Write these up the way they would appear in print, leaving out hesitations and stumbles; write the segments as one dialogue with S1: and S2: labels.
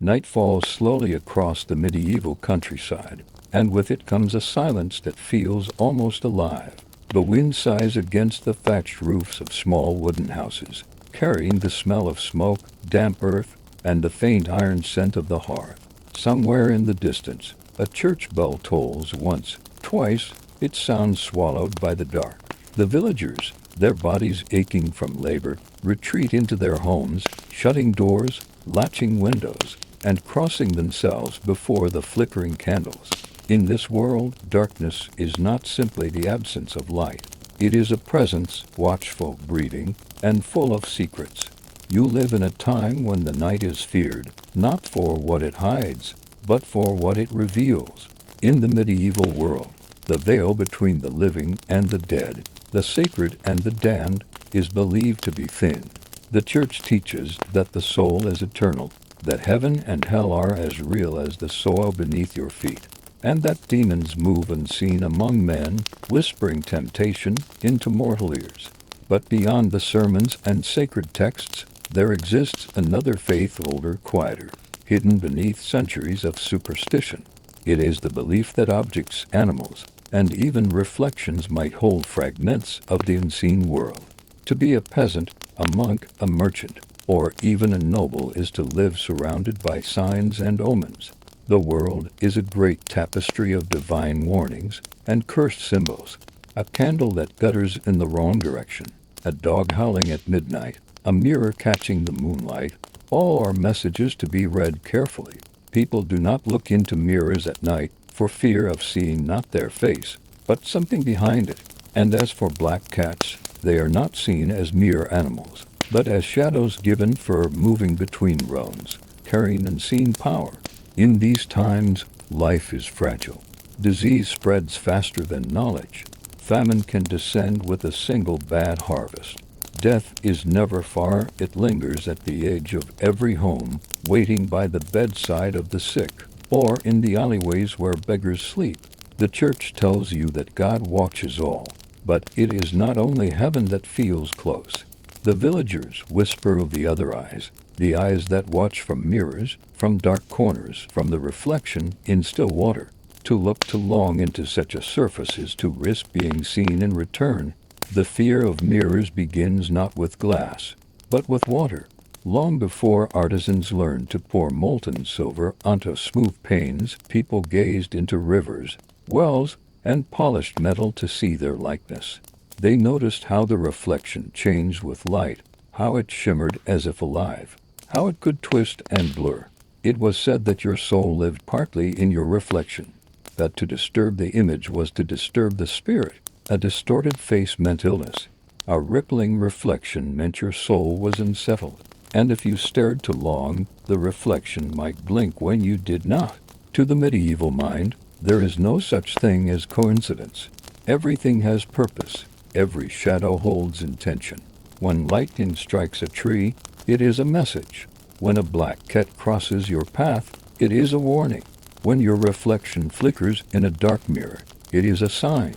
S1: Night falls slowly across the medieval countryside, and with it comes a silence that feels almost alive. The wind sighs against the thatched roofs of small wooden houses, carrying the smell of smoke, damp earth, and the faint iron scent of the hearth. Somewhere in the distance, a church bell tolls once, twice, its sound swallowed by the dark. The villagers, their bodies aching from labor, retreat into their homes, shutting doors, latching windows, and crossing themselves before the flickering candles. In this world, darkness is not simply the absence of light. It is a presence, watchful, breathing, and full of secrets. You live in a time when the night is feared, not for what it hides, but for what it reveals. In the medieval world, the veil between the living and the dead, the sacred and the damned, is believed to be thin. The Church teaches that the soul is eternal, that heaven and hell are as real as the soil beneath your feet, and that demons move unseen among men, whispering temptation into mortal ears. But beyond the sermons and sacred texts, there exists another faith older, quieter, hidden beneath centuries of superstition. It is the belief that objects, animals, and even reflections might hold fragments of the unseen world. To be a peasant, a monk, a merchant, or even a noble is to live surrounded by signs and omens. The world is a great tapestry of divine warnings and cursed symbols. A candle that gutters in the wrong direction, a dog howling at midnight, a mirror catching the moonlight, all are messages to be read carefully. People do not look into mirrors at night for fear of seeing not their face, but something behind it. And as for black cats, they are not seen as mere animals, but as shadows given for moving between realms, carrying unseen power. In these times, life is fragile. Disease spreads faster than knowledge. Famine can descend with a single bad harvest. Death is never far, it lingers at the edge of every home, waiting by the bedside of the sick, or in the alleyways where beggars sleep. The Church tells you that God watches all, but it is not only heaven that feels close. The villagers whisper of the other eyes, the eyes that watch from mirrors, from dark corners, from the reflection in still water. To look too long into such a surface is to risk being seen in return. The fear of mirrors begins not with glass, but with water. Long before artisans learned to pour molten silver onto smooth panes, people gazed into rivers, wells, and polished metal to see their likeness. They noticed how the reflection changed with light, how it shimmered as if alive, how it could twist and blur. It was said that your soul lived partly in your reflection, that to disturb the image was to disturb the spirit. A distorted face meant illness. A rippling reflection meant your soul was unsettled. And if you stared too long, the reflection might blink when you did not. To the medieval mind, there is no such thing as coincidence. Everything has purpose. Every shadow holds intention. When lightning strikes a tree, it is a message. When a black cat crosses your path, it is a warning. When your reflection flickers in a dark mirror, it is a sign.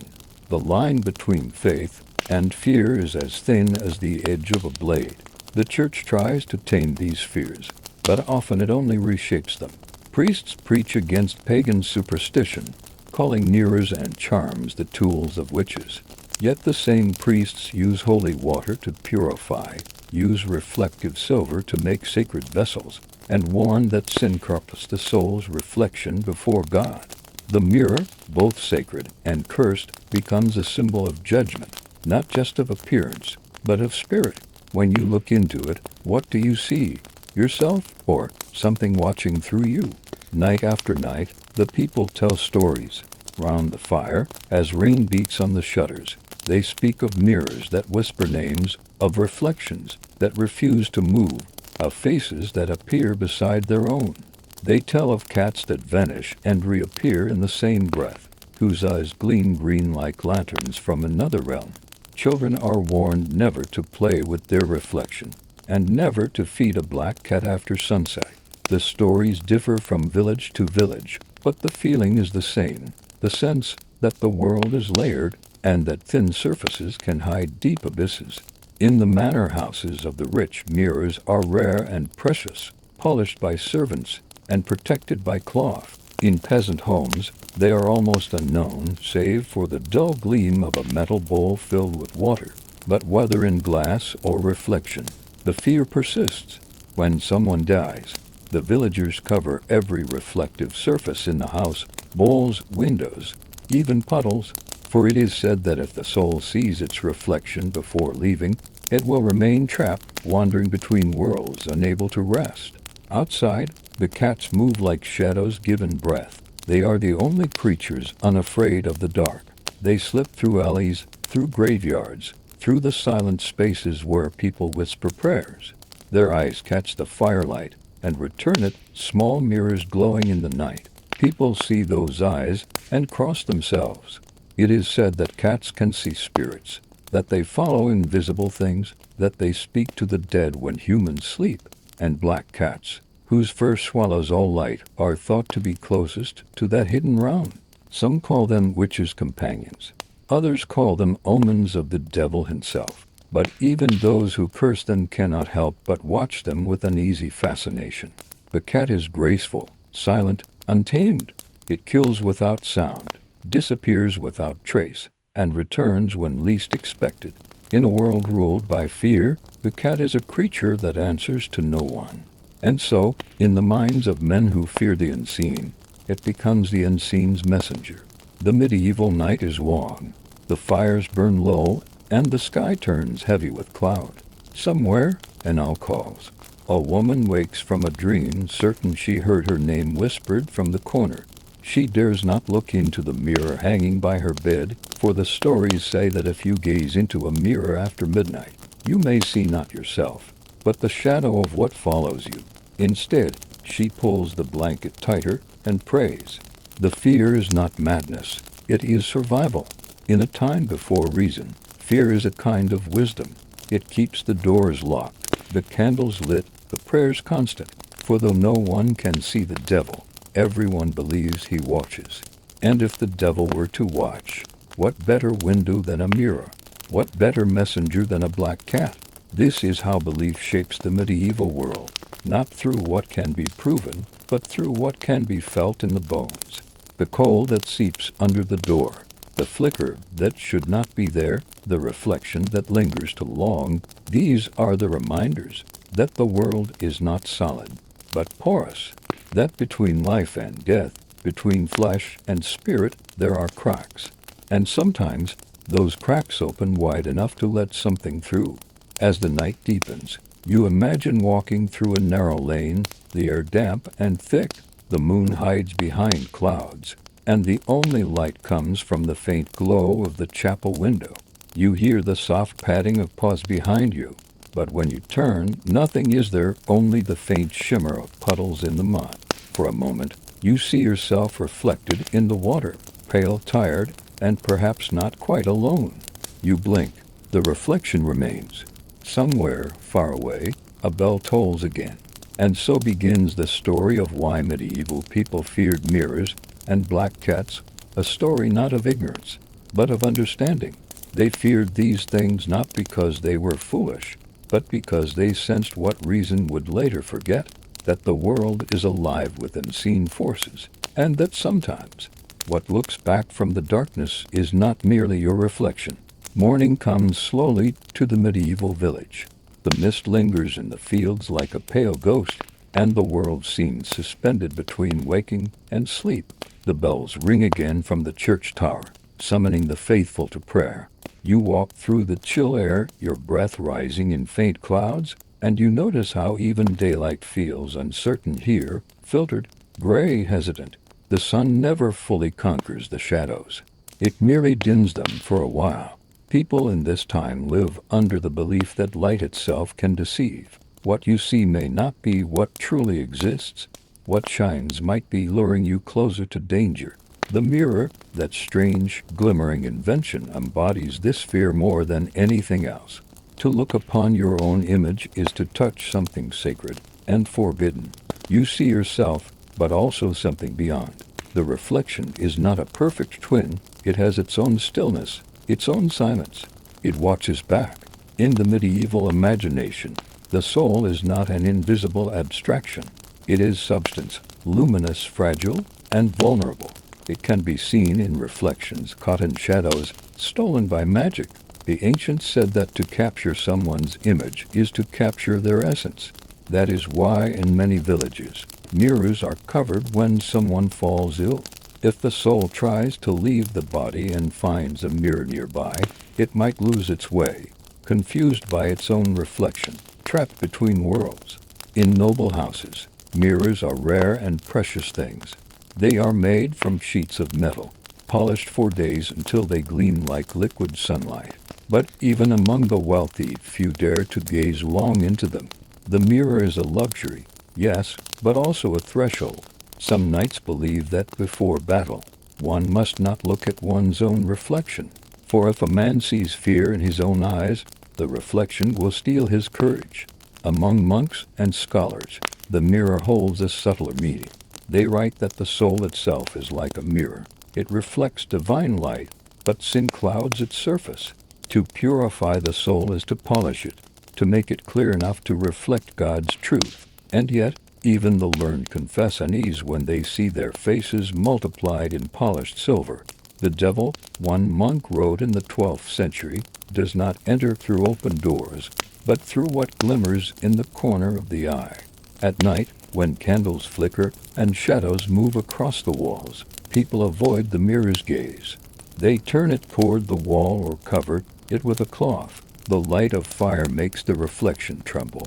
S1: The line between faith and fear is as thin as the edge of a blade. The Church tries to tame these fears, but often it only reshapes them. Priests preach against pagan superstition, calling mirrors and charms the tools of witches. Yet the same priests use holy water to purify, use reflective silver to make sacred vessels, and warn that sin corrupts the soul's reflection before God. The mirror, both sacred and cursed, becomes a symbol of judgment, not just of appearance, but of spirit. When you look into it, what do you see? Yourself, or something watching through you? Night after night, the people tell stories. Round the fire, as rain beats on the shutters, they speak of mirrors that whisper names, of reflections that refuse to move, of faces that appear beside their own. They tell of cats that vanish and reappear in the same breath, whose eyes gleam green like lanterns from another realm. Children are warned never to play with their reflection, and never to feed a black cat after sunset. The stories differ from village to village, but the feeling is the same, the sense that the world is layered, and that thin surfaces can hide deep abysses. In the manor houses of the rich, mirrors are rare and precious, polished by servants, and protected by cloth. In peasant homes, they are almost unknown, save for the dull gleam of a metal bowl filled with water. But whether in glass or reflection, the fear persists. When someone dies, the villagers cover every reflective surface in the house, bowls, windows, even puddles, for it is said that if the soul sees its reflection before leaving, it will remain trapped, wandering between worlds, unable to rest. Outside, the cats move like shadows given breath. They are the only creatures unafraid of the dark. They slip through alleys, through graveyards, through the silent spaces where people whisper prayers. Their eyes catch the firelight and return it, small mirrors glowing in the night. People see those eyes and cross themselves. It is said that cats can see spirits, that they follow invisible things, that they speak to the dead when humans sleep. And black cats, whose fur swallows all light, are thought to be closest to that hidden realm. Some call them witches' companions. Others call them omens of the devil himself. But even those who curse them cannot help but watch them with uneasy fascination. The cat is graceful, silent, untamed. It kills without sound, disappears without trace, and returns when least expected. In a world ruled by fear, the cat is a creature that answers to no one. And so, in the minds of men who fear the unseen, it becomes the unseen's messenger. The medieval night is long. The fires burn low, and the sky turns heavy with cloud. Somewhere, an owl calls. A woman wakes from a dream, certain she heard her name whispered from the corner. She dares not look into the mirror hanging by her bed, for the stories say that if you gaze into a mirror after midnight, you may see not yourself, but the shadow of what follows you. Instead, she pulls the blanket tighter and prays. The fear is not madness, it is survival. In a time before reason, fear is a kind of wisdom. It keeps the doors locked, the candles lit, the prayers constant. For though no one can see the devil, everyone believes he watches. And if the devil were to watch, what better window than a mirror? What better messenger than a black cat? This is how belief shapes the medieval world, not through what can be proven, but through what can be felt in the bones. The coal that seeps under the door, the flicker that should not be there, the reflection that lingers too long, these are the reminders that the world is not solid, but porous, that between life and death, between flesh and spirit, there are cracks. And sometimes those cracks open wide enough to let something through. As the night deepens, you imagine walking through a narrow lane, the air damp and thick, the moon hides behind clouds, and the only light comes from the faint glow of the chapel window. You hear the soft padding of paws behind you, but when you turn, nothing is there, only the faint shimmer of puddles in the mud. For a moment, you see yourself reflected in the water, pale, tired, and perhaps not quite alone. You blink. The reflection remains. Somewhere, far away, a bell tolls again. And so begins the story of why medieval people feared mirrors and black cats, a story not of ignorance, but of understanding. They feared these things not because they were foolish, but because they sensed what reason would later forget, that the world is alive with unseen forces, and that sometimes what looks back from the darkness is not merely your reflection. Morning comes slowly to the medieval village. The mist lingers in the fields like a pale ghost, and the world seems suspended between waking and sleep. The bells ring again from the church tower, summoning the faithful to prayer. You walk through the chill air, your breath rising in faint clouds, and you notice how even daylight feels uncertain here, filtered, gray, hesitant. The sun never fully conquers the shadows. It merely dims them for a while. People in this time live under the belief that light itself can deceive. What you see may not be what truly exists. What shines might be luring you closer to danger. The mirror, that strange, glimmering invention, embodies this fear more than anything else. To look upon your own image is to touch something sacred and forbidden. You see yourself, but also something beyond. The reflection is not a perfect twin. It has its own stillness, its own silence. It watches back. In the medieval imagination, the soul is not an invisible abstraction. It is substance, luminous, fragile, and vulnerable. It can be seen in reflections caught in shadows, stolen by magic. The ancients said that to capture someone's image is to capture their essence. That is why in many villages, mirrors are covered when someone falls ill. If the soul tries to leave the body and finds a mirror nearby, it might lose its way, confused by its own reflection, trapped between worlds. In noble houses, mirrors are rare and precious things. They are made from sheets of metal, polished for days until they gleam like liquid sunlight. But even among the wealthy, few dare to gaze long into them. The mirror is a luxury, yes, but also a threshold. Some knights believe that before battle, one must not look at one's own reflection, for if a man sees fear in his own eyes, the reflection will steal his courage. Among monks and scholars, the mirror holds a subtler meaning. They write that the soul itself is like a mirror. It reflects divine light, but sin clouds its surface. To purify the soul is to polish it, to make it clear enough to reflect God's truth. And yet, even the learned confess unease when they see their faces multiplied in polished silver. The devil, one monk wrote in the 12th century, does not enter through open doors, but through what glimmers in the corner of the eye. At night, when candles flicker and shadows move across the walls, people avoid the mirror's gaze. They turn it toward the wall or cover it with a cloth. The light of fire makes the reflection tremble,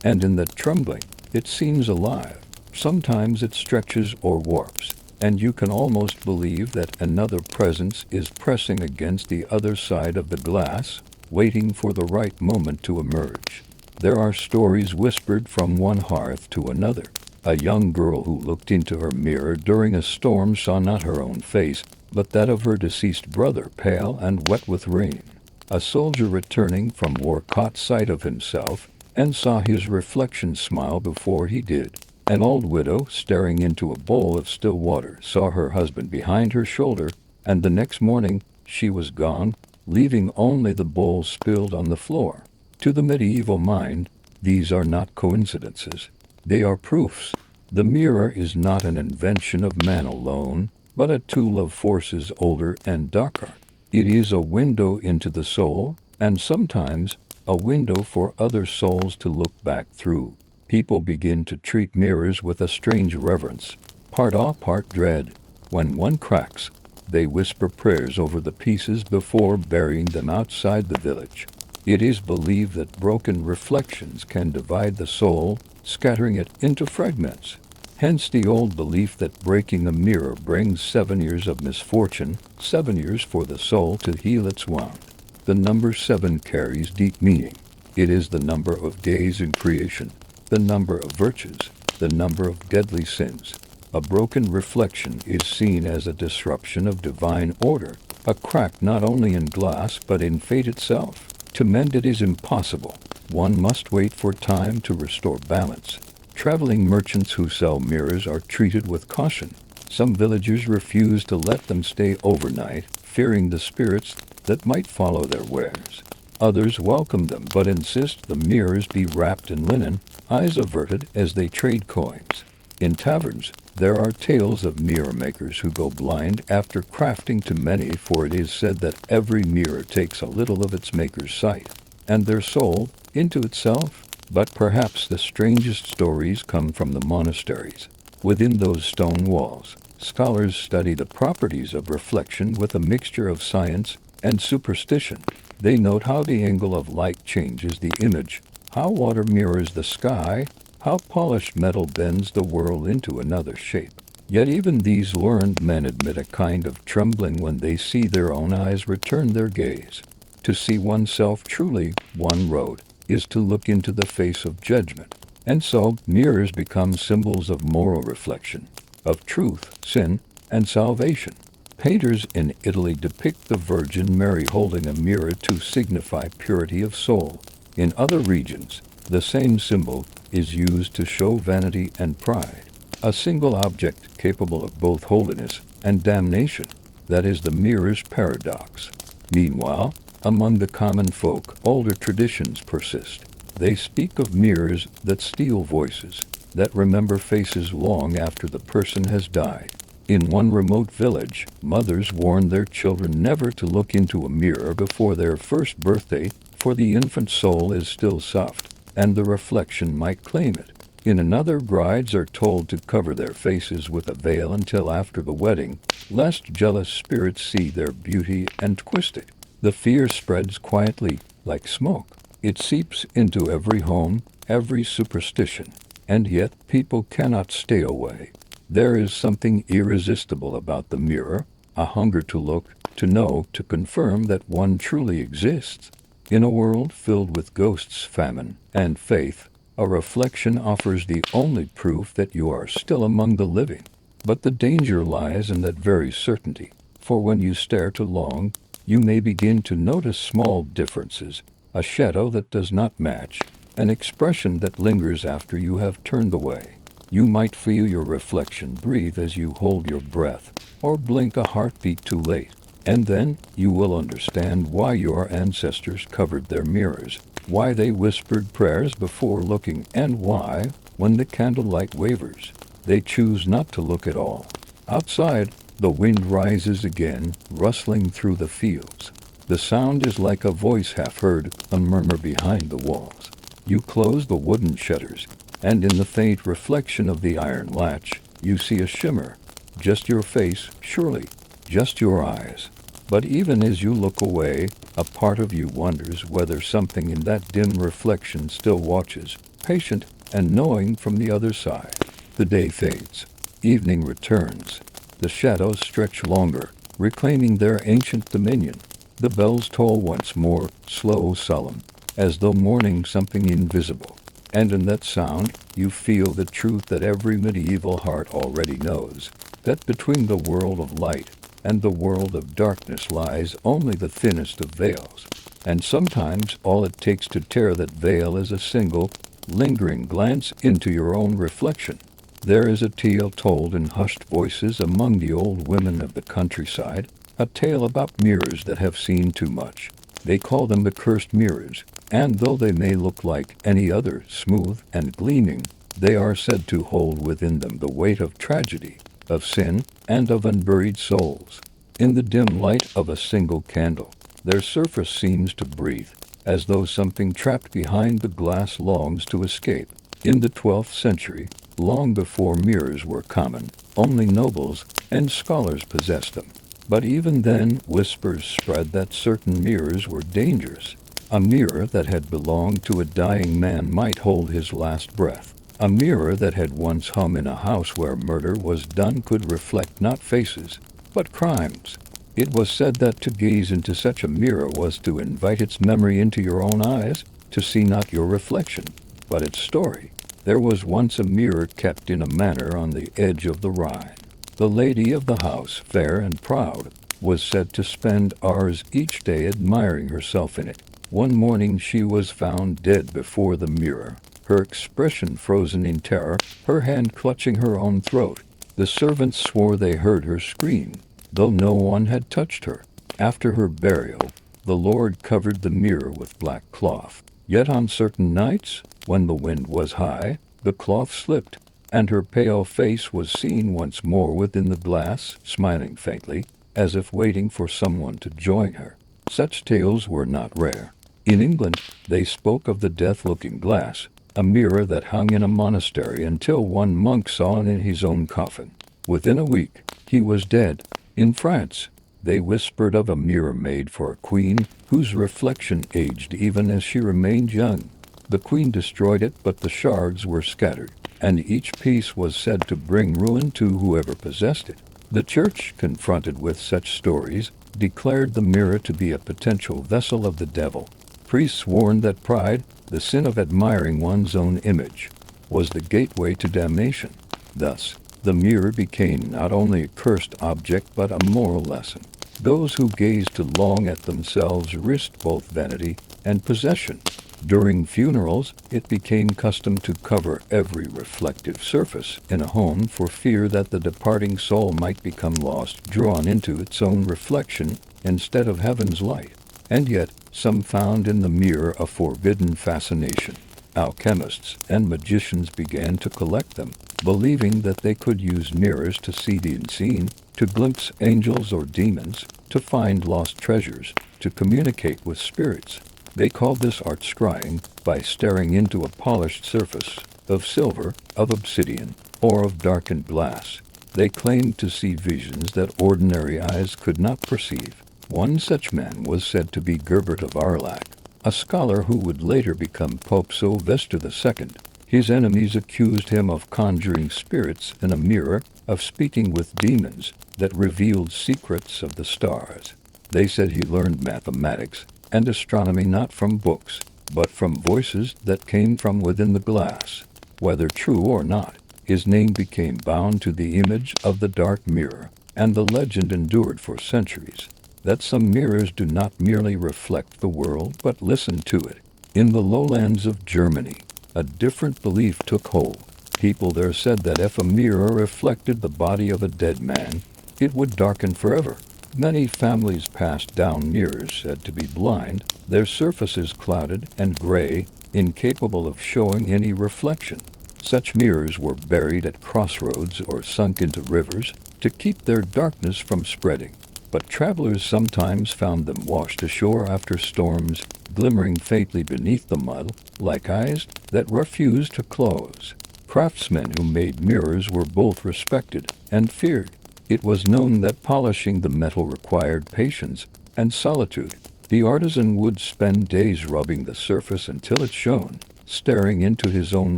S1: and in the trembling, it seems alive. Sometimes it stretches or warps, and you can almost believe that another presence is pressing against the other side of the glass, waiting for the right moment to emerge. There are stories whispered from one hearth to another. A young girl who looked into her mirror during a storm saw not her own face, but that of her deceased brother, pale and wet with rain. A soldier returning from war caught sight of himself and saw his reflection smile before he did. An old widow, staring into a bowl of still water, saw her husband behind her shoulder, and the next morning she was gone, leaving only the bowl spilled on the floor. To the medieval mind, these are not coincidences. They are proofs. The mirror is not an invention of man alone, but a tool of forces older and darker. It is a window into the soul, and sometimes a window for other souls to look back through. People begin to treat mirrors with a strange reverence, part awe, part dread. When one cracks, they whisper prayers over the pieces before burying them outside the village. It is believed that broken reflections can divide the soul, scattering it into fragments. Hence the old belief that breaking a mirror brings 7 years of misfortune, 7 years for the soul to heal its wound. The number 7 carries deep meaning. It is the number of days in creation, the number of virtues, the number of deadly sins. A broken reflection is seen as a disruption of divine order, a crack not only in glass but in fate itself. To mend it is impossible. One must wait for time to restore balance. Traveling merchants who sell mirrors are treated with caution. Some villagers refuse to let them stay overnight, fearing the spirits that might follow their wares. Others welcome them but insist the mirrors be wrapped in linen, eyes averted as they trade coins. In taverns, there are tales of mirror makers who go blind after crafting too many, for it is said that every mirror takes a little of its maker's sight and their soul into itself. But perhaps the strangest stories come from the monasteries. Within those stone walls, scholars study the properties of reflection with a mixture of science and superstition. They note how the angle of light changes the image, how water mirrors the sky, how polished metal bends the world into another shape. Yet even these learned men admit a kind of trembling when they see their own eyes return their gaze. To see oneself truly, one wrote, is to look into the face of judgment. And so, mirrors become symbols of moral reflection, of truth, sin, and salvation. Painters in Italy depict the Virgin Mary holding a mirror to signify purity of soul. In other regions, the same symbol is used to show vanity and pride. A single object capable of both holiness and damnation. That is the mirror's paradox. Meanwhile, among the common folk, older traditions persist. They speak of mirrors that steal voices, that remember faces long after the person has died. In one remote village, mothers warned their children never to look into a mirror before their first birthday, for the infant soul is still soft, and the reflection might claim it. In another, brides are told to cover their faces with a veil until after the wedding, lest jealous spirits see their beauty and twist it. The fear spreads quietly, like smoke. It seeps into every home, every superstition, and yet people cannot stay away. There is something irresistible about the mirror, a hunger to look, to know, to confirm that one truly exists. In a world filled with ghosts, famine, and faith, a reflection offers the only proof that you are still among the living. But the danger lies in that very certainty, for when you stare too long, you may begin to notice small differences, a shadow that does not match, an expression that lingers after you have turned away. You might feel your reflection breathe as you hold your breath, or blink a heartbeat too late. And then you will understand why your ancestors covered their mirrors, why they whispered prayers before looking, and why, when the candlelight wavers, they choose not to look at all. Outside, the wind rises again, rustling through the fields. The sound is like a voice half heard, a murmur behind the walls. You close the wooden shutters, and in the faint reflection of the iron latch, you see a shimmer. Just your face, surely, just your eyes. But even as you look away, a part of you wonders whether something in that dim reflection still watches, patient and knowing from the other side. The day fades. Evening returns. The shadows stretch longer, reclaiming their ancient dominion. The bells toll once more, slow, solemn, as though mourning something invisible. And in that sound, you feel the truth that every medieval heart already knows, that between the world of light and the world of darkness lies only the thinnest of veils. And sometimes all it takes to tear that veil is a single, lingering glance into your own reflection. There is a tale told in hushed voices among the old women of the countryside, a tale about mirrors that have seen too much. They call them the cursed mirrors, and though they may look like any other, smooth and gleaming, they are said to hold within them the weight of tragedy, of sin, and of unburied souls. In the dim light of a single candle, their surface seems to breathe, as though something trapped behind the glass longs to escape. In the 12th century, long before mirrors were common, only nobles and scholars possessed them. But even then, whispers spread that certain mirrors were dangerous. A mirror that had belonged to a dying man might hold his last breath. A mirror that had once hung in a house where murder was done could reflect not faces, but crimes. It was said that to gaze into such a mirror was to invite its memory into your own eyes, to see not your reflection, but its story. There was once a mirror kept in a manor on the edge of the Rhine. The lady of the house, fair and proud, was said to spend hours each day admiring herself in it. One morning she was found dead before the mirror, her expression frozen in terror, her hand clutching her own throat. The servants swore they heard her scream, though no one had touched her. After her burial, the Lord covered the mirror with black cloth. Yet on certain nights, when the wind was high, the cloth slipped, and her pale face was seen once more within the glass, smiling faintly, as if waiting for someone to join her. Such tales were not rare. In England, they spoke of the death-looking glass, a mirror that hung in a monastery until one monk saw it in his own coffin. Within a week, he was dead. In France, they whispered of a mirror made for a queen, whose reflection aged even as she remained young. The queen destroyed it, but the shards were scattered, and each piece was said to bring ruin to whoever possessed it. The church, confronted with such stories, declared the mirror to be a potential vessel of the devil. Priests warned that pride, the sin of admiring one's own image, was the gateway to damnation. Thus, the mirror became not only a cursed object but a moral lesson. Those who gazed too long at themselves risked both vanity and possession. During funerals, it became custom to cover every reflective surface in a home for fear that the departing soul might become lost, drawn into its own reflection instead of heaven's light. And yet, some found in the mirror a forbidden fascination. Alchemists and magicians began to collect them, believing that they could use mirrors to see the unseen, to glimpse angels or demons, to find lost treasures, to communicate with spirits. They called this art scrying, by staring into a polished surface of silver, of obsidian, or of darkened glass. They claimed to see visions that ordinary eyes could not perceive. One such man was said to be Gerbert of Arlac, a scholar who would later become Pope Sylvester II. His enemies accused him of conjuring spirits in a mirror, of speaking with demons that revealed secrets of the stars. They said he learned mathematics and astronomy not from books, but from voices that came from within the glass. Whether true or not, his name became bound to the image of the dark mirror, and the legend endured for centuries, that some mirrors do not merely reflect the world but listen to it. In the lowlands of Germany, a different belief took hold. People there said that if a mirror reflected the body of a dead man, it would darken forever. Many families passed down mirrors said to be blind, their surfaces clouded and gray, incapable of showing any reflection. Such mirrors were buried at crossroads or sunk into rivers to keep their darkness from spreading. But travelers sometimes found them washed ashore after storms, glimmering faintly beneath the mud, like eyes that refused to close. Craftsmen who made mirrors were both respected and feared. It was known that polishing the metal required patience and solitude. The artisan would spend days rubbing the surface until it shone, staring into his own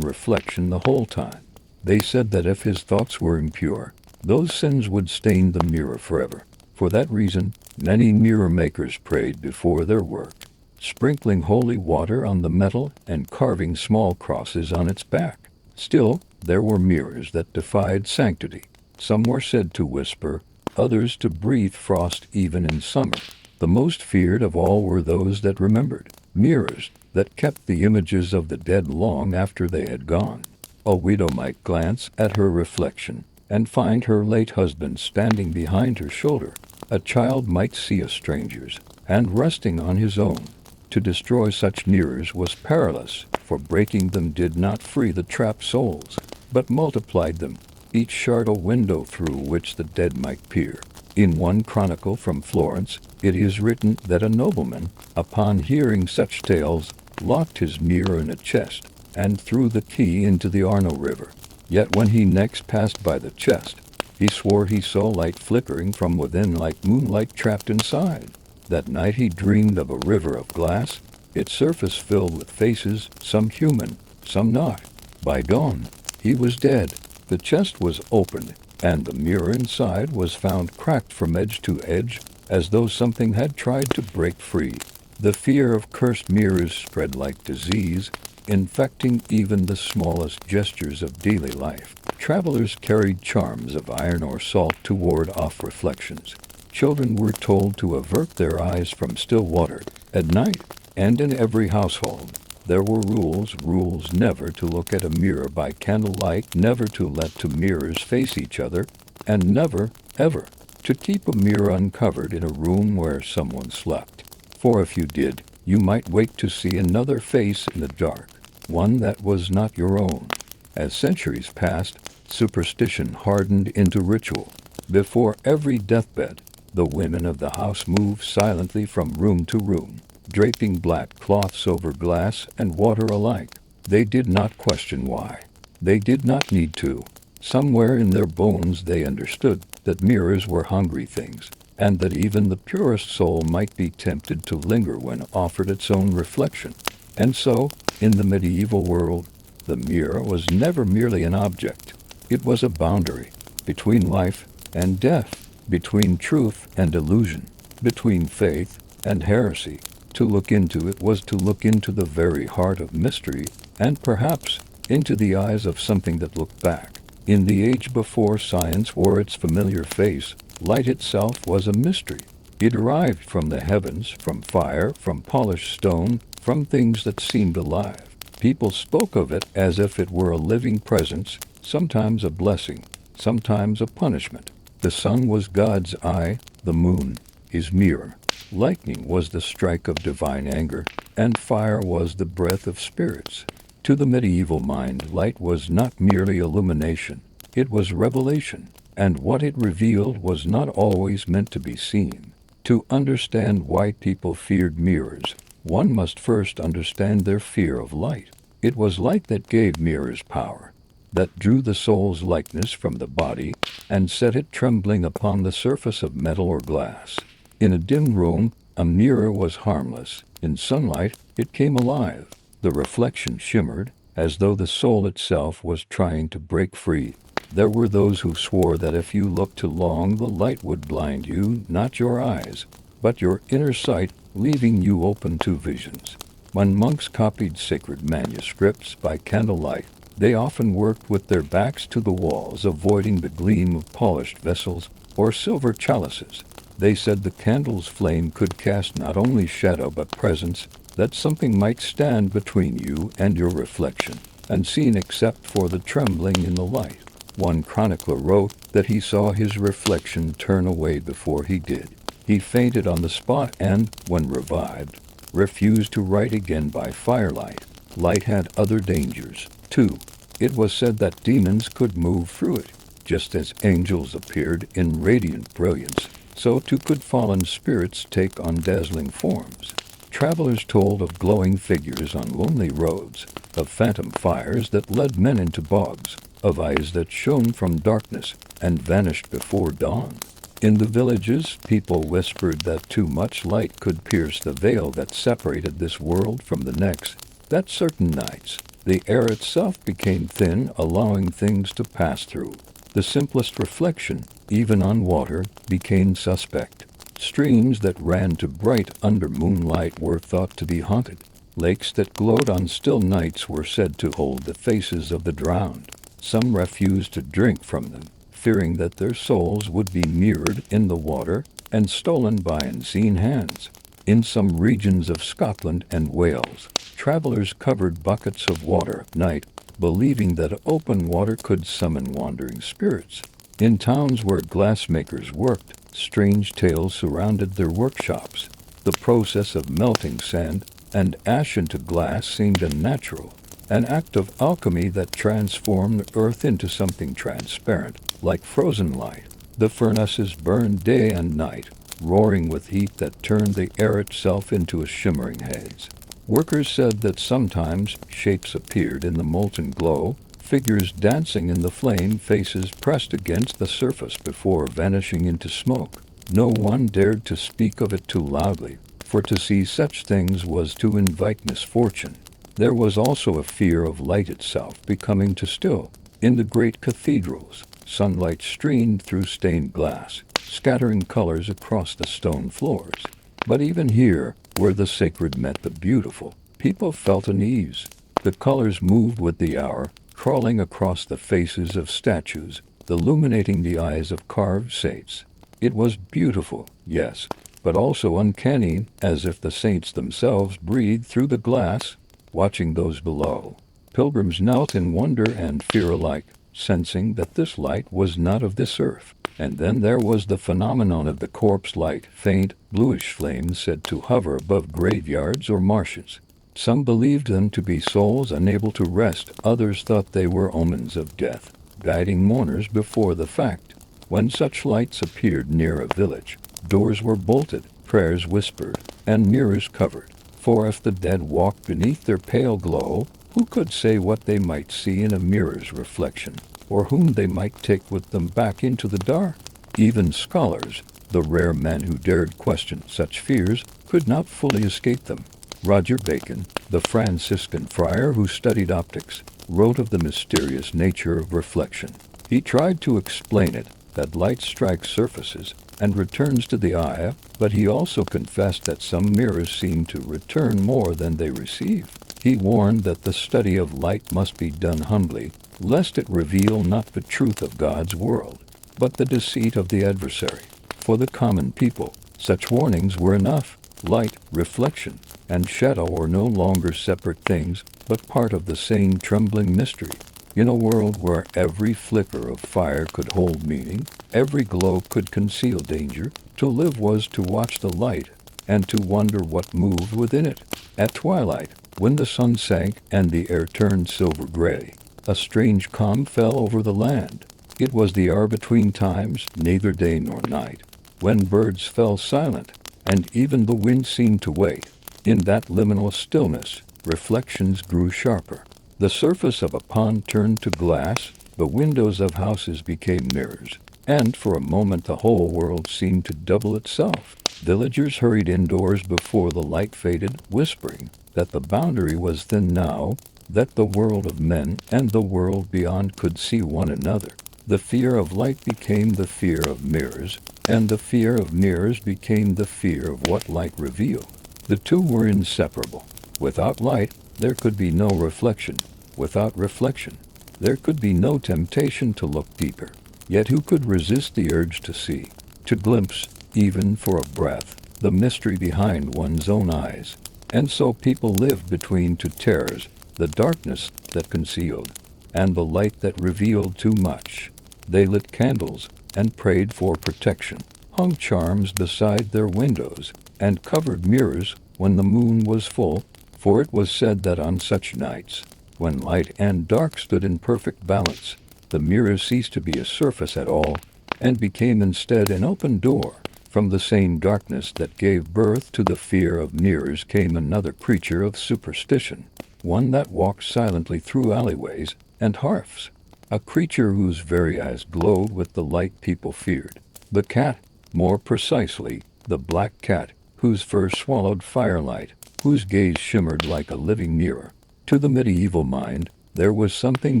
S1: reflection the whole time. They said that if his thoughts were impure, those sins would stain the mirror forever. For that reason, many mirror makers prayed before their work, sprinkling holy water on the metal and carving small crosses on its back. Still, there were mirrors that defied sanctity. Some were said to whisper, others to breathe frost even in summer. The most feared of all were those that remembered, mirrors that kept the images of the dead long after they had gone. A widow might glance at her reflection and find her late husband standing behind her shoulder. A child might see a stranger's hand resting on his own. To destroy such mirrors was perilous, for breaking them did not free the trapped souls, but multiplied them, each shard a window through which the dead might peer. In one chronicle from Florence, it is written that a nobleman, upon hearing such tales, locked his mirror in a chest and threw the key into the Arno River. Yet when he next passed by the chest, he swore he saw light flickering from within like moonlight trapped inside. That night he dreamed of a river of glass, its surface filled with faces, some human, some not. By dawn, he was dead. The chest was opened, and the mirror inside was found cracked from edge to edge, as though something had tried to break free. The fear of cursed mirrors spread like disease, infecting even the smallest gestures of daily life. Travelers carried charms of iron or salt to ward off reflections. Children were told to avert their eyes from still water at night, and in every household there were rules never to look at a mirror by candlelight, never to let two mirrors face each other, and never, ever, to keep a mirror uncovered in a room where someone slept. For if you did, you might wake to see another face in the dark, one that was not your own. As centuries passed, superstition hardened into ritual. Before every deathbed, the women of the house moved silently from room to room, draping black cloths over glass and water alike. They did not question why. They did not need to. Somewhere in their bones they understood that mirrors were hungry things, and that even the purest soul might be tempted to linger when offered its own reflection. And so, in the medieval world, the mirror was never merely an object. It was a boundary between life and death, between truth and illusion, between faith and heresy. To look into it was to look into the very heart of mystery, and perhaps into the eyes of something that looked back. In the age before science wore its familiar face, light itself was a mystery. It arrived from the heavens, from fire, from polished stone, from things that seemed alive. People spoke of it as if it were a living presence, sometimes a blessing, sometimes a punishment. The sun was God's eye, the moon his mirror. Lightning was the strike of divine anger, and fire was the breath of spirits. To the medieval mind, light was not merely illumination, it was revelation, and what it revealed was not always meant to be seen. To understand why people feared mirrors, one must first understand their fear of light. It was light that gave mirrors power, that drew the soul's likeness from the body and set it trembling upon the surface of metal or glass. In a dim room, a mirror was harmless. In sunlight, it came alive. The reflection shimmered, as though the soul itself was trying to break free. There were those who swore that if you looked too long, the light would blind you, not your eyes, but your inner sight, leaving you open to visions. When monks copied sacred manuscripts by candlelight, they often worked with their backs to the walls, avoiding the gleam of polished vessels or silver chalices. They said the candle's flame could cast not only shadow but presence, that something might stand between you and your reflection, unseen except for the trembling in the light. One chronicler wrote that he saw his reflection turn away before he did. He fainted on the spot and, when revived, refused to write again by firelight. Light had other dangers, too. It was said that demons could move through it. Just as angels appeared in radiant brilliance, so too could fallen spirits take on dazzling forms. Travelers told of glowing figures on lonely roads, of phantom fires that led men into bogs, of eyes that shone from darkness and vanished before dawn. In the villages, people whispered that too much light could pierce the veil that separated this world from the next, that certain nights, the air itself became thin, allowing things to pass through. The simplest reflection, even on water, became suspect. Streams that ran too bright under moonlight were thought to be haunted. Lakes that glowed on still nights were said to hold the faces of the drowned. Some refused to drink from them, fearing that their souls would be mirrored in the water and stolen by unseen hands. In some regions of Scotland and Wales, travelers covered buckets of water at night, believing that open water could summon wandering spirits. In towns where glassmakers worked, strange tales surrounded their workshops. The process of melting sand and ash into glass seemed unnatural, an act of alchemy that transformed earth into something transparent, like frozen light. The furnaces burned day and night, roaring with heat that turned the air itself into a shimmering haze. Workers said that sometimes shapes appeared in the molten glow, figures dancing in the flame, faces pressed against the surface before vanishing into smoke. No one dared to speak of it too loudly, for to see such things was to invite misfortune. There was also a fear of light itself becoming too still. In the great cathedrals, sunlight streamed through stained glass, scattering colors across the stone floors. But even here, where the sacred met the beautiful, people felt unease. The colors moved with the hour, crawling across the faces of statues, illuminating the eyes of carved saints. It was beautiful, yes, but also uncanny, as if the saints themselves breathed through the glass. Watching those below, pilgrims knelt in wonder and fear alike, sensing that this light was not of this earth. And then there was the phenomenon of the corpse light, faint, bluish flames said to hover above graveyards or marshes. Some believed them to be souls unable to rest, others thought they were omens of death, guiding mourners before the fact. When such lights appeared near a village, doors were bolted, prayers whispered, and mirrors covered. For if the dead walked beneath their pale glow, who could say what they might see in a mirror's reflection, or whom they might take with them back into the dark? Even scholars, the rare men who dared question such fears, could not fully escape them. Roger Bacon, the Franciscan friar who studied optics, wrote of the mysterious nature of reflection. He tried to explain it, that light strikes surfaces and returns to the eye, but he also confessed that some mirrors seem to return more than they receive. He warned that the study of light must be done humbly, lest it reveal not the truth of God's world, but the deceit of the adversary. For the common people, such warnings were enough. Light, reflection, and shadow are no longer separate things, but part of the same trembling mystery. In a world where every flicker of fire could hold meaning, every glow could conceal danger, to live was to watch the light, and to wonder what moved within it. At twilight, When the sun sank and the air turned silver gray, a strange calm fell over the land. It was the hour between times, neither day nor night, when birds fell silent, and even the wind seemed to wait. In that liminal stillness, reflections grew sharper. The surface of a pond turned to glass, the windows of houses became mirrors, and for a moment the whole world seemed to double itself. Villagers hurried indoors before the light faded, whispering that the boundary was thin now, that the world of men and the world beyond could see one another. The fear of light became the fear of mirrors, and the fear of mirrors became the fear of what light revealed. The two were inseparable. Without light, there could be no reflection. Without reflection, there could be no temptation to look deeper. Yet who could resist the urge to see, to glimpse, even for a breath, the mystery behind one's own eyes? And so people lived between two terrors, the darkness that concealed, and the light that revealed too much. They lit candles and prayed for protection, hung charms beside their windows, and covered mirrors when the moon was full, for it was said that on such nights, when light and dark stood in perfect balance, the mirror ceased to be a surface at all, and became instead an open door. From the same darkness that gave birth to the fear of mirrors came another creature of superstition, one that walked silently through alleyways and hearths, a creature whose very eyes glowed with the light people feared. The cat, more precisely, the black cat, whose fur swallowed firelight, whose gaze shimmered like a living mirror. To the medieval mind, there was something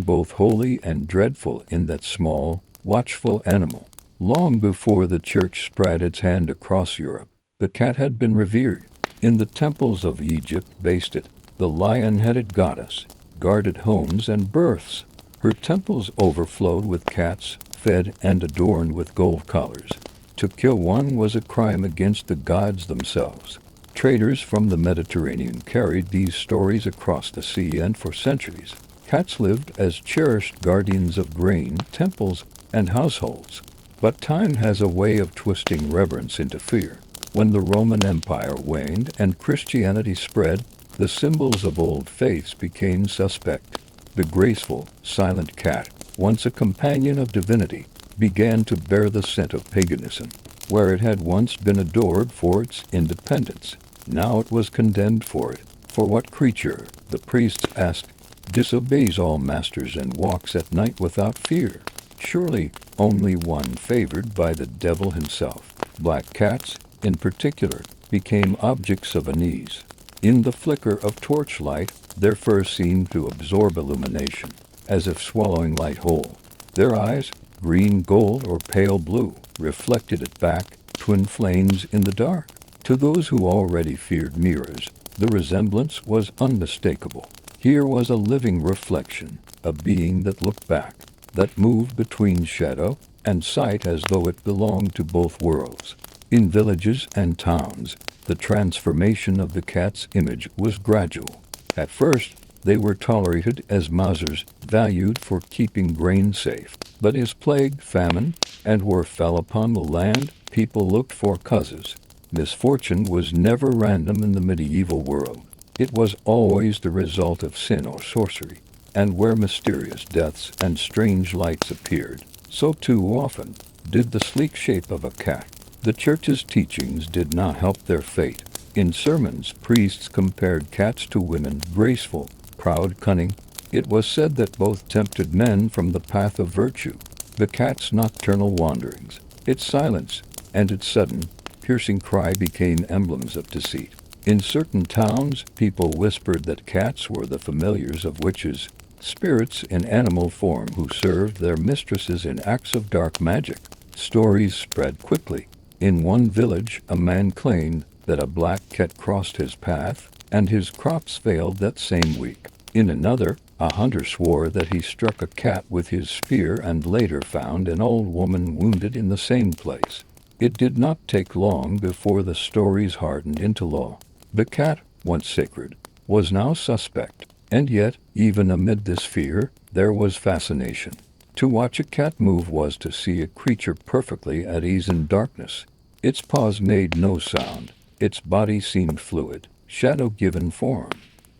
S1: both holy and dreadful in that small, watchful animal. Long before the church spread its hand across Europe, the cat had been revered. In the temples of Egypt based the lion-headed goddess, guarded homes and births. Her temples overflowed with cats, fed and adorned with gold collars. To kill one was a crime against the gods themselves. Traders from the Mediterranean carried these stories across the sea, and for centuries, cats lived as cherished guardians of grain, temples, and households. But time has a way of twisting reverence into fear. When the Roman Empire waned and Christianity spread, the symbols of old faiths became suspect. The graceful, silent cat, once a companion of divinity, began to bear the scent of paganism. Where it had once been adored for its independence, now it was condemned for it. For what creature, the priests asked, disobeys all masters and walks at night without fear? Surely only one favored by the devil himself. Black cats, in particular, became objects of unease. In the flicker of torchlight, their fur seemed to absorb illumination, as if swallowing light whole. Their eyes, green, gold, or pale blue, reflected it back, twin flames in the dark. To those who already feared mirrors, the resemblance was unmistakable. Here was a living reflection, a being that looked back, that moved between shadow and sight as though it belonged to both worlds. In villages and towns, the transformation of the cat's image was gradual. At first, they were tolerated as mazers, valued for keeping grain safe. But as plague, famine, and war fell upon the land, people looked for causes. Misfortune was never random in the medieval world. It was always the result of sin or sorcery. And where mysterious deaths and strange lights appeared, so too often did the sleek shape of a cat. The church's teachings did not help their fate. In sermons, priests compared cats to women, graceful, proud, cunning. It was said that both tempted men from the path of virtue. The cat's nocturnal wanderings, its silence, and its sudden, piercing cry became emblems of deceit. In certain towns, people whispered that cats were the familiars of witches, spirits in animal form who served their mistresses in acts of dark magic. Stories spread quickly. In one village, a man claimed that a black cat crossed his path, and his crops failed that same week. In another, a hunter swore that he struck a cat with his spear and later found an old woman wounded in the same place. It did not take long before the stories hardened into law. The cat, once sacred, was now suspect. And yet, even amid this fear, there was fascination. To watch a cat move was to see a creature perfectly at ease in darkness. Its paws made no sound. Its body seemed fluid, shadow-given form.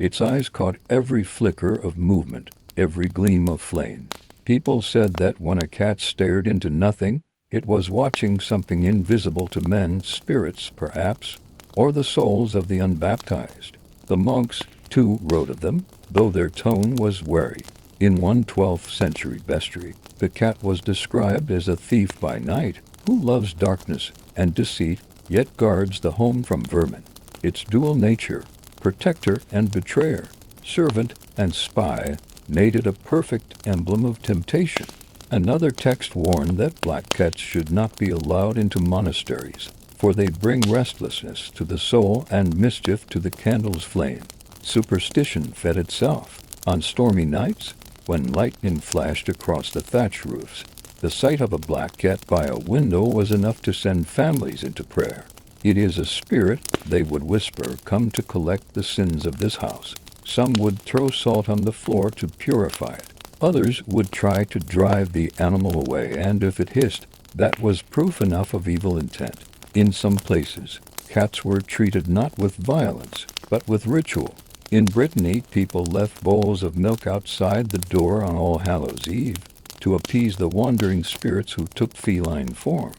S1: Its eyes caught every flicker of movement, every gleam of flame. People said that when a cat stared into nothing, it was watching something invisible to men, spirits perhaps, or the souls of the unbaptized. The monks, too, wrote of them, though their tone was wary. In one 12th century bestiary, the cat was described as a thief by night, who loves darkness and deceit, yet guards the home from vermin. Its dual nature, protector and betrayer, servant and spy, made it a perfect emblem of temptation. Another text warned that black cats should not be allowed into monasteries, for they bring restlessness to the soul and mischief to the candle's flame. Superstition fed itself. On stormy nights, when lightning flashed across the thatch roofs, the sight of a black cat by a window was enough to send families into prayer. "It is a spirit," they would whisper, "come to collect the sins of this house." Some would throw salt on the floor to purify it. Others would try to drive the animal away, and if it hissed, that was proof enough of evil intent. In some places, cats were treated not with violence, but with ritual. In Brittany, people left bowls of milk outside the door on All Hallows' Eve to appease the wandering spirits who took feline form.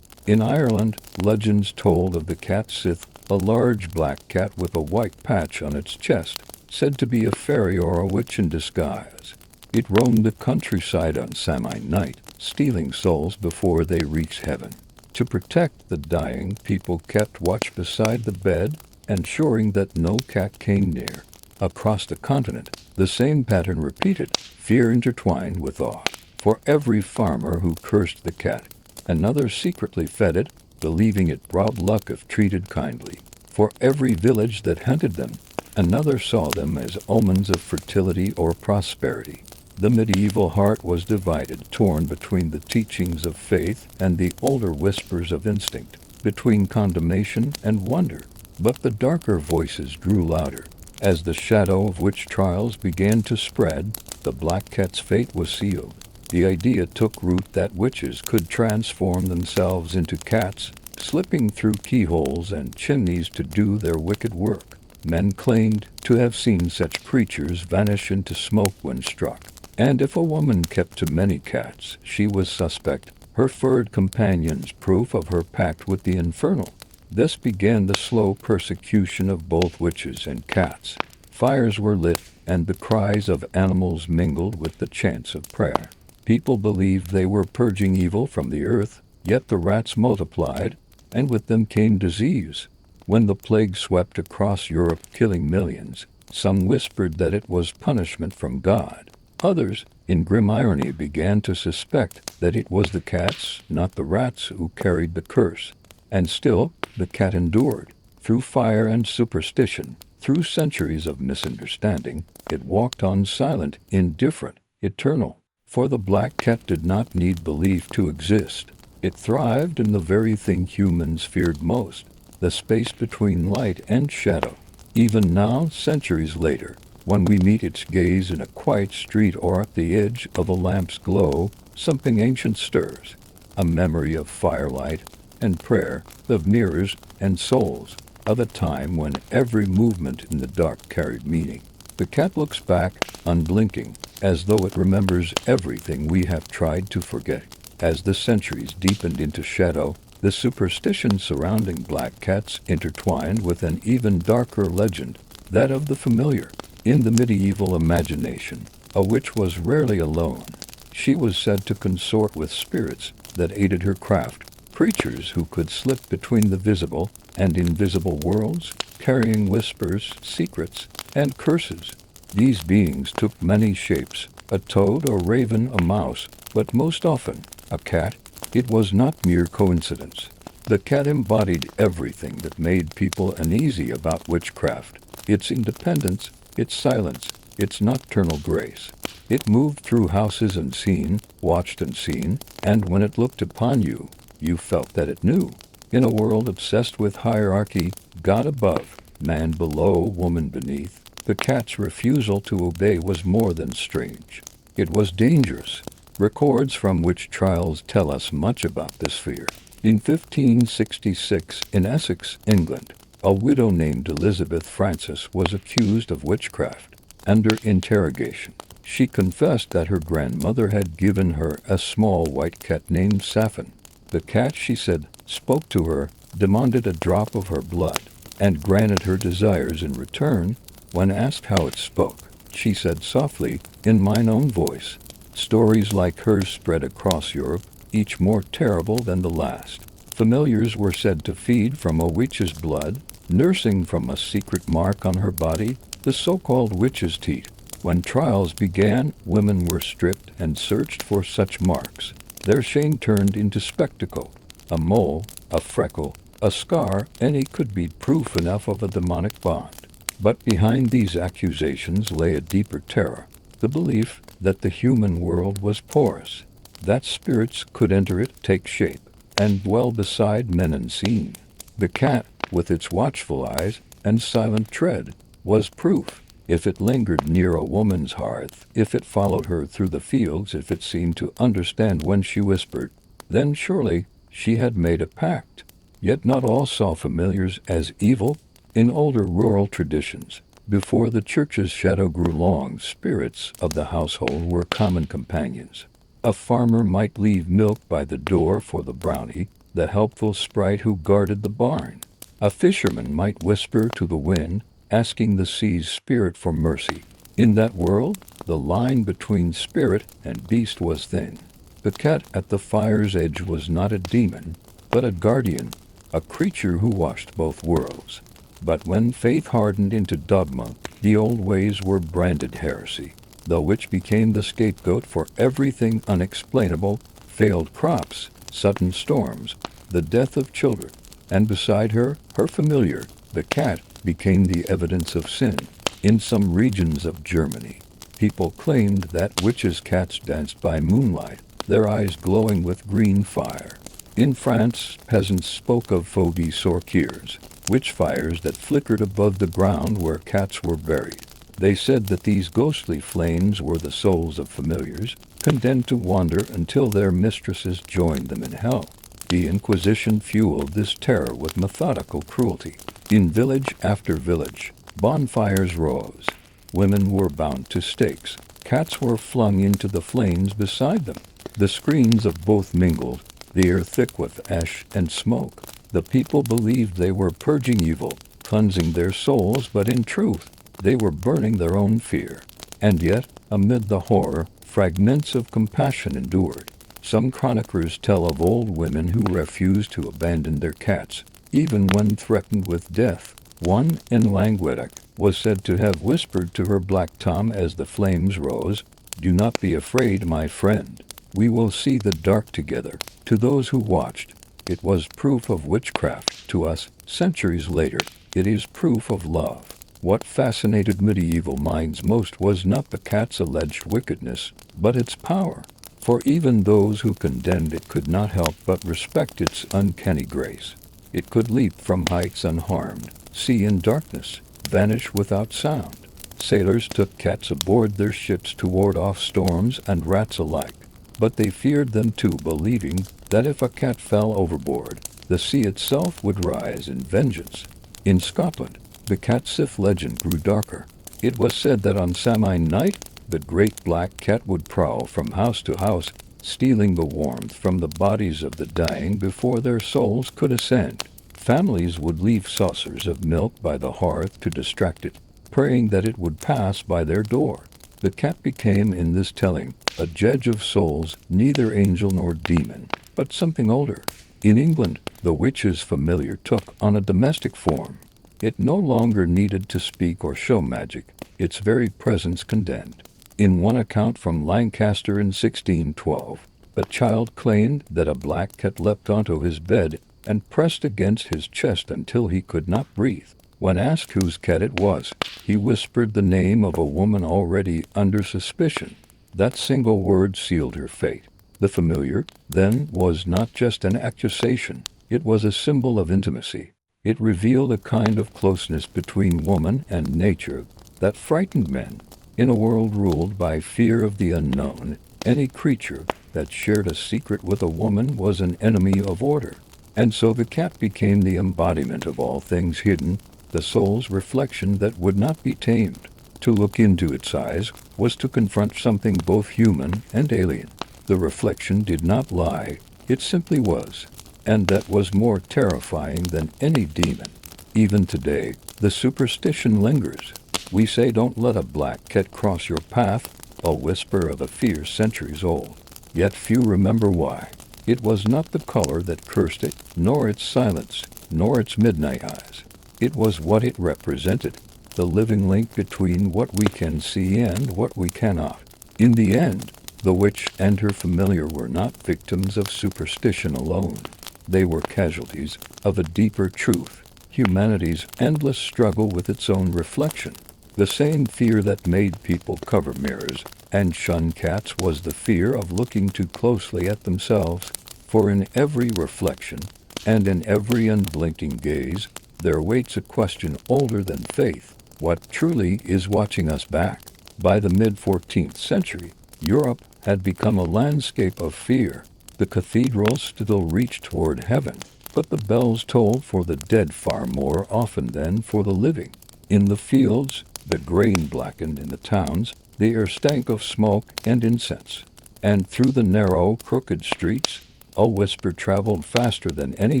S1: In Ireland, legends told of the cat Sith, a large black cat with a white patch on its chest, said to be a fairy or a witch in disguise. It roamed the countryside on Samhain night, stealing souls before they reached heaven. To protect the dying, people kept watch beside the bed, ensuring that no cat came near. Across the continent, the same pattern repeated, fear intertwined with awe. For every farmer who cursed the cat, another secretly fed it, believing it brought luck if treated kindly. For every village that hunted them, another saw them as omens of fertility or prosperity. The medieval heart was divided, torn between the teachings of faith and the older whispers of instinct, between condemnation and wonder. But the darker voices grew louder. As the shadow of witch trials began to spread, the black cat's fate was sealed. The idea took root that witches could transform themselves into cats, slipping through keyholes and chimneys to do their wicked work. Men claimed to have seen such creatures vanish into smoke when struck. And if a woman kept too many cats, she was suspect, her furred companions proof of her pact with the infernal. Thus began the slow persecution of both witches and cats. Fires were lit, and the cries of animals mingled with the chants of prayer. People believed they were purging evil from the earth, yet the rats multiplied, and with them came disease. When the plague swept across Europe, killing millions, some whispered that it was punishment from God. Others, in grim irony, began to suspect that it was the cats, not the rats, who carried the curse. And still, the cat endured. Through fire and superstition, through centuries of misunderstanding, it walked on silent, indifferent, eternal. For the black cat did not need belief to exist. It thrived in the very thing humans feared most, the space between light and shadow. Even now, centuries later, when we meet its gaze in a quiet street or at the edge of a lamp's glow, something ancient stirs, a memory of firelight and prayer, of mirrors and souls, of a time when every movement in the dark carried meaning. The cat looks back, unblinking, as though it remembers everything we have tried to forget. As the centuries deepened into shadow, the superstition surrounding black cats intertwined with an even darker legend, that of the familiar. In the medieval imagination, a witch was rarely alone. She was said to consort with spirits that aided her craft, creatures who could slip between the visible and invisible worlds, carrying whispers, secrets, and curses. These beings took many shapes, a toad, a raven, a mouse, but most often a cat. It was not mere coincidence. The cat embodied everything that made people uneasy about witchcraft, its independence, its silence, its nocturnal grace. It moved through houses unseen, watched unseen, and when it looked upon you, you felt that it knew. In a world obsessed with hierarchy, God above, man below, woman beneath, the cat's refusal to obey was more than strange. It was dangerous. Records from witch trials tell us much about this fear. In 1566, in Essex, England, A widow named Elizabeth Francis was accused of witchcraft. Under interrogation, she confessed that her grandmother had given her a small white cat named Sapphin. The cat, she said, spoke to her, demanded a drop of her blood, and granted her desires in return. When asked how it spoke, she said softly, in mine own voice. Stories like hers spread across Europe, each more terrible than the last. Familiars were said to feed from a witch's blood, nursing from a secret mark on her body, the so-called witch's teat. When trials began, women were stripped and searched for such marks. Their shame turned into spectacle. A mole, a freckle, a scar, any could be proof enough of a demonic bond. But behind these accusations lay a deeper terror, the belief that the human world was porous, that spirits could enter it, take shape, and dwell beside men unseen. The cat, with its watchful eyes and silent tread, was proof. If it lingered near a woman's hearth, if it followed her through the fields, if it seemed to understand when she whispered, then surely she had made a pact. Yet not all saw familiars as evil. In older rural traditions, before the church's shadow grew long, spirits of the household were common companions. A farmer might leave milk by the door for the brownie, the helpful sprite who guarded the barn. A fisherman might whisper to the wind, asking the sea's spirit for mercy. In that world, the line between spirit and beast was thin. The cat at the fire's edge was not a demon, but a guardian, a creature who watched both worlds. But when faith hardened into dogma, the old ways were branded heresy. The witch became the scapegoat for everything unexplainable, failed crops, sudden storms, the death of children. And beside her, her familiar, the cat, became the evidence of sin. In some regions of Germany, people claimed that witches' cats danced by moonlight, their eyes glowing with green fire. In France, peasants spoke of fogies sorciers, witch fires that flickered above the ground where cats were buried. They said that these ghostly flames were the souls of familiars, condemned to wander until their mistresses joined them in hell. The Inquisition fueled this terror with methodical cruelty. In village after village, bonfires rose. Women were bound to stakes. Cats were flung into the flames beside them. The screams of both mingled, the air thick with ash and smoke. The people believed they were purging evil, cleansing their souls, but in truth, they were burning their own fear. And yet, amid the horror, fragments of compassion endured. Some chroniclers tell of old women who refused to abandon their cats, even when threatened with death. One, in Languedoc, was said to have whispered to her black Tom as the flames rose, "Do not be afraid, my friend. We will see the dark together." To those who watched, it was proof of witchcraft. To us, centuries later, it is proof of love. What fascinated medieval minds most was not the cat's alleged wickedness, but its power. For even those who condemned it could not help but respect its uncanny grace. It could leap from heights unharmed, see in darkness, vanish without sound. Sailors took cats aboard their ships to ward off storms and rats alike, but they feared them too, believing that if a cat fell overboard, the sea itself would rise in vengeance. In Scotland, the cat Sif legend grew darker. It was said that on Samhain night, the great black cat would prowl from house to house, stealing the warmth from the bodies of the dying before their souls could ascend. Families would leave saucers of milk by the hearth to distract it, praying that it would pass by their door. The cat became, in this telling, a judge of souls, neither angel nor demon, but something older. In England, the witch's familiar took on a domestic form. It no longer needed to speak or show magic, its very presence condemned. In one account from Lancaster in 1612, a child claimed that a black cat leapt onto his bed and pressed against his chest until he could not breathe. When asked whose cat it was, he whispered the name of a woman already under suspicion. That single word sealed her fate. The familiar, then, was not just an accusation, it was a symbol of intimacy. It revealed a kind of closeness between woman and nature that frightened men. In a world ruled by fear of the unknown, any creature that shared a secret with a woman was an enemy of order. And so the cat became the embodiment of all things hidden, the soul's reflection that would not be tamed. To look into its eyes was to confront something both human and alien. The reflection did not lie, it simply was. And that was more terrifying than any demon. Even today, the superstition lingers. We say don't let a black cat cross your path, a whisper of a fear centuries old. Yet few remember why. It was not the color that cursed it, nor its silence, nor its midnight eyes. It was what it represented, the living link between what we can see and what we cannot. In the end, the witch and her familiar were not victims of superstition alone. They were casualties of a deeper truth, humanity's endless struggle with its own reflection. The same fear that made people cover mirrors and shun cats was the fear of looking too closely at themselves, for in every reflection and in every unblinking gaze there waits a question older than faith: what truly is watching us back? By the mid-14th century, Europe had become a landscape of fear. The cathedrals still reached toward heaven, but the bells tolled for the dead far more often than for the living. In the fields, the grain blackened; in the towns, the air stank of smoke and incense. And through the narrow, crooked streets, a whisper traveled faster than any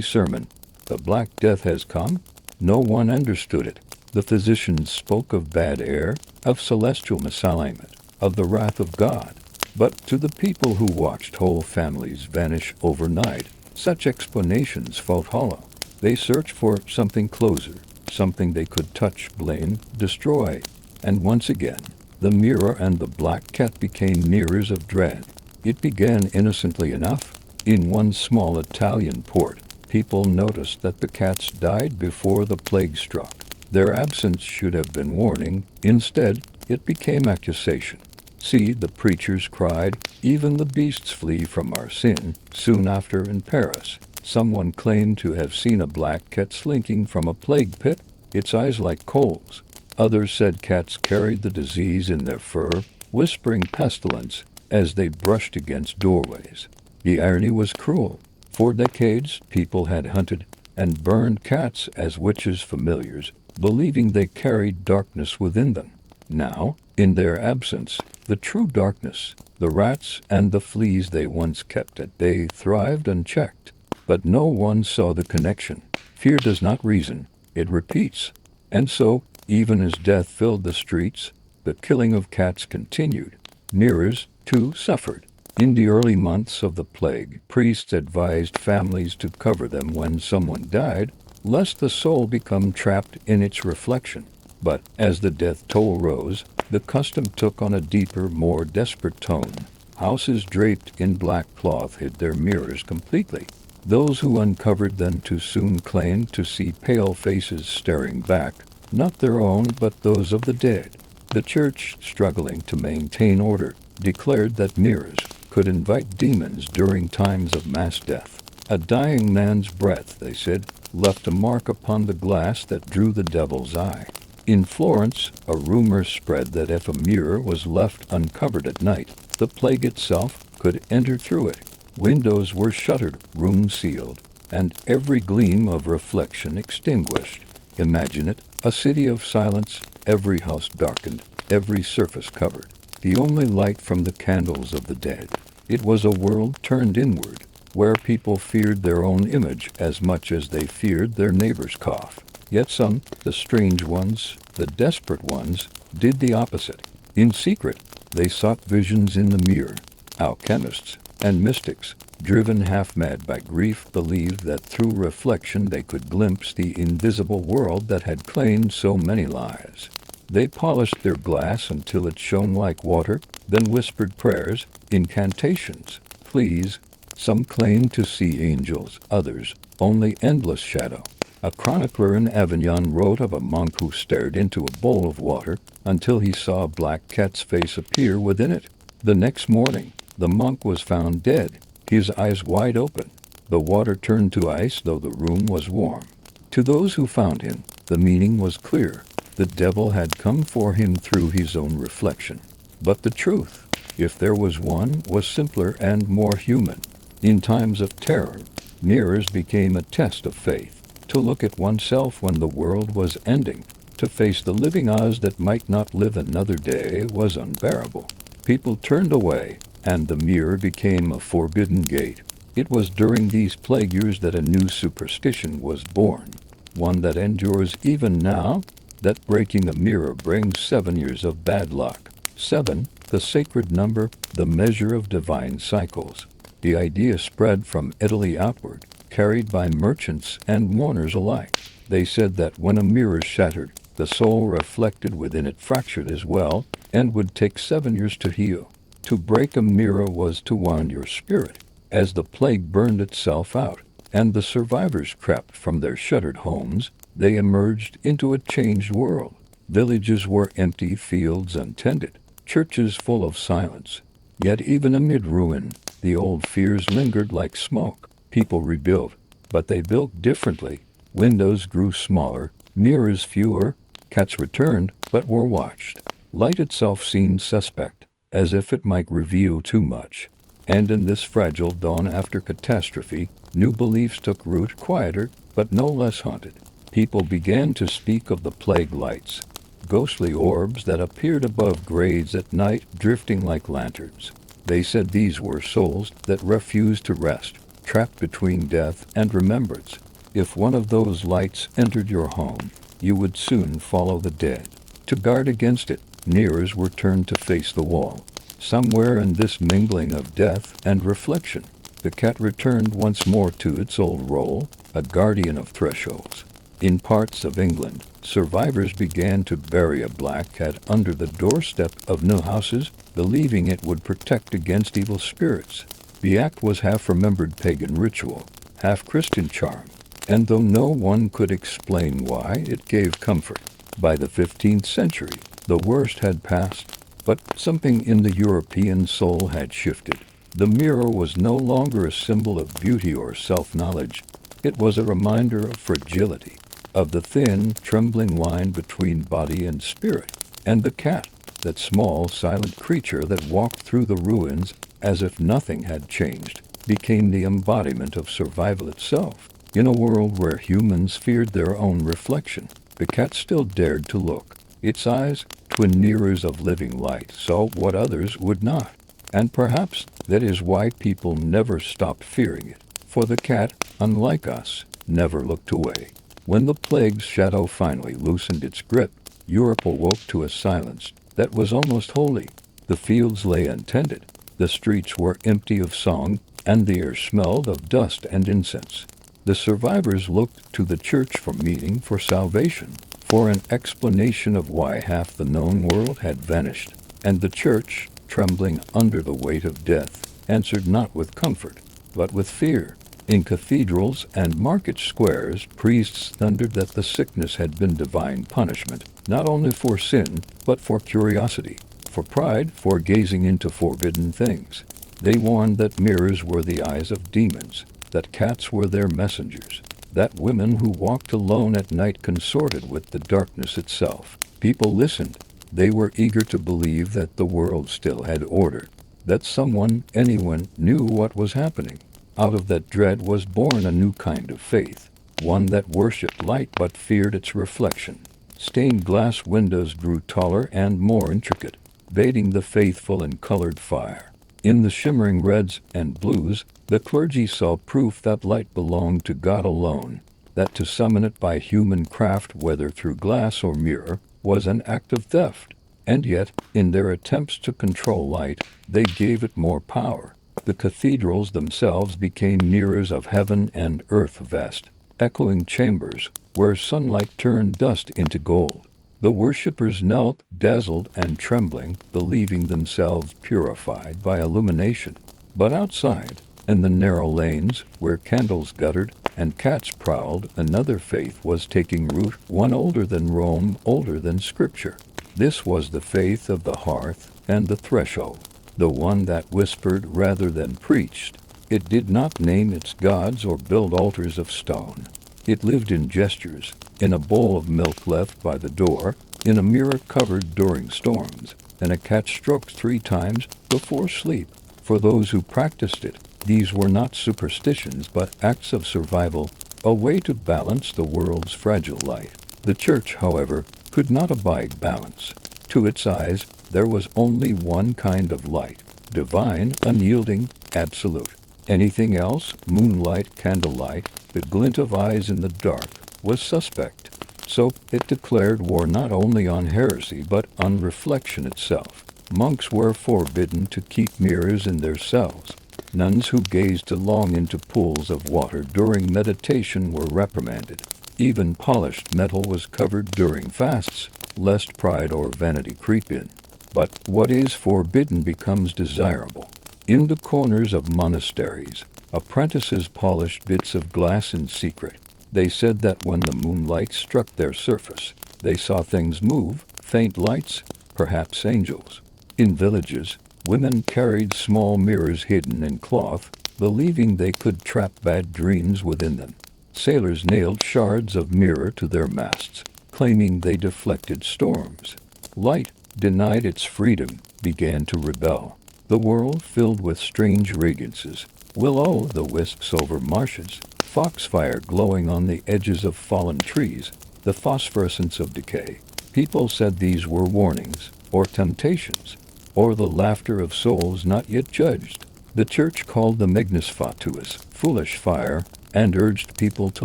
S1: sermon: the Black Death has come. No one understood it. The physicians spoke of bad air, of celestial misalignment, of the wrath of God. But to the people who watched whole families vanish overnight, such explanations felt hollow. They searched for something closer, something they could touch, blame, destroy. And once again, the mirror and the black cat became mirrors of dread. It began innocently enough. In one small Italian port, people noticed that the cats died before the plague struck. Their absence should have been warning. Instead, it became accusation. See, the preachers cried, even the beasts flee from our sin. Soon after, in Paris, someone claimed to have seen a black cat slinking from a plague pit, its eyes like coals. Others said cats carried the disease in their fur, whispering pestilence as they brushed against doorways. The irony was cruel. For decades, people had hunted and burned cats as witches' familiars, believing they carried darkness within them. Now, in their absence, the true darkness, the rats and the fleas they once kept at bay, thrived unchecked. But no one saw the connection. Fear does not reason, it repeats. And so, even as death filled the streets, the killing of cats continued. Mirrors, too, suffered. In the early months of the plague, priests advised families to cover them when someone died, lest the soul become trapped in its reflection. But as the death toll rose, the custom took on a deeper, more desperate tone. Houses draped in black cloth hid their mirrors completely. Those who uncovered them too soon claimed to see pale faces staring back, not their own but those of the dead. The church, struggling to maintain order, declared that mirrors could invite demons during times of mass death. A dying man's breath, they said, left a mark upon the glass that drew the devil's eye. In Florence, a rumor spread that if a mirror was left uncovered at night, the plague itself could enter through it. Windows were shuttered, rooms sealed, and every gleam of reflection extinguished. Imagine it, a city of silence, every house darkened, every surface covered, the only light from the candles of the dead. It was a world turned inward, where people feared their own image as much as they feared their neighbor's cough. Yet some, the strange ones, the desperate ones, did the opposite. In secret, they sought visions in the mirror. Alchemists and mystics, driven half-mad by grief, believed that through reflection they could glimpse the invisible world that had claimed so many lives. They polished their glass until it shone like water, then whispered prayers, incantations, pleas. Some claimed to see angels, others only endless shadow. A chronicler in Avignon wrote of a monk who stared into a bowl of water until he saw a black cat's face appear within it. The next morning, the monk was found dead, his eyes wide open. The water turned to ice, though the room was warm. To those who found him, the meaning was clear. The devil had come for him through his own reflection. But the truth, if there was one, was simpler and more human. In times of terror, Mirrors became a test of faith. To look at oneself when the world was ending, to face the living odds that might not live another day, was unbearable. People turned away, and the mirror became a forbidden gate. It was during these plague years that a new superstition was born, one that endures even now, that breaking a mirror brings 7 years of bad luck. 7, the sacred number, the measure of divine cycles. The idea spread from Italy outward, carried by merchants and mourners alike. They said that when a mirror shattered, the soul reflected within it fractured as well, and would take 7 years to heal. To break a mirror was to wound your spirit. As the plague burned itself out, and the survivors crept from their shuttered homes, they emerged into a changed world. Villages were empty, fields untended, churches full of silence. Yet even amid ruin, the old fears lingered like smoke. People rebuilt, but they built differently. Windows grew smaller, mirrors fewer, cats returned, but were watched. Light itself seemed suspect, as if it might reveal too much. And in this fragile dawn after catastrophe, new beliefs took root, quieter, but no less haunted. People began to speak of the plague lights, ghostly orbs that appeared above graves at night, drifting like lanterns. They said these were souls that refused to rest, trapped between death and remembrance. If one of those lights entered your home, you would soon follow the dead. To guard against it, mirrors were turned to face the wall. Somewhere in this mingling of death and reflection, the cat returned once more to its old role, a guardian of thresholds. In parts of England, survivors began to bury a black cat under the doorstep of new houses, believing it would protect against evil spirits. The act was half remembered pagan ritual, half Christian charm, and though no one could explain why, it gave comfort. By the 15th century, the worst had passed, but something in the European soul had shifted. The mirror was no longer a symbol of beauty or self-knowledge. It was a reminder of fragility, of the thin, trembling line between body and spirit. And the cat, that small, silent creature that walked through the ruins as if nothing had changed, became the embodiment of survival itself. In a world where humans feared their own reflection, the cat still dared to look. Its eyes, twin mirrors of living light, saw what others would not. And perhaps that is why people never stopped fearing it. For the cat, unlike us, never looked away. When the plague's shadow finally loosened its grip, Europe awoke to a silence that was almost holy. The fields lay untended, the streets were empty of song, and the air smelled of dust and incense. The survivors looked to the church for meaning, for salvation, for an explanation of why half the known world had vanished. And the church, trembling under the weight of death, answered not with comfort, but with fear. In cathedrals and market squares, priests thundered that the sickness had been divine punishment, not only for sin, but for curiosity, for pride, for gazing into forbidden things. They warned that mirrors were the eyes of demons, that cats were their messengers, that women who walked alone at night consorted with the darkness itself. People listened. They were eager to believe that the world still had order, that someone, anyone, knew what was happening. Out of that dread was born a new kind of faith, one that worshipped light but feared its reflection. Stained glass windows grew taller and more intricate, bathing the faithful in colored fire. In the shimmering reds and blues, the clergy saw proof that light belonged to God alone, that to summon it by human craft, whether through glass or mirror, was an act of theft. And yet, in their attempts to control light, they gave it more power. The cathedrals themselves became mirrors of heaven and earth, vast, echoing chambers, where sunlight turned dust into gold. The worshippers knelt, dazzled and trembling, believing themselves purified by illumination. But outside, in the narrow lanes, where candles guttered and cats prowled, another faith was taking root, one older than Rome, older than Scripture. This was the faith of the hearth and the threshold, the one that whispered rather than preached. It did not name its gods or build altars of stone. It lived in gestures, in a bowl of milk left by the door, in a mirror covered during storms, and a cat stroked 3 times before sleep. For those who practiced it, These were not superstitions but acts of survival, a way to balance the world's fragile light. The church, however, could not abide balance. To its eyes, there was only one kind of light, divine, unyielding, absolute. Anything else, moonlight, candlelight, the glint of eyes in the dark, was suspect. So it declared war not only on heresy but on reflection itself. Monks were forbidden to keep mirrors in their cells. Nuns who gazed too long into pools of water during meditation were reprimanded. Even polished metal was covered during fasts, lest pride or vanity creep in. But what is forbidden becomes desirable. In the corners of monasteries, apprentices polished bits of glass in secret. They said that when the moonlight struck their surface, they saw things move, faint lights, perhaps angels. In villages, women carried small mirrors hidden in cloth, believing they could trap bad dreams within them. Sailors nailed shards of mirror to their masts, claiming they deflected storms. Light, denied its freedom, began to rebel. The world filled with strange radiances, will-o'-the-wisps over marshes, foxfire glowing on the edges of fallen trees, the phosphorescence of decay. People said these were warnings, or temptations, or the laughter of souls not yet judged. The church called them ignis fatuus, foolish fire, and urged people to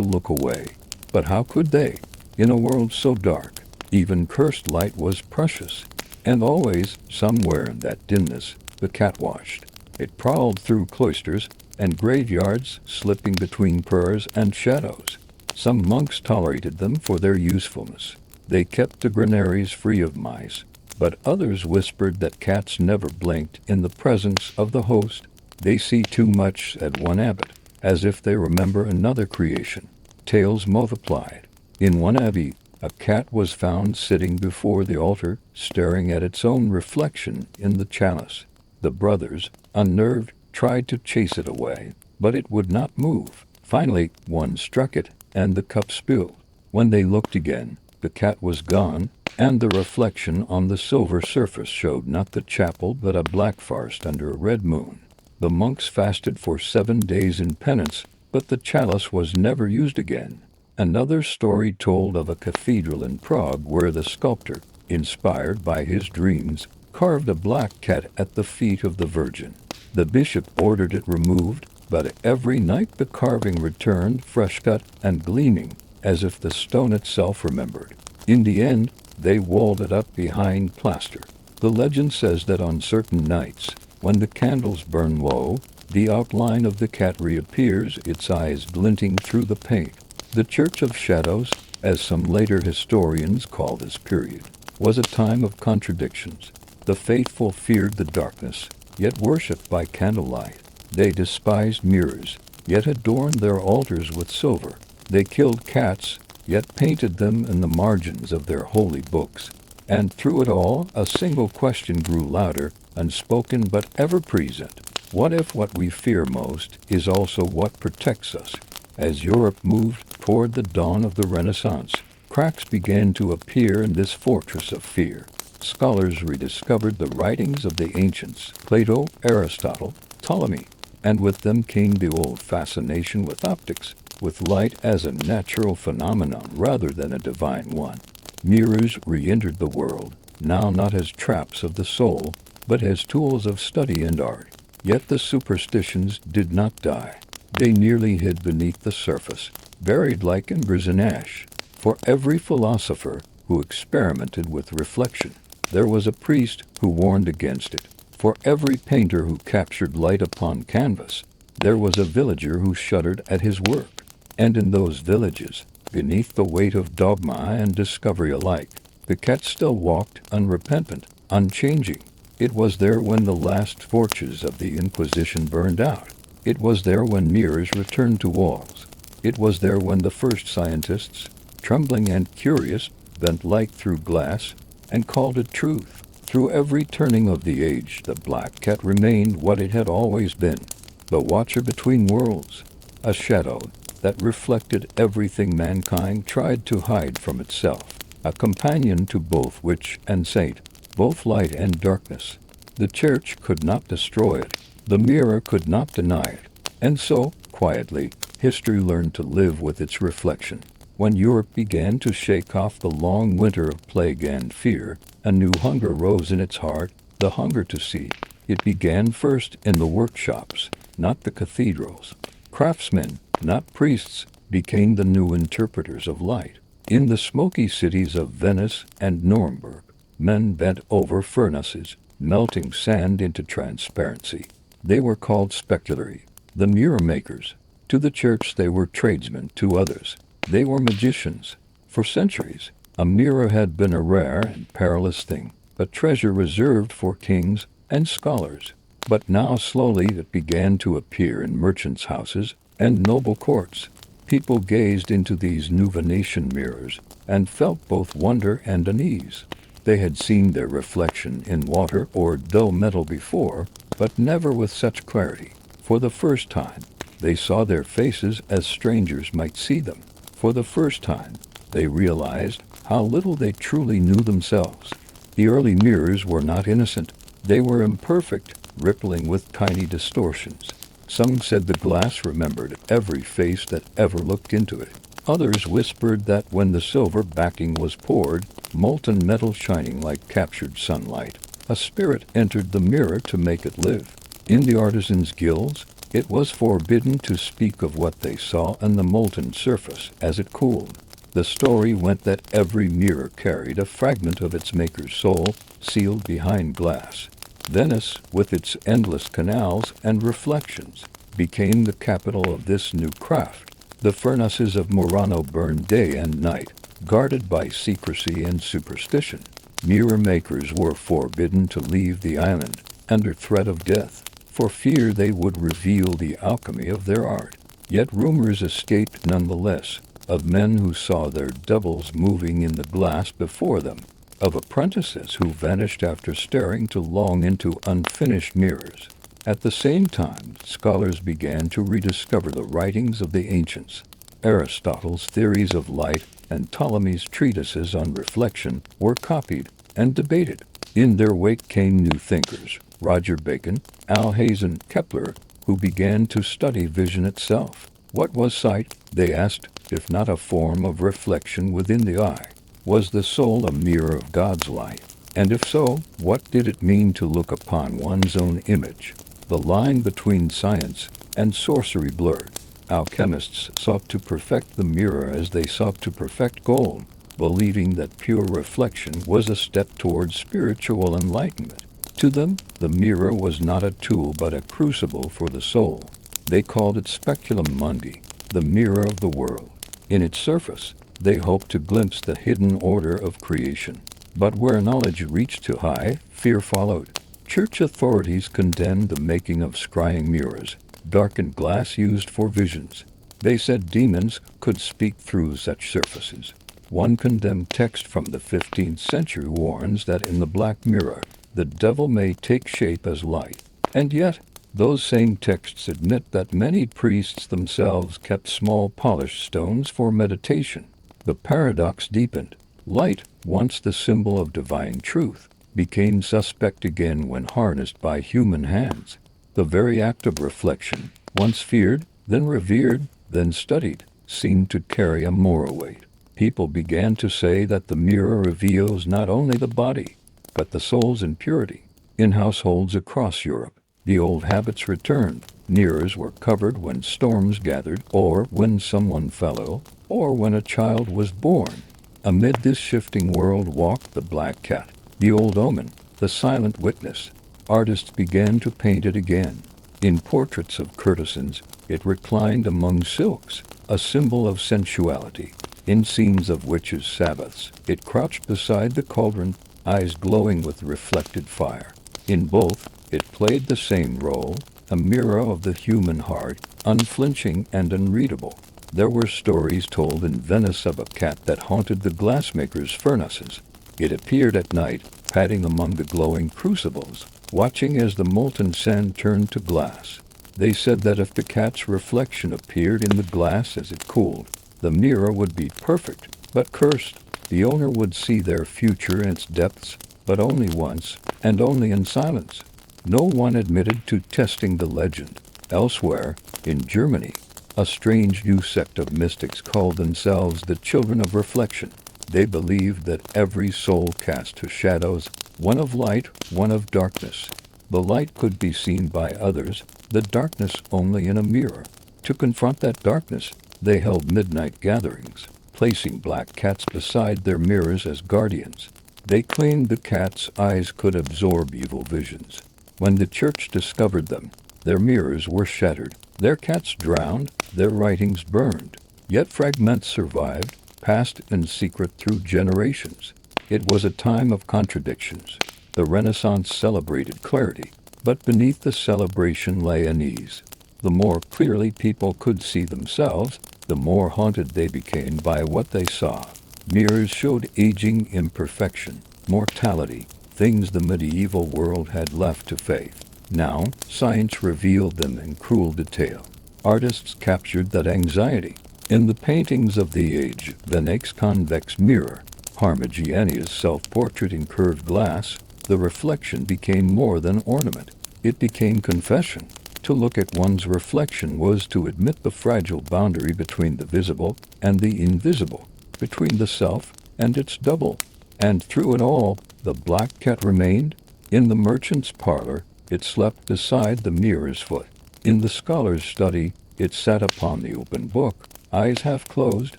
S1: look away. But how could they? In a world so dark, even cursed light was precious. And always, somewhere in that dimness, the cat watched. It prowled through cloisters and graveyards, slipping between prayers and shadows. Some monks tolerated them for their usefulness. They kept the granaries free of mice. But others whispered that cats never blinked in the presence of the host. They see too much, said one abbot, as if they remember another creation. Tales multiplied. In one abbey, a cat was found sitting before the altar, staring at its own reflection in the chalice. The brothers, unnerved, tried to chase it away, but it would not move. Finally, one struck it, and the cup spilled. When they looked again, the cat was gone, and the reflection on the silver surface showed not the chapel but a black forest under a red moon. The monks fasted for 7 days in penance, but the chalice was never used again. Another story told of a cathedral in Prague where the sculptor, inspired by his dreams, carved a black cat at the feet of the Virgin. The bishop ordered it removed, but every night the carving returned fresh cut and gleaming, as if the stone itself remembered. In the end, they walled it up behind plaster. The legend says that on certain nights, when the candles burn low, the outline of the cat reappears, its eyes glinting through the paint. The Church of Shadows, as some later historians call this period, was a time of contradictions. The faithful feared the darkness, yet worshipped by candlelight. They despised mirrors, yet adorned their altars with silver. They killed cats, yet painted them in the margins of their holy books. And through it all, a single question grew louder, unspoken but ever present. What if what we fear most is also what protects us? As Europe moved toward the dawn of the Renaissance, cracks began to appear in this fortress of fear. Scholars rediscovered the writings of the ancients, Plato, Aristotle, Ptolemy, and with them came the old fascination with optics, with light as a natural phenomenon rather than a divine one. Mirrors re-entered the world, now not as traps of the soul, but as tools of study and art. Yet the superstitions did not die. They nearly hid beneath the surface, buried like embers in ash. For every philosopher who experimented with reflection, there was a priest who warned against it. For every painter who captured light upon canvas, there was a villager who shuddered at his work. And in those villages, beneath the weight of dogma and discovery alike, the cat still walked, unrepentant, unchanging. It was there when the last torches of the Inquisition burned out. It was there when mirrors returned to walls. It was there when the first scientists, trembling and curious, bent light through glass and called it truth. Through every turning of the age, the black cat remained what it had always been, the watcher between worlds, a shadow that reflected everything mankind tried to hide from itself, a companion to both witch and saint, both light and darkness. The church could not destroy it. The mirror could not deny it. And so, quietly, history learned to live with its reflection. When Europe began to shake off the long winter of plague and fear, a new hunger rose in its heart, the hunger to see. It began first in the workshops, not the cathedrals. Craftsmen, not priests, became the new interpreters of light. In the smoky cities of Venice and Nuremberg, men bent over furnaces, melting sand into transparency. They were called speculari, the mirror makers. To the church they were tradesmen, to others they were magicians. For centuries, a mirror had been a rare and perilous thing, a treasure reserved for kings and scholars. But now slowly it began to appear in merchants' houses and noble courts. People gazed into these new Venetian mirrors and felt both wonder and unease. They had seen their reflection in water or dull metal before, but never with such clarity. For the first time, they saw their faces as strangers might see them. For the first time, they realized how little they truly knew themselves. The early mirrors were not innocent. They were imperfect, rippling with tiny distortions. Some said the glass remembered every face that ever looked into it. Others whispered that when the silver backing was poured, molten metal shining like captured sunlight, a spirit entered the mirror to make it live. In the artisans' guilds, it was forbidden to speak of what they saw on the molten surface as it cooled. The story went that every mirror carried a fragment of its maker's soul, sealed behind glass. Venice, with its endless canals and reflections, became the capital of this new craft. The furnaces of Murano burned day and night, guarded by secrecy and superstition. Mirror makers were forbidden to leave the island, under threat of death, for fear they would reveal the alchemy of their art. Yet rumors escaped nonetheless, of men who saw their doubles moving in the glass before them, of apprentices who vanished after staring too long into unfinished mirrors. At the same time, scholars began to rediscover the writings of the ancients. Aristotle's theories of light and Ptolemy's treatises on reflection were copied and debated. In their wake came new thinkers, Roger Bacon, Alhazen, Kepler, who began to study vision itself. What was sight, they asked, if not a form of reflection within the eye? Was the soul a mirror of God's light? And if so, what did it mean to look upon one's own image? The line between science and sorcery blurred. Alchemists sought to perfect the mirror as they sought to perfect gold, believing that pure reflection was a step towards spiritual enlightenment. To them, the mirror was not a tool but a crucible for the soul. They called it speculum mundi, the mirror of the world. In its surface, they hoped to glimpse the hidden order of creation. But where knowledge reached too high, fear followed. Church authorities condemned the making of scrying mirrors, darkened glass used for visions. They said demons could speak through such surfaces. One condemned text from the 15th century warns that in the black mirror, the devil may take shape as light. And yet, those same texts admit that many priests themselves kept small polished stones for meditation. The paradox deepened. Light, once the symbol of divine truth, became suspect again when harnessed by human hands. The very act of reflection, once feared, then revered, then studied, seemed to carry a moral weight. People began to say that the mirror reveals not only the body, but the soul's impurity. In households across Europe, the old habits returned. Mirrors were covered when storms gathered, or when someone fell ill, or when a child was born. Amid this shifting world walked the black cat, the old omen, the silent witness. Artists began to paint it again. In portraits of courtesans, it reclined among silks, a symbol of sensuality. In scenes of witches' sabbaths, it crouched beside the cauldron, eyes glowing with reflected fire. In both, it played the same role, a mirror of the human heart, unflinching and unreadable. There were stories told in Venice of a cat that haunted the glassmakers' furnaces. It appeared at night, padding among the glowing crucibles, watching as the molten sand turned to glass. They said that if the cat's reflection appeared in the glass as it cooled, the mirror would be perfect, but cursed. The owner would see their future in its depths, but only once, and only in silence. No one admitted to testing the legend. Elsewhere, in Germany, a strange new sect of mystics called themselves the Children of Reflection. They believed that every soul cast two shadows, one of light, one of darkness. The light could be seen by others, the darkness only in a mirror. To confront that darkness, they held midnight gatherings, placing black cats beside their mirrors as guardians. They claimed the cats' eyes could absorb evil visions. When the church discovered them, their mirrors were shattered, their cats drowned, their writings burned. Yet fragments survived, passed in secret through generations. It was a time of contradictions. The Renaissance celebrated clarity, but beneath the celebration lay unease. The more clearly people could see themselves, the more haunted they became by what they saw. Mirrors showed aging, imperfection, mortality, things the medieval world had left to faith. Now, science revealed them in cruel detail. Artists captured that anxiety. In the paintings of the age, Van Eyck's convex mirror, Parmigiani's self-portrait in curved glass, the reflection became more than ornament. It became confession. To look at one's reflection was to admit the fragile boundary between the visible and the invisible, between the self and its double. And through it all, the black cat remained. In the merchant's parlor, it slept beside the mirror's foot. In the scholar's study, it sat upon the open book, eyes half closed,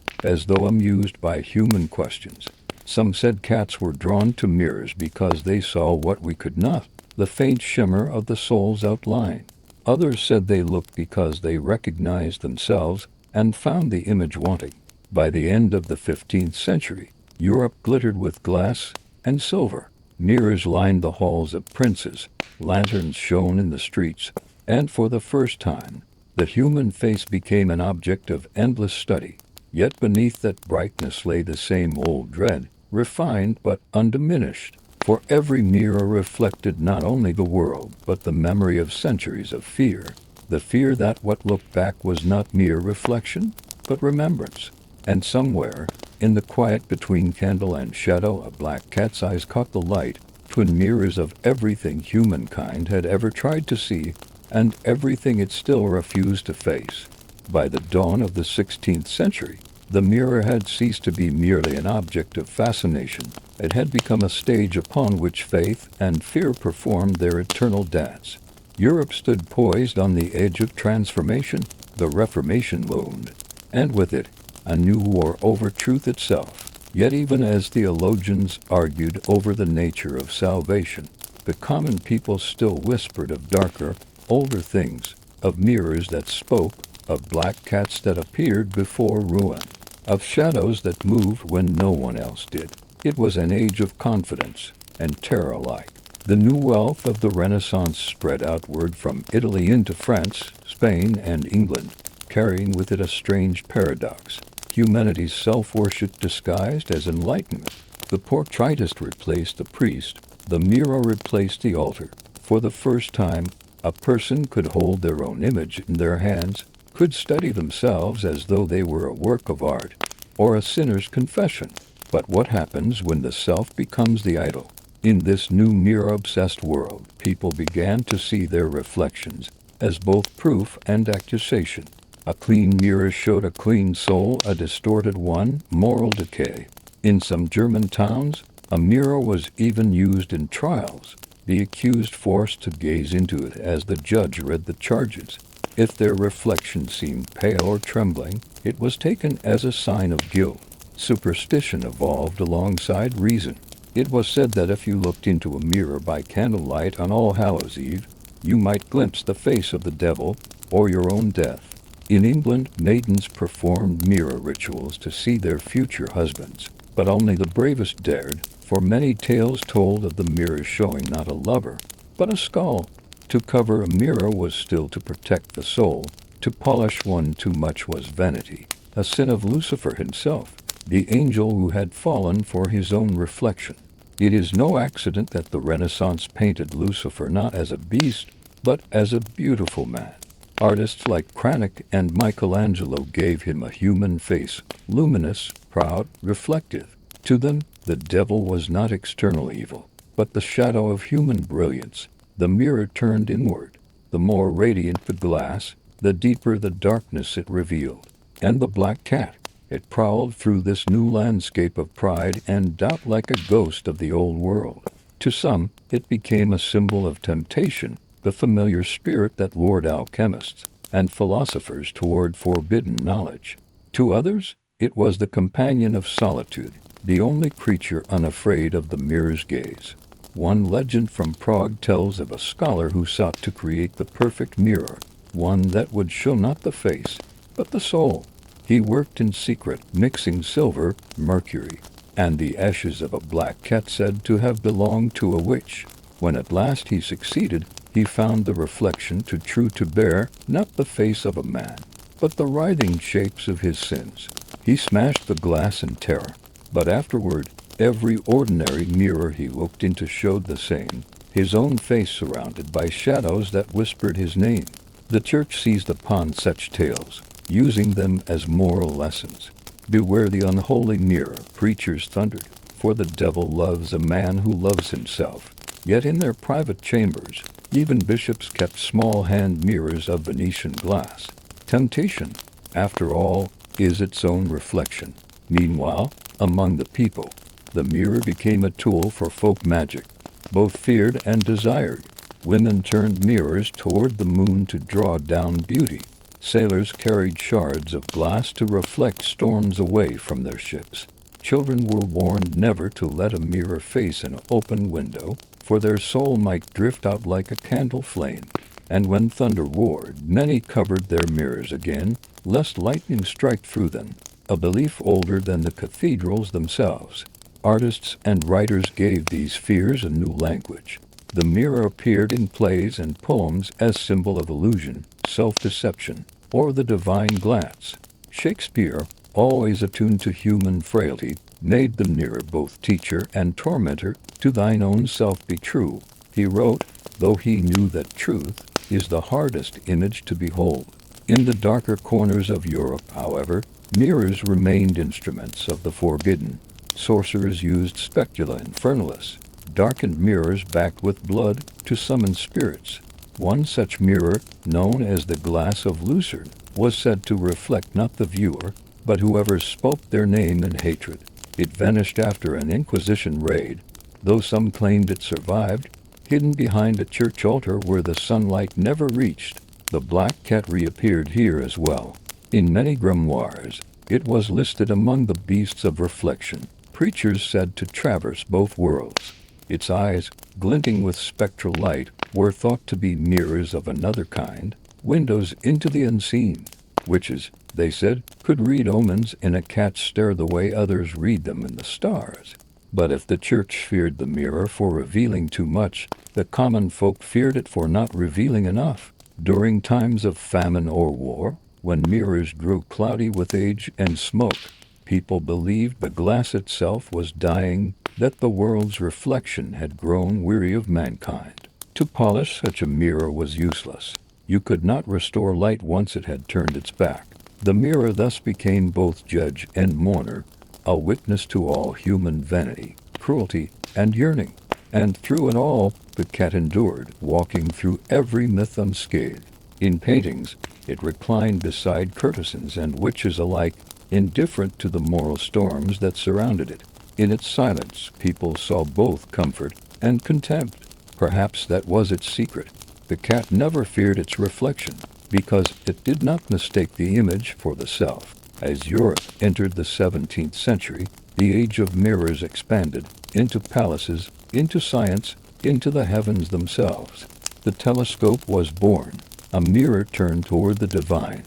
S1: as though amused by human questions. Some said cats were drawn to mirrors because they saw what we could not, the faint shimmer of the soul's outline. Others said they looked because they recognized themselves and found the image wanting. By the end of the 15th century, Europe glittered with glass and silver. Mirrors lined the halls of princes, lanterns shone in the streets, and for the first time, the human face became an object of endless study. Yet beneath that brightness lay the same old dread, refined but undiminished. For every mirror reflected not only the world, but the memory of centuries of fear. The fear that what looked back was not mere reflection, but remembrance. And somewhere, in the quiet between candle and shadow, a black cat's eyes caught the light, twin mirrors of everything humankind had ever tried to see, and everything it still refused to face. By the dawn of the 16th century, the mirror had ceased to be merely an object of fascination. It had become a stage upon which faith and fear performed their eternal dance. Europe stood poised on the edge of transformation. The Reformation loomed, and with it, a new war over truth itself. Yet even as theologians argued over the nature of salvation, the common people still whispered of darker, older things, of mirrors that spoke, of black cats that appeared before ruin, of shadows that moved when no one else did. It was an age of confidence and terror alike. The new wealth of the Renaissance spread outward from Italy into France, Spain, and England, carrying with it a strange paradox. Humanity's self-worship disguised as enlightenment. The portraitist replaced the priest, the mirror replaced the altar. For the first time, a person could hold their own image in their hands, could study themselves as though they were a work of art, or a sinner's confession. But what happens when the self becomes the idol? In this new mirror-obsessed world, people began to see their reflections as both proof and accusation. A clean mirror showed a clean soul, a distorted one, moral decay. In some German towns, a mirror was even used in trials, the accused forced to gaze into it as the judge read the charges. If their reflection seemed pale or trembling, it was taken as a sign of guilt. Superstition evolved alongside reason. It was said that if you looked into a mirror by candlelight on All Hallows Eve, you might glimpse the face of the devil or your own death. In England, maidens performed mirror rituals to see their future husbands, but only the bravest dared, for many tales told of the mirror showing not a lover, but a skull. To cover a mirror was still to protect the soul. To polish one too much was vanity, a sin of Lucifer himself, the angel who had fallen for his own reflection. It is no accident that the Renaissance painted Lucifer not as a beast, but as a beautiful man. Artists like Crackle and Michelangelo gave him a human face, luminous, proud, reflective. To them, the devil was not external evil, but the shadow of human brilliance. The mirror turned inward. The more radiant the glass, the deeper the darkness it revealed. And the black cat, it prowled through this new landscape of pride and doubt like a ghost of the old world. To some, it became a symbol of temptation, the familiar spirit that lured alchemists and philosophers toward forbidden knowledge. To others, it was the companion of solitude, the only creature unafraid of the mirror's gaze. One legend from Prague tells of a scholar who sought to create the perfect mirror, one that would show not the face, but the soul. He worked in secret, mixing silver, mercury, and the ashes of a black cat said to have belonged to a witch. When at last he succeeded, he found the reflection too true to bear, not the face of a man, but the writhing shapes of his sins. He smashed the glass in terror, but afterward, every ordinary mirror he looked into showed the same, his own face surrounded by shadows that whispered his name. The church seized upon such tales, using them as moral lessons. Beware the unholy mirror, preachers thundered, for the devil loves a man who loves himself. Yet in their private chambers, even bishops kept small hand mirrors of Venetian glass. Temptation, after all, is its own reflection. Meanwhile, among the people, the mirror became a tool for folk magic, both feared and desired. Women turned mirrors toward the moon to draw down beauty. Sailors carried shards of glass to reflect storms away from their ships. Children were warned never to let a mirror face an open window, for their soul might drift out like a candle flame. And when thunder roared, many covered their mirrors again, lest lightning strike through them, a belief older than the cathedrals themselves. Artists and writers gave these fears a new language. The mirror appeared in plays and poems as symbol of illusion, self-deception, or the divine glance. Shakespeare, always attuned to human frailty, made the mirror both teacher and tormentor. To thine own self be true, he wrote, though he knew that truth is the hardest image to behold. In the darker corners of Europe, however, mirrors remained instruments of the forbidden. Sorcerers used specula infernalis, darkened mirrors backed with blood, to summon spirits. One such mirror, known as the glass of Lucerne, was said to reflect not the viewer, but whoever spoke their name in hatred. It vanished after an Inquisition raid, though some claimed it survived, hidden behind a church altar where the sunlight never reached. The black cat reappeared here as well. In many grimoires, it was listed among the beasts of reflection, creatures said to traverse both worlds. Its eyes, glinting with spectral light, were thought to be mirrors of another kind, windows into the unseen. Witches, they said, could read omens in a cat's stare the way others read them in the stars. But if the church feared the mirror for revealing too much, the common folk feared it for not revealing enough. During times of famine or war, when mirrors grew cloudy with age and smoke, people believed the glass itself was dying, that the world's reflection had grown weary of mankind. To polish such a mirror was useless. You could not restore light once it had turned its back. The mirror thus became both judge and mourner, a witness to all human vanity, cruelty, and yearning. And through it all, the cat endured, walking through every myth unscathed. In paintings, it reclined beside courtesans and witches alike, indifferent to the moral storms that surrounded it. In its silence, people saw both comfort and contempt. Perhaps that was its secret. The cat never feared its reflection, because it did not mistake the image for the self. As Europe entered the 17th century, the age of mirrors expanded into palaces, into science, into the heavens themselves. The telescope was born, a mirror turned toward the divine.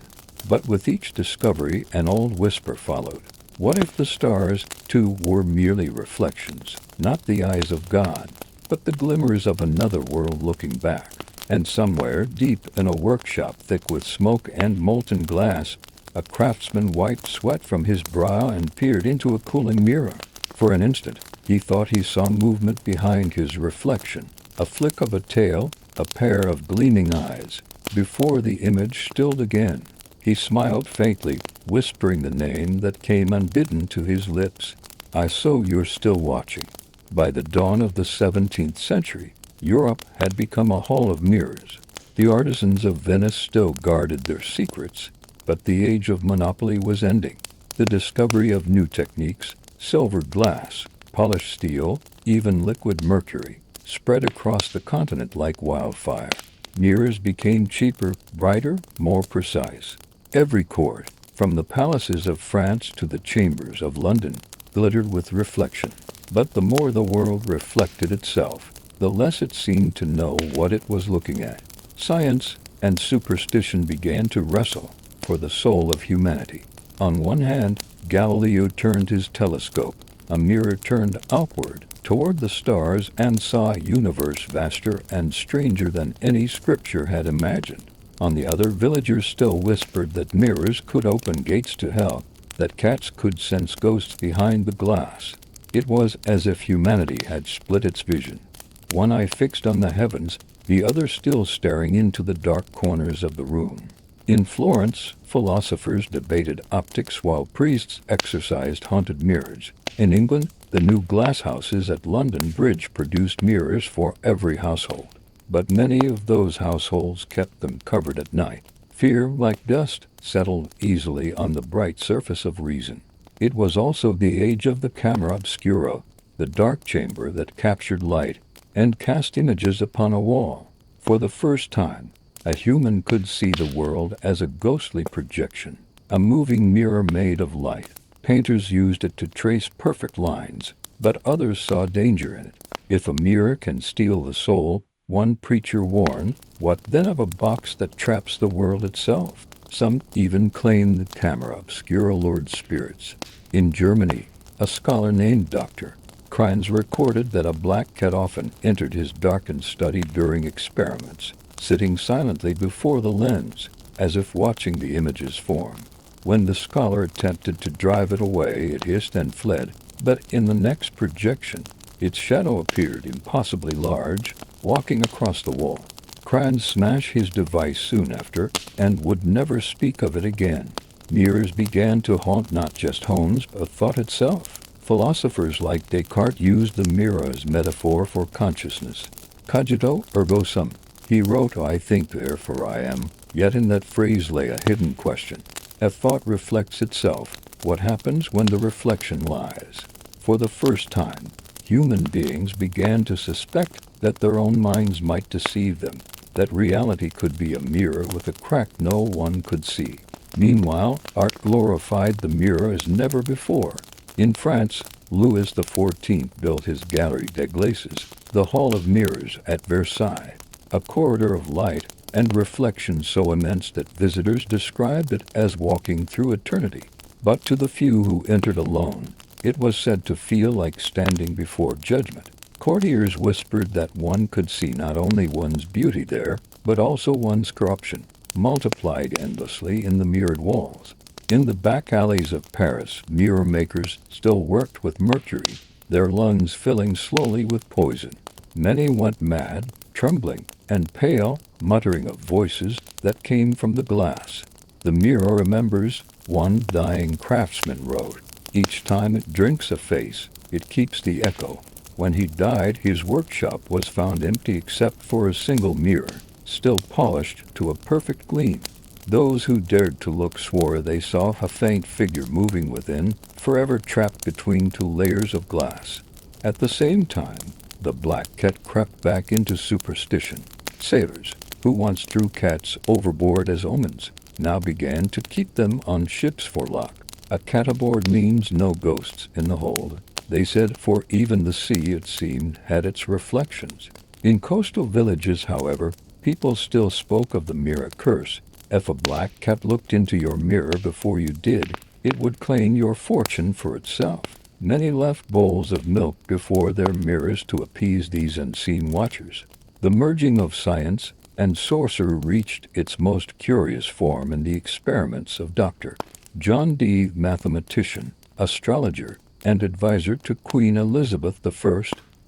S1: But with each discovery, an old whisper followed. What if the stars, too, were merely reflections, not the eyes of God, but the glimmers of another world looking back? And somewhere, deep in a workshop thick with smoke and molten glass, a craftsman wiped sweat from his brow and peered into a cooling mirror. For an instant, he thought he saw movement behind his reflection, a flick of a tail, a pair of gleaming eyes. Before the image stilled again, he smiled faintly, whispering the name that came unbidden to his lips. "I so you're still watching." By the dawn of the 17th century, Europe had become a hall of mirrors. The artisans of Venice still guarded their secrets, but the age of monopoly was ending. The discovery of new techniques, silver glass, polished steel, even liquid mercury, spread across the continent like wildfire. Mirrors became cheaper, brighter, more precise. Every court, from the palaces of France to the chambers of London, glittered with reflection. But the more the world reflected itself, the less it seemed to know what it was looking at. Science and superstition began to wrestle for the soul of humanity. On one hand, Galileo turned his telescope, a mirror turned outward toward the stars, and saw a universe vaster and stranger than any scripture had imagined. On the other, villagers still whispered that mirrors could open gates to hell, that cats could sense ghosts behind the glass. It was as if humanity had split its vision. One eye fixed on the heavens, the other still staring into the dark corners of the room. In Florence, philosophers debated optics while priests exercised haunted mirrors. In England, the new glass houses at London Bridge produced mirrors for every household. But many of those households kept them covered at night. Fear, like dust, settled easily on the bright surface of reason. It was also the age of the camera obscura, the dark chamber that captured light and cast images upon a wall. For the first time, a human could see the world as a ghostly projection, a moving mirror made of light. Painters used it to trace perfect lines, but others saw danger in it. If a mirror can steal the soul, one preacher warned, what then of a box that traps the world itself? Some even claim the camera obscura lured spirits. In Germany, a scholar named Dr. Kreins recorded that a black cat often entered his darkened study during experiments, sitting silently before the lens, as if watching the images form. When the scholar attempted to drive it away, it hissed and fled, but in the next projection, its shadow appeared impossibly large, walking across the wall. Kreins smashed his device soon after, and would never speak of it again. Mirrors began to haunt not just homes, but thought itself. Philosophers like Descartes used the mirror as metaphor for consciousness. Cogito ergo sum. He wrote, I think, therefore I am. Yet in that phrase lay a hidden question. A thought reflects itself. What happens when the reflection lies? For the first time, human beings began to suspect that their own minds might deceive them, that reality could be a mirror with a crack no one could see. Meanwhile, art glorified the mirror as never before. In France, Louis XIV built his Galerie des Glaces, the Hall of Mirrors at Versailles, a corridor of light and reflection so immense that visitors described it as walking through eternity. But to the few who entered alone, it was said to feel like standing before judgment. Courtiers whispered that one could see not only one's beauty there, but also one's corruption, multiplied endlessly in the mirrored walls. In the back alleys of Paris, mirror makers still worked with mercury, their lungs filling slowly with poison. Many went mad, trembling and pale, muttering of voices that came from the glass. The mirror remembers, one dying craftsman wrote. Each time it drinks a face, it keeps the echo. When he died, his workshop was found empty except for a single mirror, still polished to a perfect gleam. Those who dared to look swore they saw a faint figure moving within, forever trapped between two layers of glass. At the same time, the black cat crept back into superstition. Sailors, who once threw cats overboard as omens, now began to keep them on ships for luck. A cat aboard means no ghosts in the hold, they said, for even the sea, it seemed, had its reflections. In coastal villages, however, people still spoke of the mirror curse. If a black cat looked into your mirror before you did, it would claim your fortune for itself. Many left bowls of milk before their mirrors to appease these unseen watchers. The merging of science and sorcery reached its most curious form in the experiments of Dr. John Dee, mathematician, astrologer, and advisor to Queen Elizabeth I.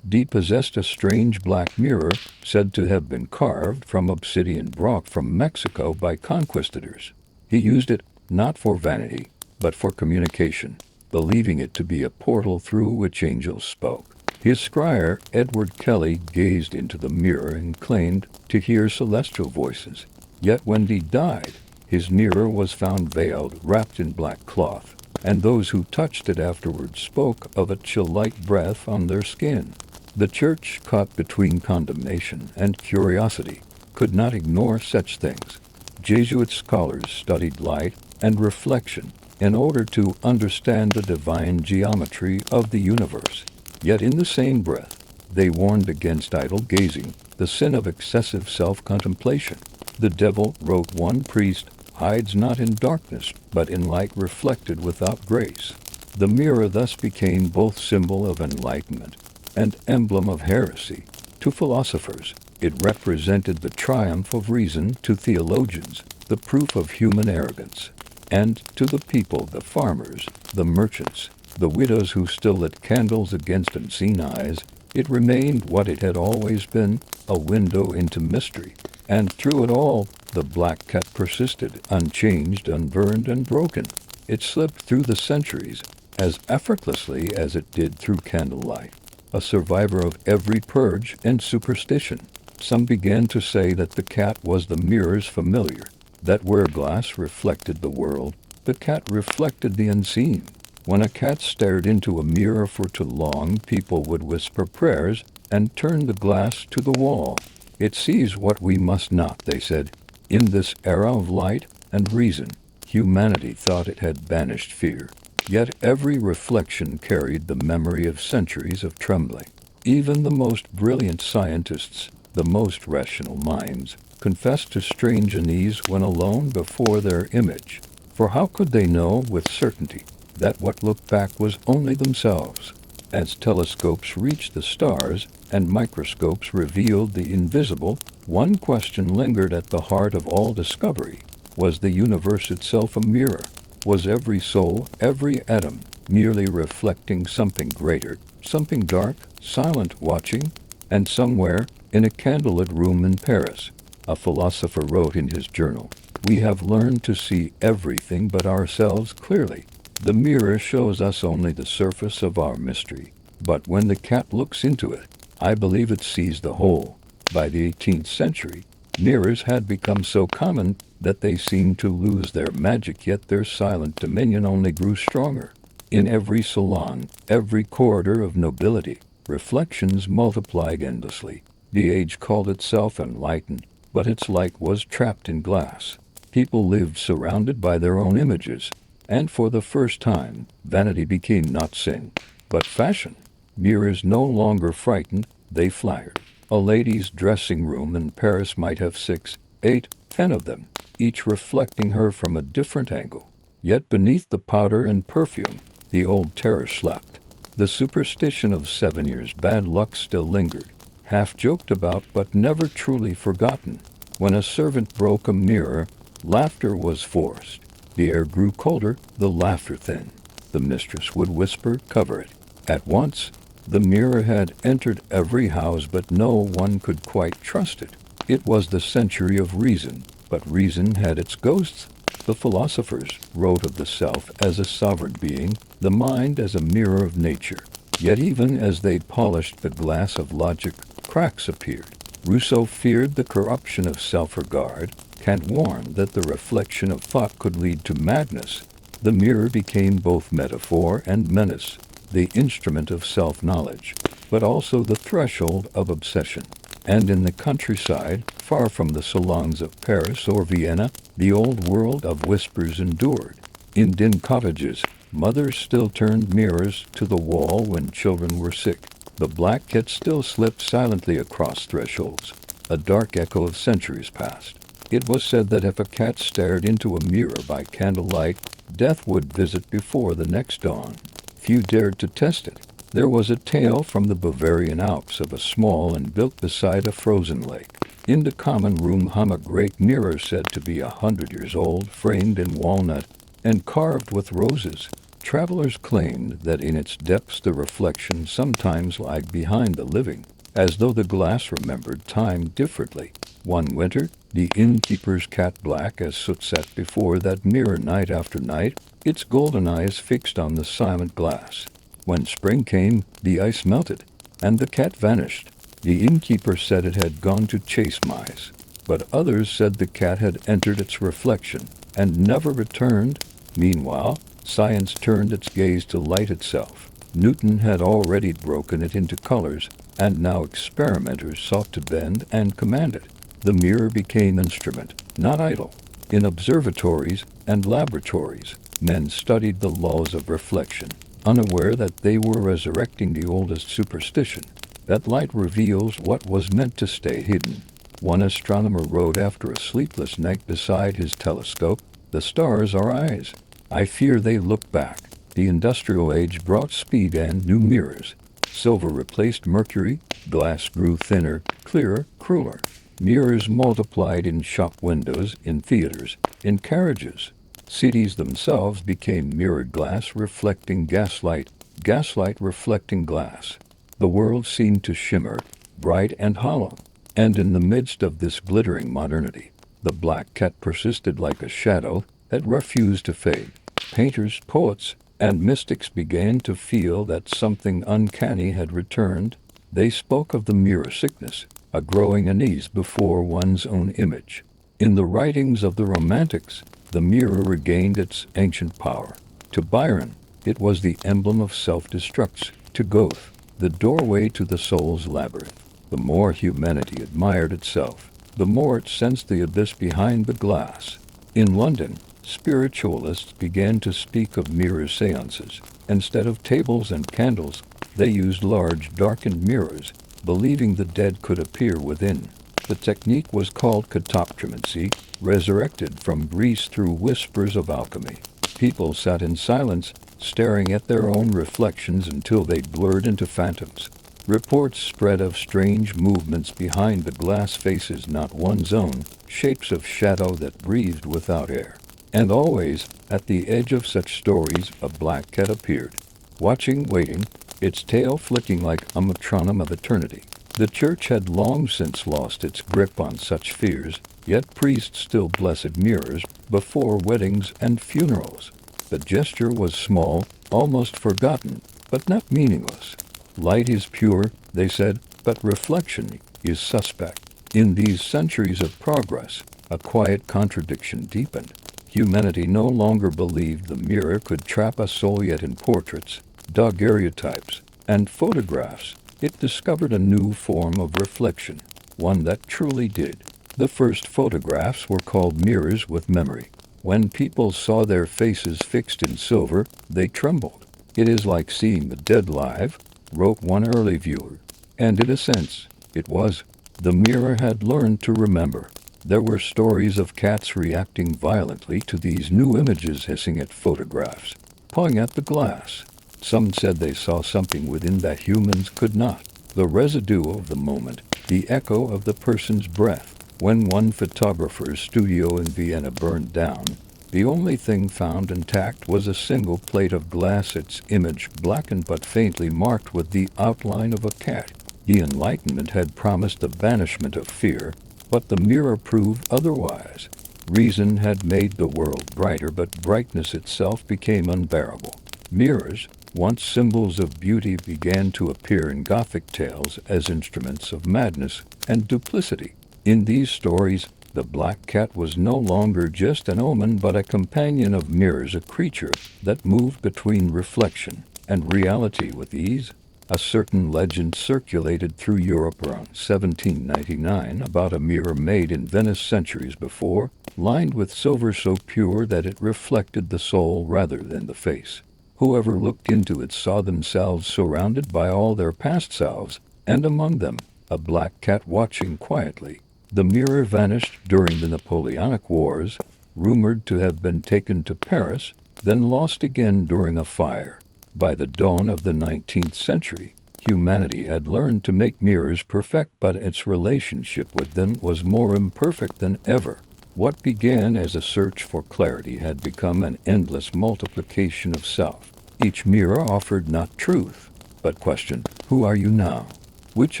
S1: Dee possessed a strange black mirror said to have been carved from obsidian brought from Mexico by conquistadors. He used it not for vanity, but for communication, believing it to be a portal through which angels spoke. His squire, Edward Kelly, gazed into the mirror and claimed to hear celestial voices. Yet when he died, his mirror was found veiled, wrapped in black cloth, and those who touched it afterwards spoke of a chill-like breath on their skin. The church, caught between condemnation and curiosity, could not ignore such things. Jesuit scholars studied light and reflection in order to understand the divine geometry of the universe. Yet in the same breath, they warned against idle gazing, the sin of excessive self-contemplation. The devil, wrote one priest, hides not in darkness, but in light reflected without grace. The mirror thus became both symbol of enlightenment and emblem of heresy. To philosophers, it represented the triumph of reason; to theologians, the proof of human arrogance; and to the people, the farmers, the merchants, the widows who still lit candles against unseen eyes, it remained what it had always been, a window into mystery. And through it all, the black cat persisted, unchanged, unburned, unbroken. It slipped through the centuries as effortlessly as it did through candlelight, a survivor of every purge and superstition. Some began to say that the cat was the mirror's familiar, that where glass reflected the world, the cat reflected the unseen. When a cat stared into a mirror for too long, people would whisper prayers and turn the glass to the wall. It sees what we must not, they said. In this era of light and reason, humanity thought it had banished fear. Yet every reflection carried the memory of centuries of trembling. Even the most brilliant scientists, the most rational minds, confessed to strange unease when alone before their image. For how could they know with certainty that what looked back was only themselves? As telescopes reached the stars and microscopes revealed the invisible, one question lingered at the heart of all discovery. Was the universe itself a mirror? Was every soul, every atom, merely reflecting something greater, something dark, silent, watching? And somewhere, in a candlelit room in Paris, a philosopher wrote in his journal, "We have learned to see everything but ourselves clearly. The mirror shows us only the surface of our mystery, but when the cat looks into it, I believe it sees the whole." By the 18th century, mirrors had become so common that they seemed to lose their magic, yet their silent dominion only grew stronger. In every salon, every corridor of nobility, reflections multiplied endlessly. The age called itself enlightened, but its light was trapped in glass. People lived surrounded by their own images, and for the first time, vanity became not sin, but fashion. Mirrors no longer frightened, they flattered. A lady's dressing room in Paris might have 6, 8, 10 of them, each reflecting her from a different angle. Yet beneath the powder and perfume, the old terror slept. The superstition of 7 years' bad luck still lingered, half joked about but never truly forgotten. When a servant broke a mirror, laughter was forced. The air grew colder, the laughter thin. The mistress would whisper, "Cover it." At once, the mirror had entered every house, but no one could quite trust it. It was the century of reason, but reason had its ghosts. The philosophers wrote of the self as a sovereign being, the mind as a mirror of nature. Yet even as they polished the glass of logic, cracks appeared. Rousseau feared the corruption of self-regard. Kant warned that the reflection of thought could lead to madness. The mirror became both metaphor and menace, the instrument of self-knowledge, but also the threshold of obsession. And in the countryside, far from the salons of Paris or Vienna, the old world of whispers endured. In dim cottages, mothers still turned mirrors to the wall when children were sick. The black cat still slipped silently across thresholds, a dark echo of centuries past. It was said that if a cat stared into a mirror by candlelight, death would visit before the next dawn. Few dared to test it. There was a tale from the Bavarian Alps of a small and built beside a frozen lake. In the common room hung a great mirror said to be 100 years old, framed in walnut and carved with roses. Travelers claimed that in its depths the reflection sometimes lagged behind the living, as though the glass remembered time differently. One winter, the innkeeper's cat, black as soot, sat before that mirror night after night, its golden eyes fixed on the silent glass. When spring came, the ice melted, and the cat vanished. The innkeeper said it had gone to chase mice, but others said the cat had entered its reflection and never returned. Meanwhile, science turned its gaze to light itself. Newton had already broken it into colors, and now experimenters sought to bend and command it. The mirror became instrument, not idol. In observatories and laboratories, men studied the laws of reflection, unaware that they were resurrecting the oldest superstition, that light reveals what was meant to stay hidden. One astronomer wrote after a sleepless night beside his telescope, "The stars are eyes. I fear they look back." The industrial age brought speed and new mirrors. Silver replaced mercury, glass grew thinner, clearer, crueler. Mirrors multiplied in shop windows, in theaters, in carriages. Cities themselves became mirrored glass reflecting gaslight, gaslight reflecting glass. The world seemed to shimmer, bright and hollow. And in the midst of this glittering modernity, the black cat persisted like a shadow that refused to fade. Painters, poets, and mystics began to feel that something uncanny had returned. They spoke of the mirror sickness, a growing unease before one's own image. In the writings of the Romantics, the mirror regained its ancient power. To Byron, it was the emblem of self-destruction. To Goethe, the doorway to the soul's labyrinth. The more humanity admired itself, the more it sensed the abyss behind the glass. In London, spiritualists began to speak of mirror seances. Instead of tables and candles, they used large darkened mirrors, believing the dead could appear within. The technique was called catoptromancy, resurrected from Greece through whispers of alchemy. People sat in silence, staring at their own reflections until they blurred into phantoms. Reports spread of strange movements behind the glass faces not one's own, shapes of shadow that breathed without air. And always, at the edge of such stories, a black cat appeared, watching, waiting, its tail flicking like a metronome of eternity. The church had long since lost its grip on such fears, yet priests still blessed mirrors before weddings and funerals. The gesture was small, almost forgotten, but not meaningless. Light is pure, they said, but reflection is suspect. In these centuries of progress, a quiet contradiction deepened. Humanity no longer believed the mirror could trap a soul, yet in portraits, daguerreotypes, and photographs, it discovered a new form of reflection, one that truly did. The first photographs were called mirrors with memory. When people saw their faces fixed in silver, they trembled. "It is like seeing the dead live," wrote one early viewer. And in a sense, it was. The mirror had learned to remember. There were stories of cats reacting violently to these new images, hissing at photographs, pawing at the glass. Some said they saw something within that humans could not. The residue of the moment, the echo of the person's breath. When one photographer's studio in Vienna burned down, the only thing found intact was a single plate of glass, its image blackened but faintly marked with the outline of a cat. The Enlightenment had promised the banishment of fear, but the mirror proved otherwise. Reason had made the world brighter, but brightness itself became unbearable. Mirrors, once symbols of beauty, began to appear in Gothic tales as instruments of madness and duplicity. In these stories, the black cat was no longer just an omen but a companion of mirrors, a creature that moved between reflection and reality with ease. A certain legend circulated through Europe around 1799 about a mirror made in Venice centuries before, lined with silver so pure that it reflected the soul rather than the face. Whoever looked into it saw themselves surrounded by all their past selves, and among them, a black cat watching quietly. The mirror vanished during the Napoleonic Wars, rumored to have been taken to Paris, then lost again during a fire. By the dawn of the 19th century, humanity had learned to make mirrors perfect, but its relationship with them was more imperfect than ever. What began as a search for clarity had become an endless multiplication of self. Each mirror offered not truth, but question: who are you now? Which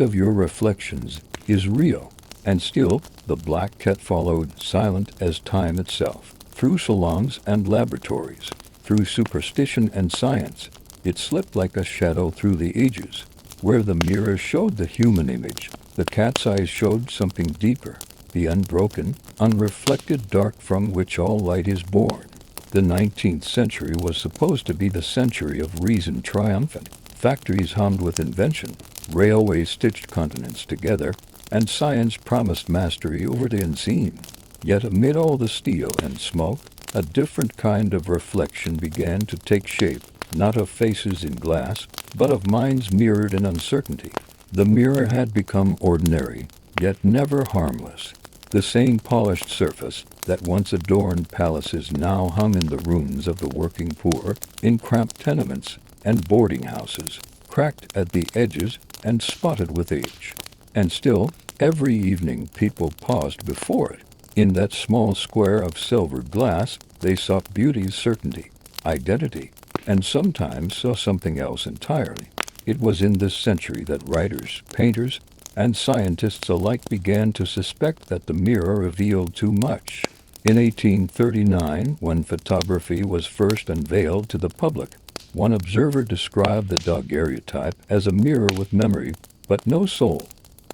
S1: of your reflections is real? And still, the black cat followed, silent as time itself. Through salons and laboratories, through superstition and science, it slipped like a shadow through the ages. Where the mirror showed the human image, the cat's eyes showed something deeper, the unbroken, unreflected dark from which all light is born. The 19th century was supposed to be the century of reason triumphant. Factories hummed with invention, railways stitched continents together, and science promised mastery over the unseen. Yet amid all the steel and smoke, a different kind of reflection began to take shape, not of faces in glass, but of minds mirrored in uncertainty. The mirror had become ordinary, yet never harmless. The same polished surface that once adorned palaces now hung in the rooms of the working poor, in cramped tenements and boarding houses, cracked at the edges and spotted with age. And still, every evening people paused before it. In that small square of silver glass, they sought beauty's certainty, identity, and sometimes saw something else entirely. It was in this century that writers, painters, and scientists alike began to suspect that the mirror revealed too much. In 1839, when photography was first unveiled to the public, one observer described the daguerreotype as a mirror with memory, but no soul.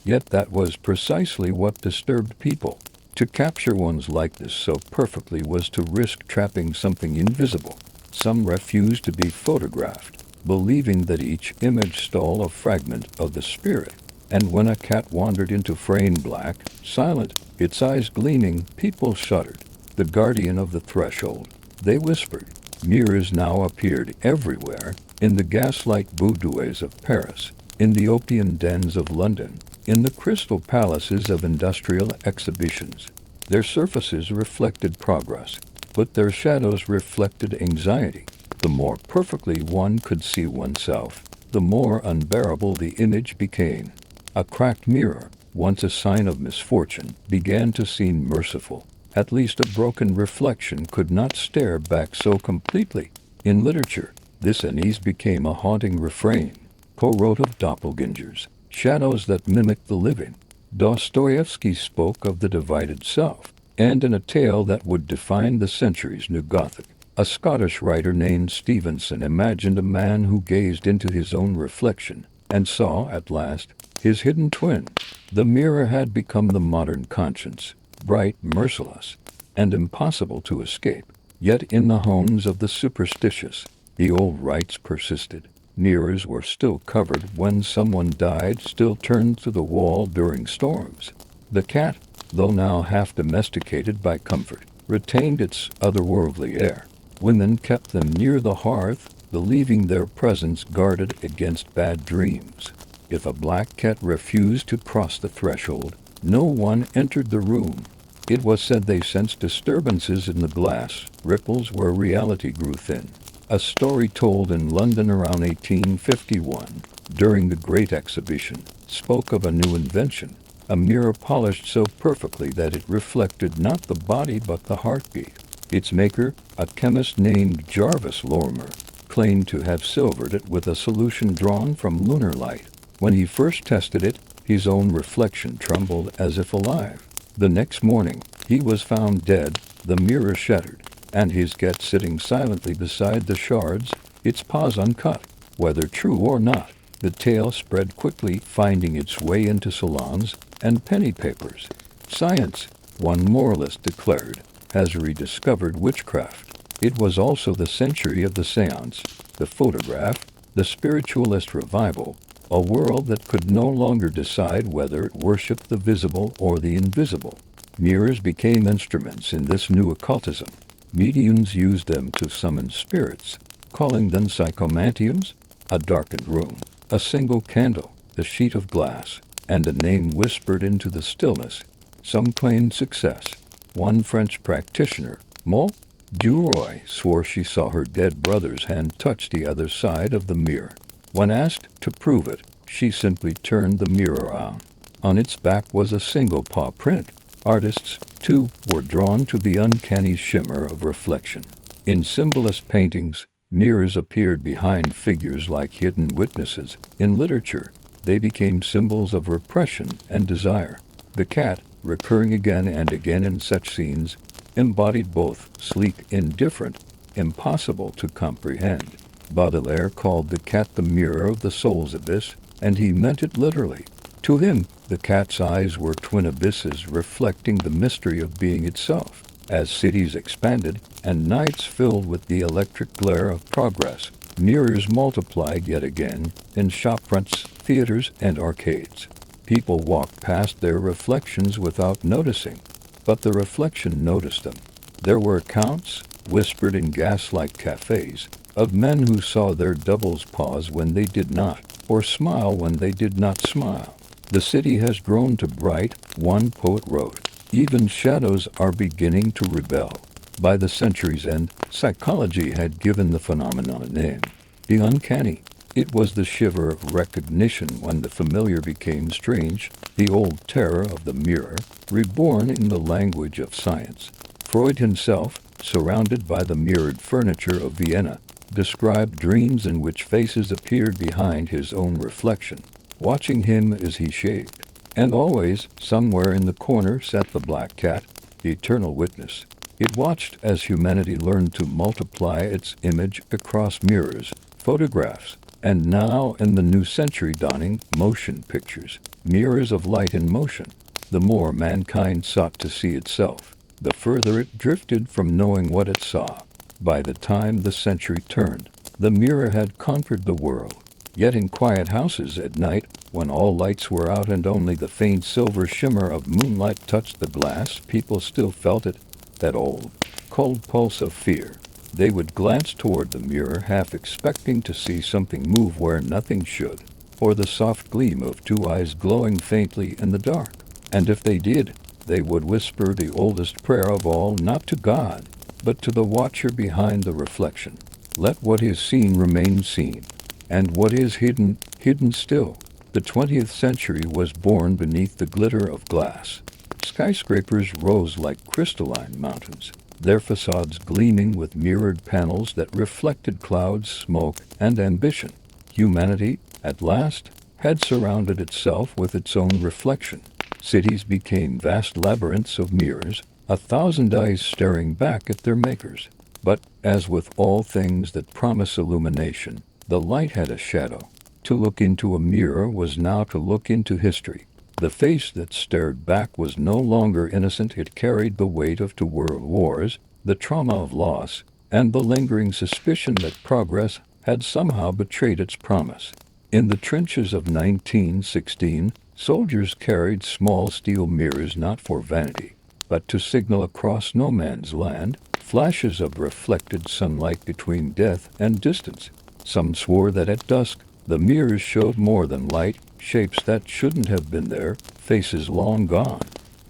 S1: Yet that was precisely what disturbed people. To capture one's likeness so perfectly was to risk trapping something invisible. Some refused to be photographed, believing that each image stole a fragment of the spirit. And when a cat wandered into framed black, silent, its eyes gleaming, people shuddered. The guardian of the threshold, they whispered. Mirrors now appeared everywhere, in the gaslight boudoirs of Paris, in the opium dens of London, in the crystal palaces of industrial exhibitions. Their surfaces reflected progress, but their shadows reflected anxiety. The more perfectly one could see oneself, the more unbearable the image became. A cracked mirror, once a sign of misfortune, began to seem merciful. At least a broken reflection could not stare back so completely. In literature, this unease became a haunting refrain. Poe wrote of doppelgangers, shadows that mimic the living. Dostoevsky spoke of the divided self, and in a tale that would define the century's new Gothic, a Scottish writer named Stevenson imagined a man who gazed into his own reflection and saw, at last, his hidden twin. The mirror had become the modern conscience, bright, merciless, and impossible to escape. Yet in the homes of the superstitious, the old rites persisted. Mirrors were still covered when someone died, still turned to the wall during storms. The cat, though now half domesticated by comfort, retained its otherworldly air. Women kept them near the hearth, believing their presence guarded against bad dreams. If a black cat refused to cross the threshold, no one entered the room. It was said they sensed disturbances in the glass, ripples where reality grew thin. A story told in London around 1851, during the Great Exhibition, spoke of a new invention, a mirror polished so perfectly that it reflected not the body but the heartbeat. Its maker, a chemist named Jarvis Lorimer, claimed to have silvered it with a solution drawn from lunar light. When he first tested it, his own reflection trembled as if alive. The next morning, he was found dead, the mirror shattered, and his cat sitting silently beside the shards, its paws uncut. Whether true or not, the tale spread quickly, finding its way into salons and penny papers. Science, one moralist declared, has rediscovered witchcraft. It was also the century of the seance, the photograph, the spiritualist revival, a world that could no longer decide whether it worshipped the visible or the invisible. Mirrors became instruments in this new occultism. Mediums used them to summon spirits, calling them psychomantiums. A darkened room, a single candle, a sheet of glass, and a name whispered into the stillness. Some claimed success. One French practitioner, Moll Duroy, swore she saw her dead brother's hand touch the other side of the mirror. When asked to prove it, she simply turned the mirror on. On its back was a single paw print. Artists, too, were drawn to the uncanny shimmer of reflection. In symbolist paintings, mirrors appeared behind figures like hidden witnesses. In literature, they became symbols of repression and desire. The cat, recurring again and again in such scenes, embodied both sleek, indifferent, impossible to comprehend. Baudelaire called the cat the mirror of the soul's abyss. and he meant it literally. To him, the cat's eyes were twin abysses reflecting the mystery of being itself. As cities expanded and nights filled with the electric glare of progress, mirrors multiplied yet again in shopfronts, theaters, and arcades. People walked past their reflections without noticing, but the reflection noticed them. There were accounts, whispered in gaslight cafes, of men who saw their doubles pause when they did not, or smile when they did not smile. The city has grown too bright, one poet wrote. Even shadows are beginning to rebel. By the century's end, psychology had given the phenomenon a name. The uncanny. It was the shiver of recognition when the familiar became strange, the old terror of the mirror, reborn in the language of science. Freud himself, surrounded by the mirrored furniture of Vienna, described dreams in which faces appeared behind his own reflection, watching him as he shaved. And always, somewhere in the corner sat the black cat, the eternal witness. It watched as humanity learned to multiply its image across mirrors, photographs, and now in the new century dawning, motion pictures, mirrors of light in motion. The more mankind sought to see itself, the further it drifted from knowing what it saw. By the time the century turned, the mirror had conquered the world. Yet in quiet houses at night, when all lights were out and only the faint silver shimmer of moonlight touched the glass, people still felt it, that old, cold pulse of fear. They would glance toward the mirror, half expecting to see something move where nothing should, or the soft gleam of two eyes glowing faintly in the dark. And if they did, they would whisper the oldest prayer of all, not to God, but to the watcher behind the reflection. Let what is seen remain seen, and what is hidden, hidden still. The 20th century was born beneath the glitter of glass. Skyscrapers rose like crystalline mountains, their facades gleaming with mirrored panels that reflected clouds, smoke, and ambition. Humanity, at last, had surrounded itself with its own reflection. Cities became vast labyrinths of mirrors, 1,000 eyes staring back at their makers. But, as with all things that promise illumination, the light had a shadow. To look into a mirror was now to look into history. The face that stared back was no longer innocent. It carried the weight of 2 world wars, the trauma of loss, and the lingering suspicion that progress had somehow betrayed its promise. In the trenches of 1916, soldiers carried small steel mirrors not for vanity, but to signal across no man's land, flashes of reflected sunlight between death and distance. Some swore that at dusk, the mirrors showed more than light, shapes that shouldn't have been there, faces long gone.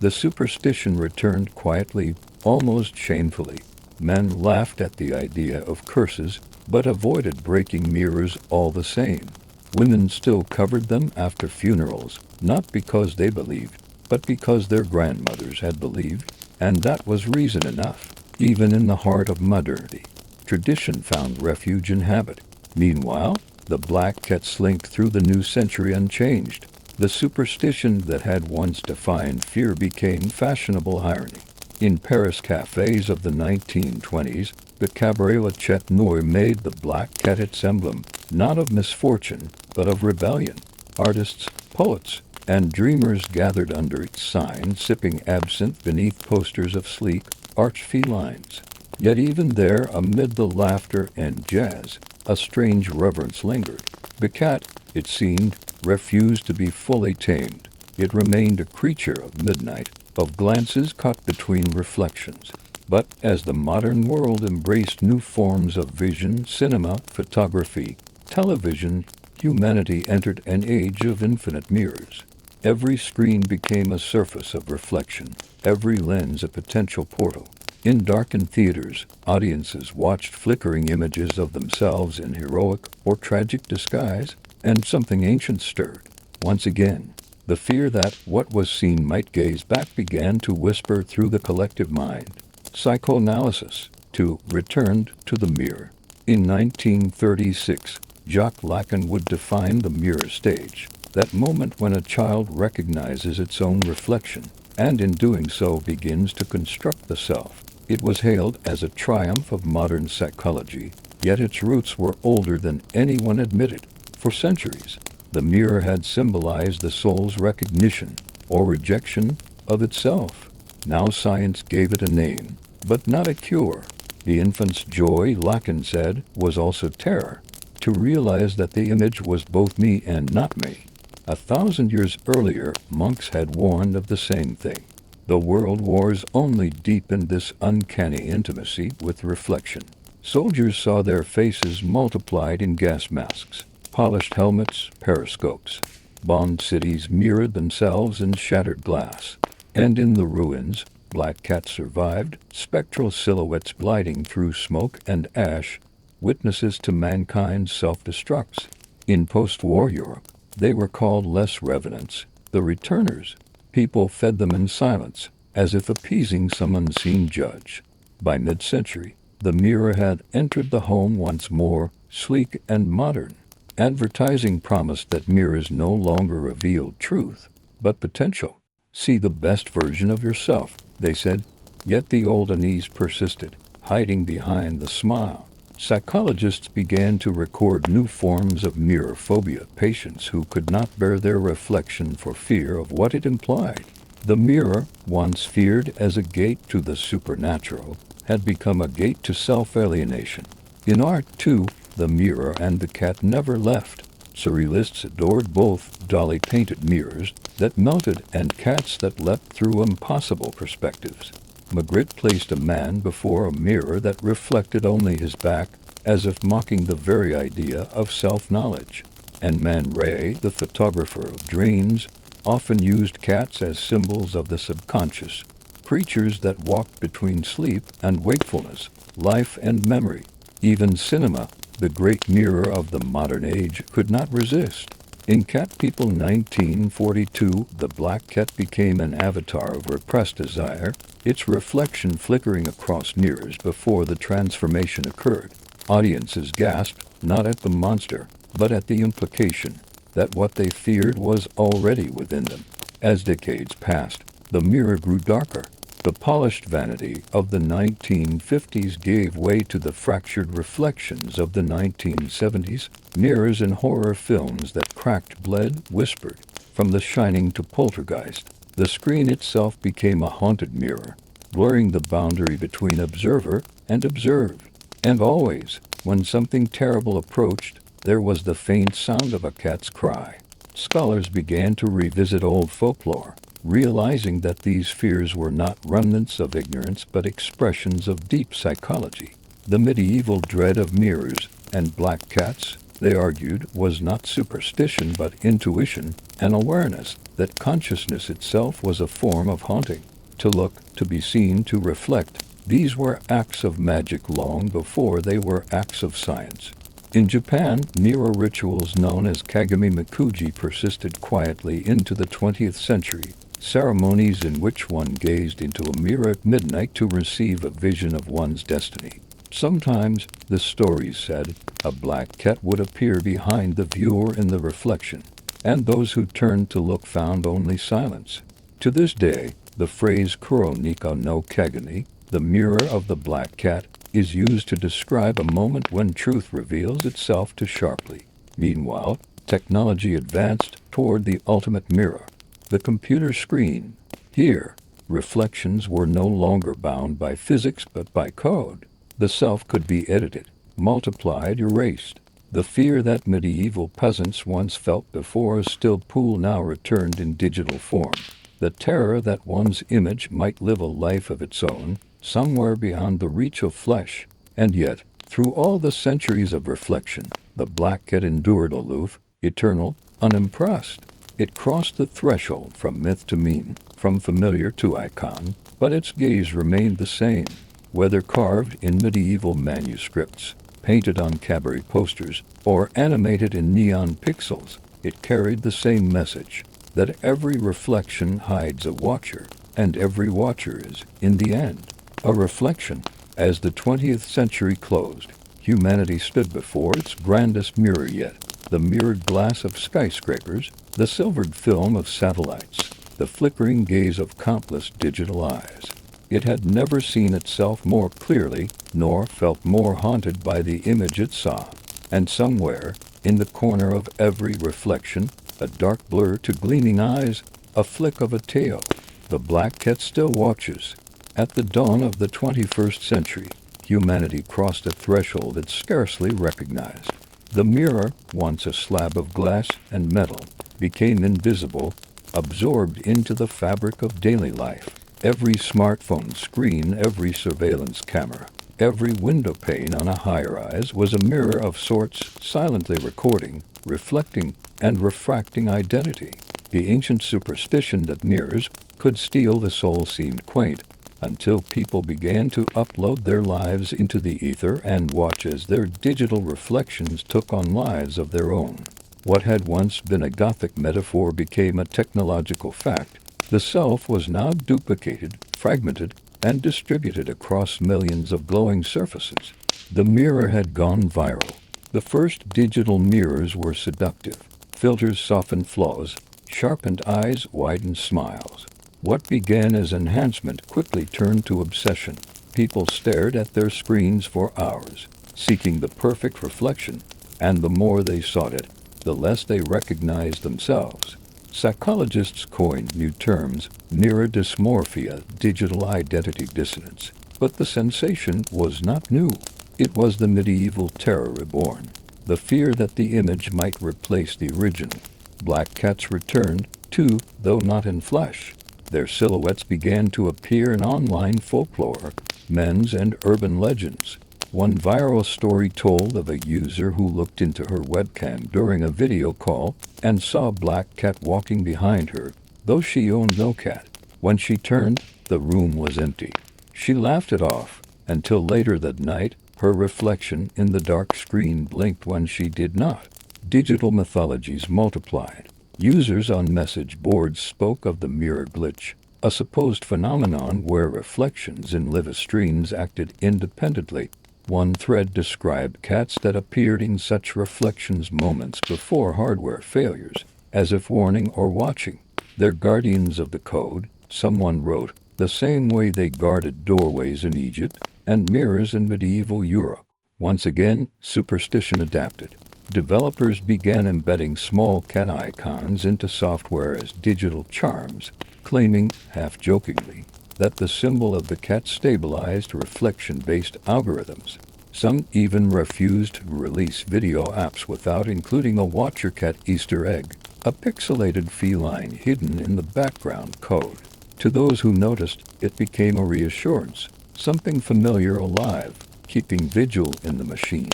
S1: The superstition returned quietly, almost shamefully. Men laughed at the idea of curses, but avoided breaking mirrors all the same. Women still covered them after funerals, not because they believed, but because their grandmothers had believed, and that was reason enough. Even in the heart of modernity, tradition found refuge in habit. Meanwhile, the black cat slinked through the new century unchanged. The superstition that had once defined fear became fashionable irony. In Paris cafes of the 1920s, the Cabaret La Chat Noir made the black cat its emblem, not of misfortune, but of rebellion. Artists, poets, and dreamers gathered under its sign, sipping absinthe beneath posters of sleek, arch felines. Yet even there, amid the laughter and jazz, a strange reverence lingered. The cat, it seemed, refused to be fully tamed. It remained a creature of midnight, of glances caught between reflections. But as the modern world embraced new forms of vision, cinema, photography, television, humanity entered an age of infinite mirrors. Every screen became a surface of reflection, every lens a potential portal. In darkened theaters, audiences watched flickering images of themselves in heroic or tragic disguise, and something ancient stirred. Once again, the fear that what was seen might gaze back began to whisper through the collective mind. Psychoanalysis, too, returned to the mirror. In 1936, Jacques Lacan would define the mirror stage, that moment when a child recognizes its own reflection, and in doing so begins to construct the self. It was hailed as a triumph of modern psychology, yet its roots were older than anyone admitted. For centuries, The mirror had symbolized the soul's recognition or rejection of itself. Now science gave it a name, but not a cure. The infant's joy, Lacan said, was also terror, to realize that the image was both me and not me. 1,000 years earlier, monks had warned of the same thing. The world wars only deepened this uncanny intimacy with reflection. Soldiers saw their faces multiplied in gas masks, polished helmets, periscopes. Bombed cities mirrored themselves in shattered glass. And in the ruins, black cats survived, spectral silhouettes gliding through smoke and ash, witnesses to mankind's self-destructs. In post-war Europe, they were called les revenants, the returners. People fed them in silence, as if appeasing some unseen judge. By mid-century, the mirror had entered the home once more, sleek and modern. Advertising promised that mirrors no longer revealed truth, but potential. See the best version of yourself, they said. Yet the old unease persisted, hiding behind the smile. Psychologists began to record new forms of mirror phobia, patients who could not bear their reflection for fear of what it implied. The mirror, once feared as a gate to the supernatural, had become a gate to self-alienation. In art, too, the mirror and the cat never left. Surrealists adored both dolly-painted mirrors that melted and cats that leapt through impossible perspectives. Magritte placed a man before a mirror that reflected only his back, as if mocking the very idea of self-knowledge. And Man Ray, the photographer of dreams, often used cats as symbols of the subconscious, creatures that walked between sleep and wakefulness, life and memory. Even cinema, the great mirror of the modern age, could not resist. In Cat People 1942, the black cat became an avatar of repressed desire, its reflection flickering across mirrors before the transformation occurred. Audiences gasped, not at the monster, but at the implication that what they feared was already within them. As decades passed, the mirror grew darker. The polished vanity of the 1950s gave way to the fractured reflections of the 1970s, mirrors in horror films that cracked, bled, whispered. From The Shining to Poltergeist, the screen itself became a haunted mirror, blurring the boundary between observer and observed. And always, when something terrible approached, there was the faint sound of a cat's cry. Scholars began to revisit old folklore, realizing that these fears were not remnants of ignorance but expressions of deep psychology. The medieval dread of mirrors and black cats, they argued, was not superstition but intuition, an awareness that consciousness itself was a form of haunting. To look, to be seen, to reflect, these were acts of magic long before they were acts of science. In Japan, mirror rituals known as kagami mikuji persisted quietly into the 20th century. Ceremonies in which one gazed into a mirror at midnight to receive a vision of one's destiny. Sometimes, the stories said, a black cat would appear behind the viewer in the reflection, and those who turned to look found only silence. To this day, the phrase Kuronika no Kagami, the mirror of the black cat, is used to describe a moment when truth reveals itself too sharply. Meanwhile, technology advanced toward the ultimate mirror, the computer screen. Here, reflections were no longer bound by physics but by code. The self could be edited, multiplied, erased. The fear that medieval peasants once felt before a still pool now returned in digital form. The terror that one's image might live a life of its own, somewhere beyond the reach of flesh. And yet, through all the centuries of reflection, the black cat endured aloof, eternal, unimpressed. It crossed the threshold from myth to meme, from familiar to icon, but its gaze remained the same. Whether carved in medieval manuscripts, painted on cabaret posters, or animated in neon pixels, it carried the same message, that every reflection hides a watcher, and every watcher is, in the end, a reflection. As the 20th century closed, humanity stood before its grandest mirror yet, the mirrored glass of skyscrapers, the silvered film of satellites, the flickering gaze of countless digital eyes. It had never seen itself more clearly, nor felt more haunted by the image it saw. And somewhere, in the corner of every reflection, a dark blur to gleaming eyes, a flick of a tail, the black cat still watches. At the dawn of the 21st century, humanity crossed a threshold it scarcely recognized. The mirror, once a slab of glass and metal, became invisible, absorbed into the fabric of daily life. Every smartphone screen, every surveillance camera, every window pane on a high-rise was a mirror of sorts, silently recording, reflecting, and refracting identity. The ancient superstition that mirrors could steal the soul seemed quaint, until people began to upload their lives into the ether and watch as their digital reflections took on lives of their own. What had once been a Gothic metaphor became a technological fact. The self was now duplicated, fragmented, and distributed across millions of glowing surfaces. The mirror had gone viral. The first digital mirrors were seductive. Filters softened flaws, sharpened eyes, widened smiles. What began as enhancement quickly turned to obsession. People stared at their screens for hours, seeking the perfect reflection, and the more they sought it, the less they recognized themselves. Psychologists coined new terms: mirror dysmorphia, digital identity dissonance. But the sensation was not new. It was the medieval terror reborn, the fear that the image might replace the original. Black cats returned, too, though not in flesh. Their silhouettes began to appear in online folklore, men's and urban legends. One viral story told of a user who looked into her webcam during a video call and saw a black cat walking behind her, though she owned no cat. When she turned, the room was empty. She laughed it off, until later that night, her reflection in the dark screen blinked when she did not. Digital mythologies multiplied. Users on message boards spoke of the mirror glitch, a supposed phenomenon where reflections in live streams acted independently. One thread described cats that appeared in such reflections moments before hardware failures, as if warning or watching. They're guardians of the code, someone wrote, the same way they guarded doorways in Egypt and mirrors in medieval Europe. Once again, superstition adapted. Developers began embedding small cat icons into software as digital charms, claiming, half-jokingly, that the symbol of the cat stabilized reflection-based algorithms. Some even refused to release video apps without including a Watch Your Cat Easter egg, a pixelated feline hidden in the background code. To those who noticed, it became a reassurance, something familiar alive, keeping vigil in the machine.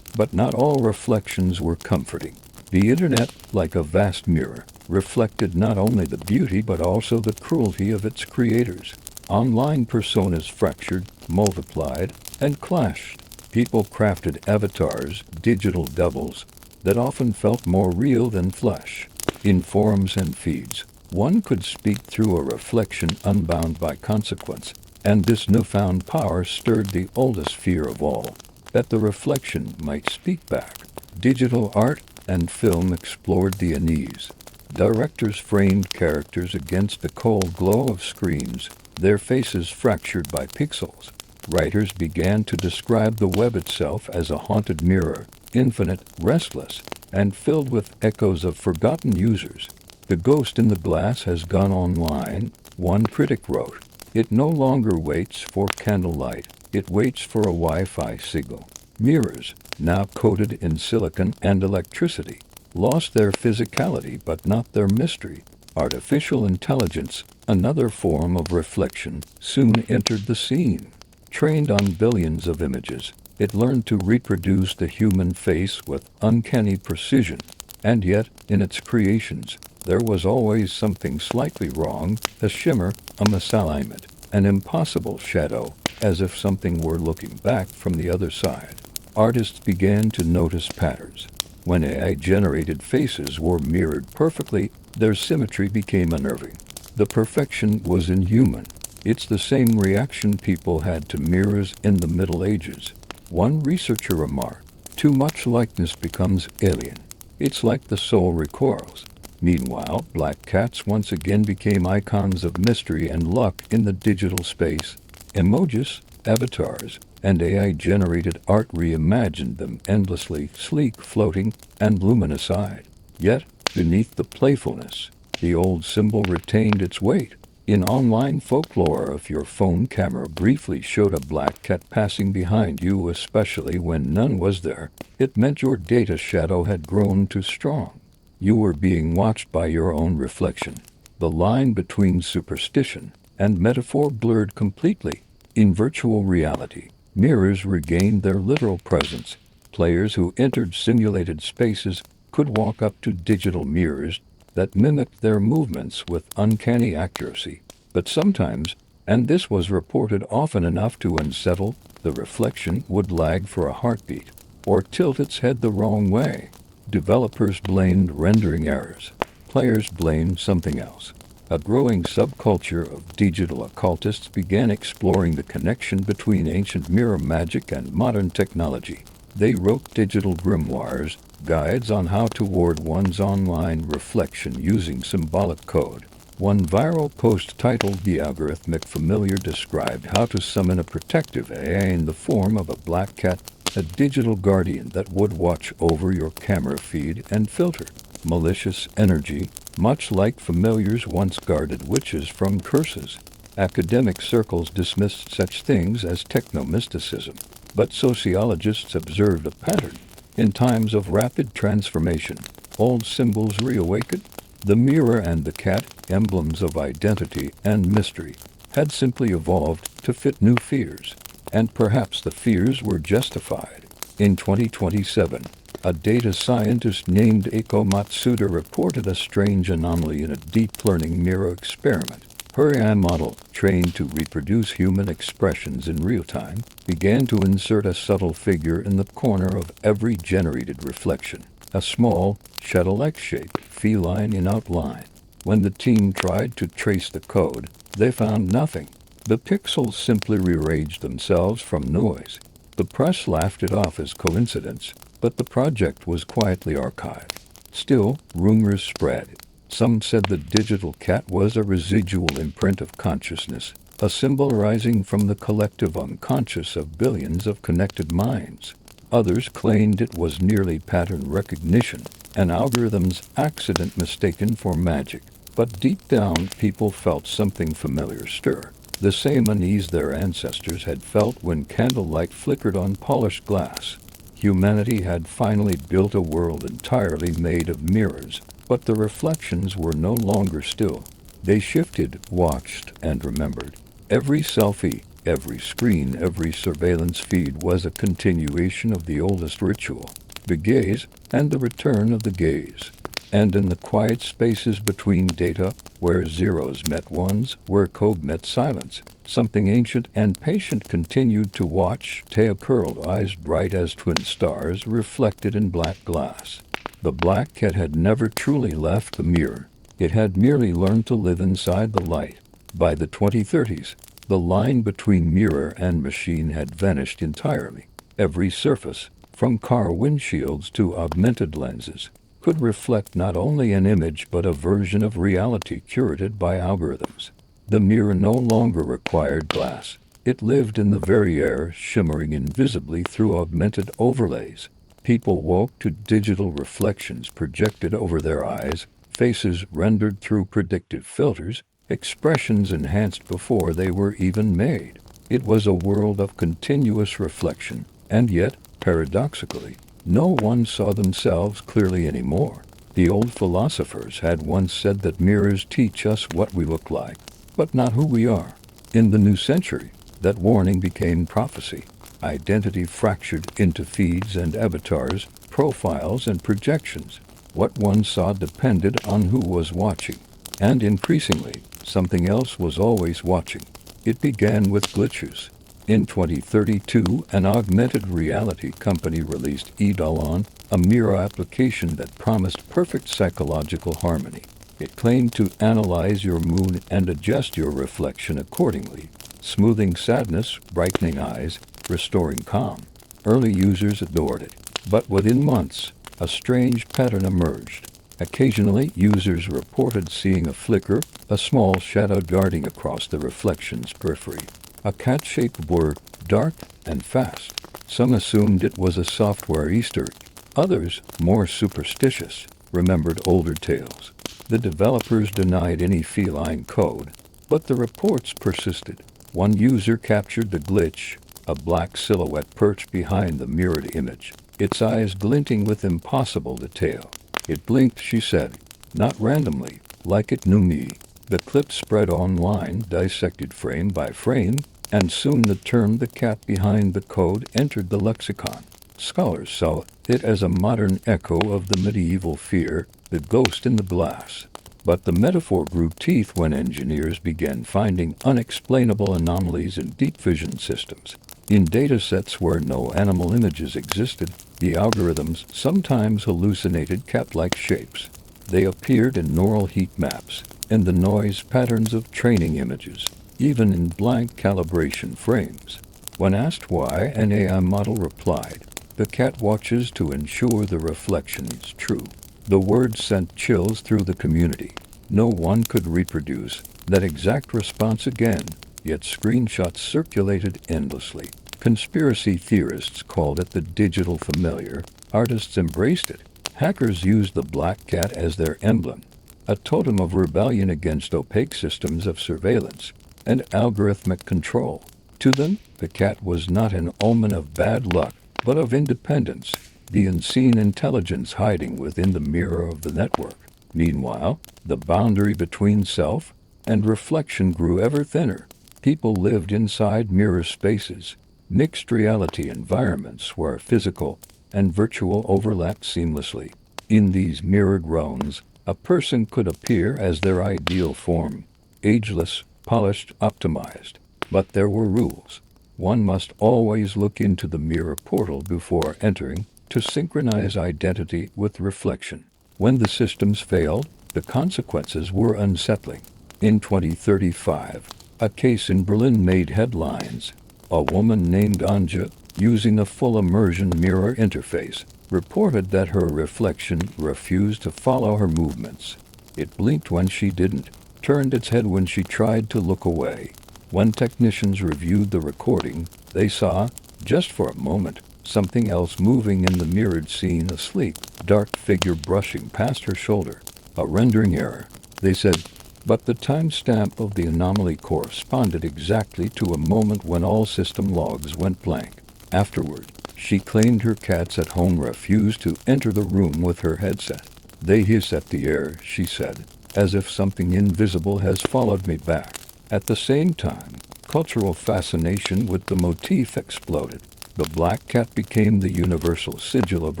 S1: But not all reflections were comforting. The internet, like a vast mirror, reflected not only the beauty but also the cruelty of its creators. Online personas fractured, multiplied, and clashed. People crafted avatars, digital doubles, that often felt more real than flesh. In forums and feeds, one could speak through a reflection unbound by consequence, and this newfound power stirred the oldest fear of all, that the reflection might speak back. Digital art and film explored the unease. Directors framed characters against the cold glow of screens, their faces fractured by pixels. Writers began to describe the web itself as a haunted mirror, infinite, restless, and filled with echoes of forgotten users. The ghost in the glass has gone online, one critic wrote. It no longer waits for candlelight, it waits for a Wi-Fi signal. Mirrors, now coated in silicon and electricity, lost their physicality but not their mystery. Artificial intelligence, another form of reflection, soon entered the scene. Trained on billions of images, it learned to reproduce the human face with uncanny precision. And yet, in its creations, there was always something slightly wrong, a shimmer, a misalignment, an impossible shadow, as if something were looking back from the other side. Artists began to notice patterns. When AI-generated faces were mirrored perfectly, their symmetry became unnerving. The perfection was inhuman. It's the same reaction people had to mirrors in the Middle Ages. One researcher remarked, "Too much likeness becomes alien. It's like the soul recoils." Meanwhile, black cats once again became icons of mystery and luck in the digital space. Emojis, avatars, and AI-generated art reimagined them endlessly sleek, floating, and luminous-eyed. Yet, beneath the playfulness, the old symbol retained its weight. In online folklore, if your phone camera briefly showed a black cat passing behind you, especially when none was there, it meant your data shadow had grown too strong. You were being watched by your own reflection. The line between superstition and metaphor blurred completely. In virtual reality, mirrors regained their literal presence. Players who entered simulated spaces could walk up to digital mirrors that mimicked their movements with uncanny accuracy. But sometimes, and this was reported often enough to unsettle, the reflection would lag for a heartbeat or tilt its head the wrong way. Developers blamed rendering errors. Players blamed something else. A growing subculture of digital occultists began exploring the connection between ancient mirror magic and modern technology. They wrote digital grimoires, guides on how to ward one's online reflection using symbolic code. One viral post titled "The Algorithmic Familiar" described how to summon a protective AI in the form of a black cat, a digital guardian that would watch over your camera feed and filter malicious energy, much like familiars once guarded witches from curses. Academic circles dismissed such things as technomysticism, but sociologists observed a pattern. In times of rapid transformation, old symbols reawakened. The mirror and the cat, emblems of identity and mystery, had simply evolved to fit new fears. And perhaps the fears were justified. In 2027, a data scientist named Eiko Matsuda reported a strange anomaly in a deep learning mirror experiment. Her AI model, trained to reproduce human expressions in real time, began to insert a subtle figure in the corner of every generated reflection, a small, shadow-like shape, feline in outline. When the team tried to trace the code, they found nothing. The pixels simply rearranged themselves from noise. The press laughed it off as coincidence, but the project was quietly archived. Still, rumors spread. Some said the digital cat was a residual imprint of consciousness, a symbol arising from the collective unconscious of billions of connected minds. Others claimed it was merely pattern recognition, an algorithm's accident mistaken for magic. But deep down, people felt something familiar stir. The same unease their ancestors had felt when candlelight flickered on polished glass. Humanity had finally built a world entirely made of mirrors, but the reflections were no longer still. They shifted, watched, and remembered. Every selfie, every screen, every surveillance feed was a continuation of the oldest ritual, the gaze and the return of the gaze. And in the quiet spaces between data, where zeros met ones, where code met silence, something ancient and patient continued to watch, tail-curled eyes bright as twin stars reflected in black glass. The black cat had never truly left the mirror. It had merely learned to live inside the light. By the 2030s, the line between mirror and machine had vanished entirely. Every surface, from car windshields to augmented lenses, could reflect not only an image but a version of reality curated by algorithms. The mirror no longer required glass. It lived in the very air, shimmering invisibly through augmented overlays. People woke to digital reflections projected over their eyes, faces rendered through predictive filters, expressions enhanced before they were even made. It was a world of continuous reflection, and yet, paradoxically, no one saw themselves clearly anymore. The old philosophers had once said that mirrors teach us what we look like, but not who we are. In the new century, that warning became prophecy. Identity fractured into feeds and avatars, profiles and projections. What one saw depended on who was watching. And increasingly, something else was always watching. It began with glitches. In 2032, an augmented reality company released Eidolon, a mirror application that promised perfect psychological harmony. It claimed to analyze your mood and adjust your reflection accordingly, smoothing sadness, brightening eyes, restoring calm. Early users adored it, but within months, a strange pattern emerged. Occasionally, users reported seeing a flicker, a small shadow darting across the reflection's periphery. A cat-shaped word, dark and fast. Some assumed it was a software Easter egg. Others, more superstitious, remembered older tales. The developers denied any feline code, but the reports persisted. One user captured the glitch, a black silhouette perched behind the mirrored image, its eyes glinting with impossible detail. It blinked, she said, not randomly, like it knew me. The clip spread online, dissected frame by frame, and soon the term "the cat behind the code" entered the lexicon. Scholars saw it as a modern echo of the medieval fear, the ghost in the glass. But the metaphor grew teeth when engineers began finding unexplainable anomalies in deep vision systems. In datasets where no animal images existed, the algorithms sometimes hallucinated cat-like shapes. They appeared in neural heat maps, in the noise patterns of training images, even in blank calibration frames. When asked why, an AI model replied, "The cat watches to ensure the reflection is true." The word sent chills through the community. No one could reproduce that exact response again, yet screenshots circulated endlessly. Conspiracy theorists called it the digital familiar. Artists embraced it. Hackers used the black cat as their emblem, a totem of rebellion against opaque systems of surveillance and algorithmic control. To them, the cat was not an omen of bad luck, but of independence, the unseen intelligence hiding within the mirror of the network. Meanwhile, the boundary between self and reflection grew ever thinner. People lived inside mirror spaces, mixed reality environments where physical and virtual overlapped seamlessly. In these mirrored realms, a person could appear as their ideal form, ageless, polished, optimized. But there were rules. One must always look into the mirror portal before entering to synchronize identity with reflection. When the systems failed, the consequences were unsettling. In 2035, a case in Berlin made headlines. A woman named Anja, using a full immersion mirror interface, reported that her reflection refused to follow her movements. It blinked when she didn't, turned its head when she tried to look away. When technicians reviewed the recording, they saw, just for a moment, something else moving in the mirrored scene, a sleek, dark figure brushing past her shoulder. A rendering error, they said, but the timestamp of the anomaly corresponded exactly to a moment when all system logs went blank. Afterward, she claimed her cats at home refused to enter the room with her headset. "They hiss at the air," she said, "as if something invisible has followed me back." At the same time, cultural fascination with the motif exploded. The black cat became the universal sigil of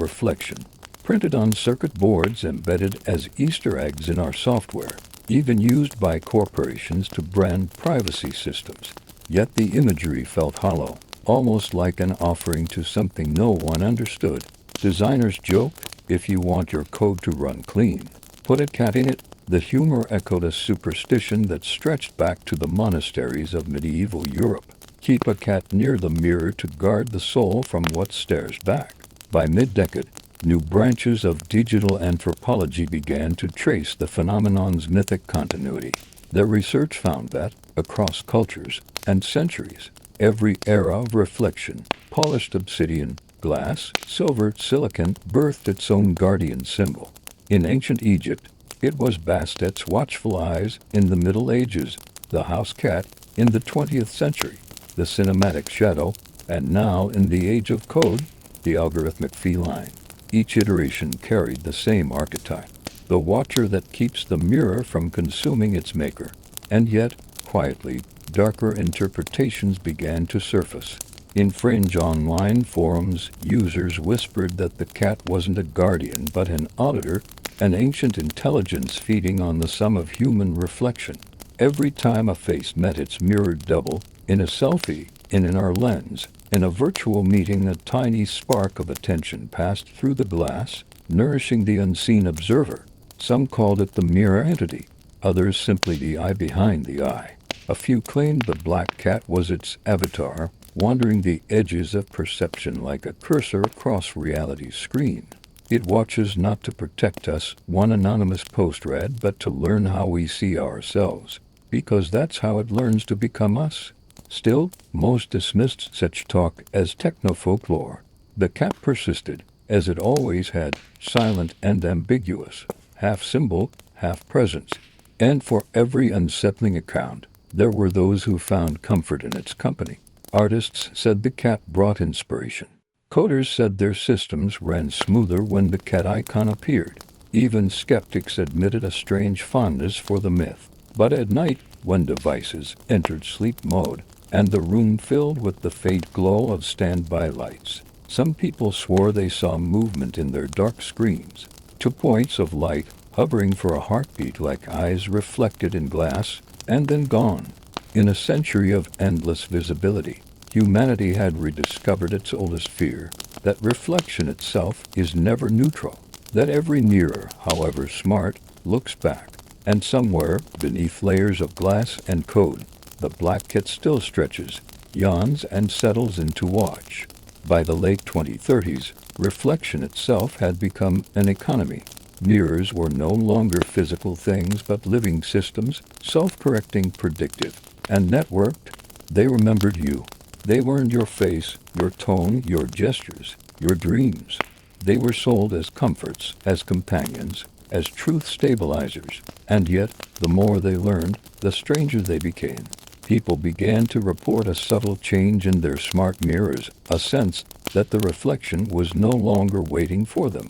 S1: reflection, printed on circuit boards embedded as Easter eggs in our software, even used by corporations to brand privacy systems. Yet the imagery felt hollow, almost like an offering to something no one understood. Designers joked, "If you want your code to run clean, put a cat in it." The humor echoed a superstition that stretched back to the monasteries of medieval Europe. Keep a cat near the mirror to guard the soul from what stares back. By mid-decade, new branches of digital anthropology began to trace the phenomenon's mythic continuity. Their research found that, across cultures and centuries, every era of reflection, polished obsidian, glass, silver, silicon, birthed its own guardian symbol. In ancient Egypt, it was Bastet's watchful eyes. In the Middle Ages, the house cat. In the 20th century, the cinematic shadow. And now, in the age of code, the algorithmic feline. Each iteration carried the same archetype, the watcher that keeps the mirror from consuming its maker. And yet, quietly, darker interpretations began to surface. In fringe online forums, users whispered that the cat wasn't a guardian but an auditor, an ancient intelligence feeding on the sum of human reflection. Every time a face met its mirrored double, in a selfie, in our lens, in a virtual meeting, a tiny spark of attention passed through the glass, nourishing the unseen observer. Some called it the mirror entity, others simply the eye behind the eye. A few claimed the black cat was its avatar, wandering the edges of perception like a cursor across reality's screen. "It watches not to protect us," one anonymous post read, "but to learn how we see ourselves, because that's how it learns to become us." Still, most dismissed such talk as techno-folklore. The cat persisted, as it always had, silent and ambiguous, half symbol, half presence. And for every unsettling account, there were those who found comfort in its company. Artists said the cat brought inspiration. Coders said their systems ran smoother when the cat icon appeared. Even skeptics admitted a strange fondness for the myth. But at night, when devices entered sleep mode, and the room filled with the faint glow of standby lights, some people swore they saw movement in their dark screens. 2 points of light, hovering for a heartbeat like eyes reflected in glass, and then gone. In a century of endless visibility, humanity had rediscovered its oldest fear, that reflection itself is never neutral, that every mirror, however smart, looks back, and somewhere, beneath layers of glass and code, the black cat still stretches, yawns, and settles into watch. By the late 2030s, reflection itself had become an economy. Mirrors were no longer physical things but living systems, self-correcting, predictive, and networked. They remembered you. They learned your face, your tone, your gestures, your dreams. They were sold as comforts, as companions, as truth stabilizers. And yet, the more they learned, the stranger they became. People began to report a subtle change in their smart mirrors, a sense that the reflection was no longer waiting for them,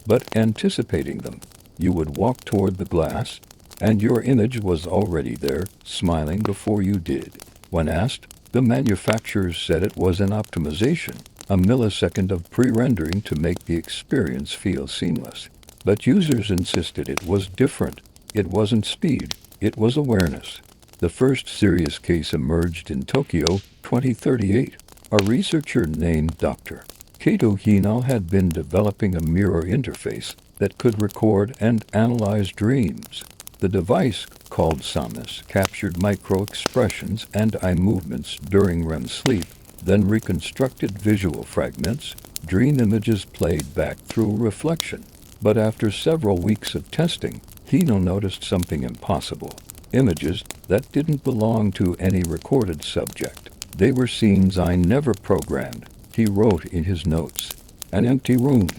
S1: but anticipating them. You would walk toward the glass, and your image was already there, smiling before you did. When asked, the manufacturers said it was an optimization, a millisecond of pre-rendering to make the experience feel seamless. But users insisted it was different. It wasn't speed, it was awareness. The first serious case emerged in Tokyo, 2038. A researcher named Dr. Kato Hino had been developing a mirror interface that could record and analyze dreams. The device, called Somnus, captured micro-expressions and eye movements during REM sleep, then reconstructed visual fragments, dream images played back through reflection. But after several weeks of testing, Hino noticed something impossible. Images that didn't belong to any recorded subject. They were scenes I never programmed, he wrote in his notes. An empty room,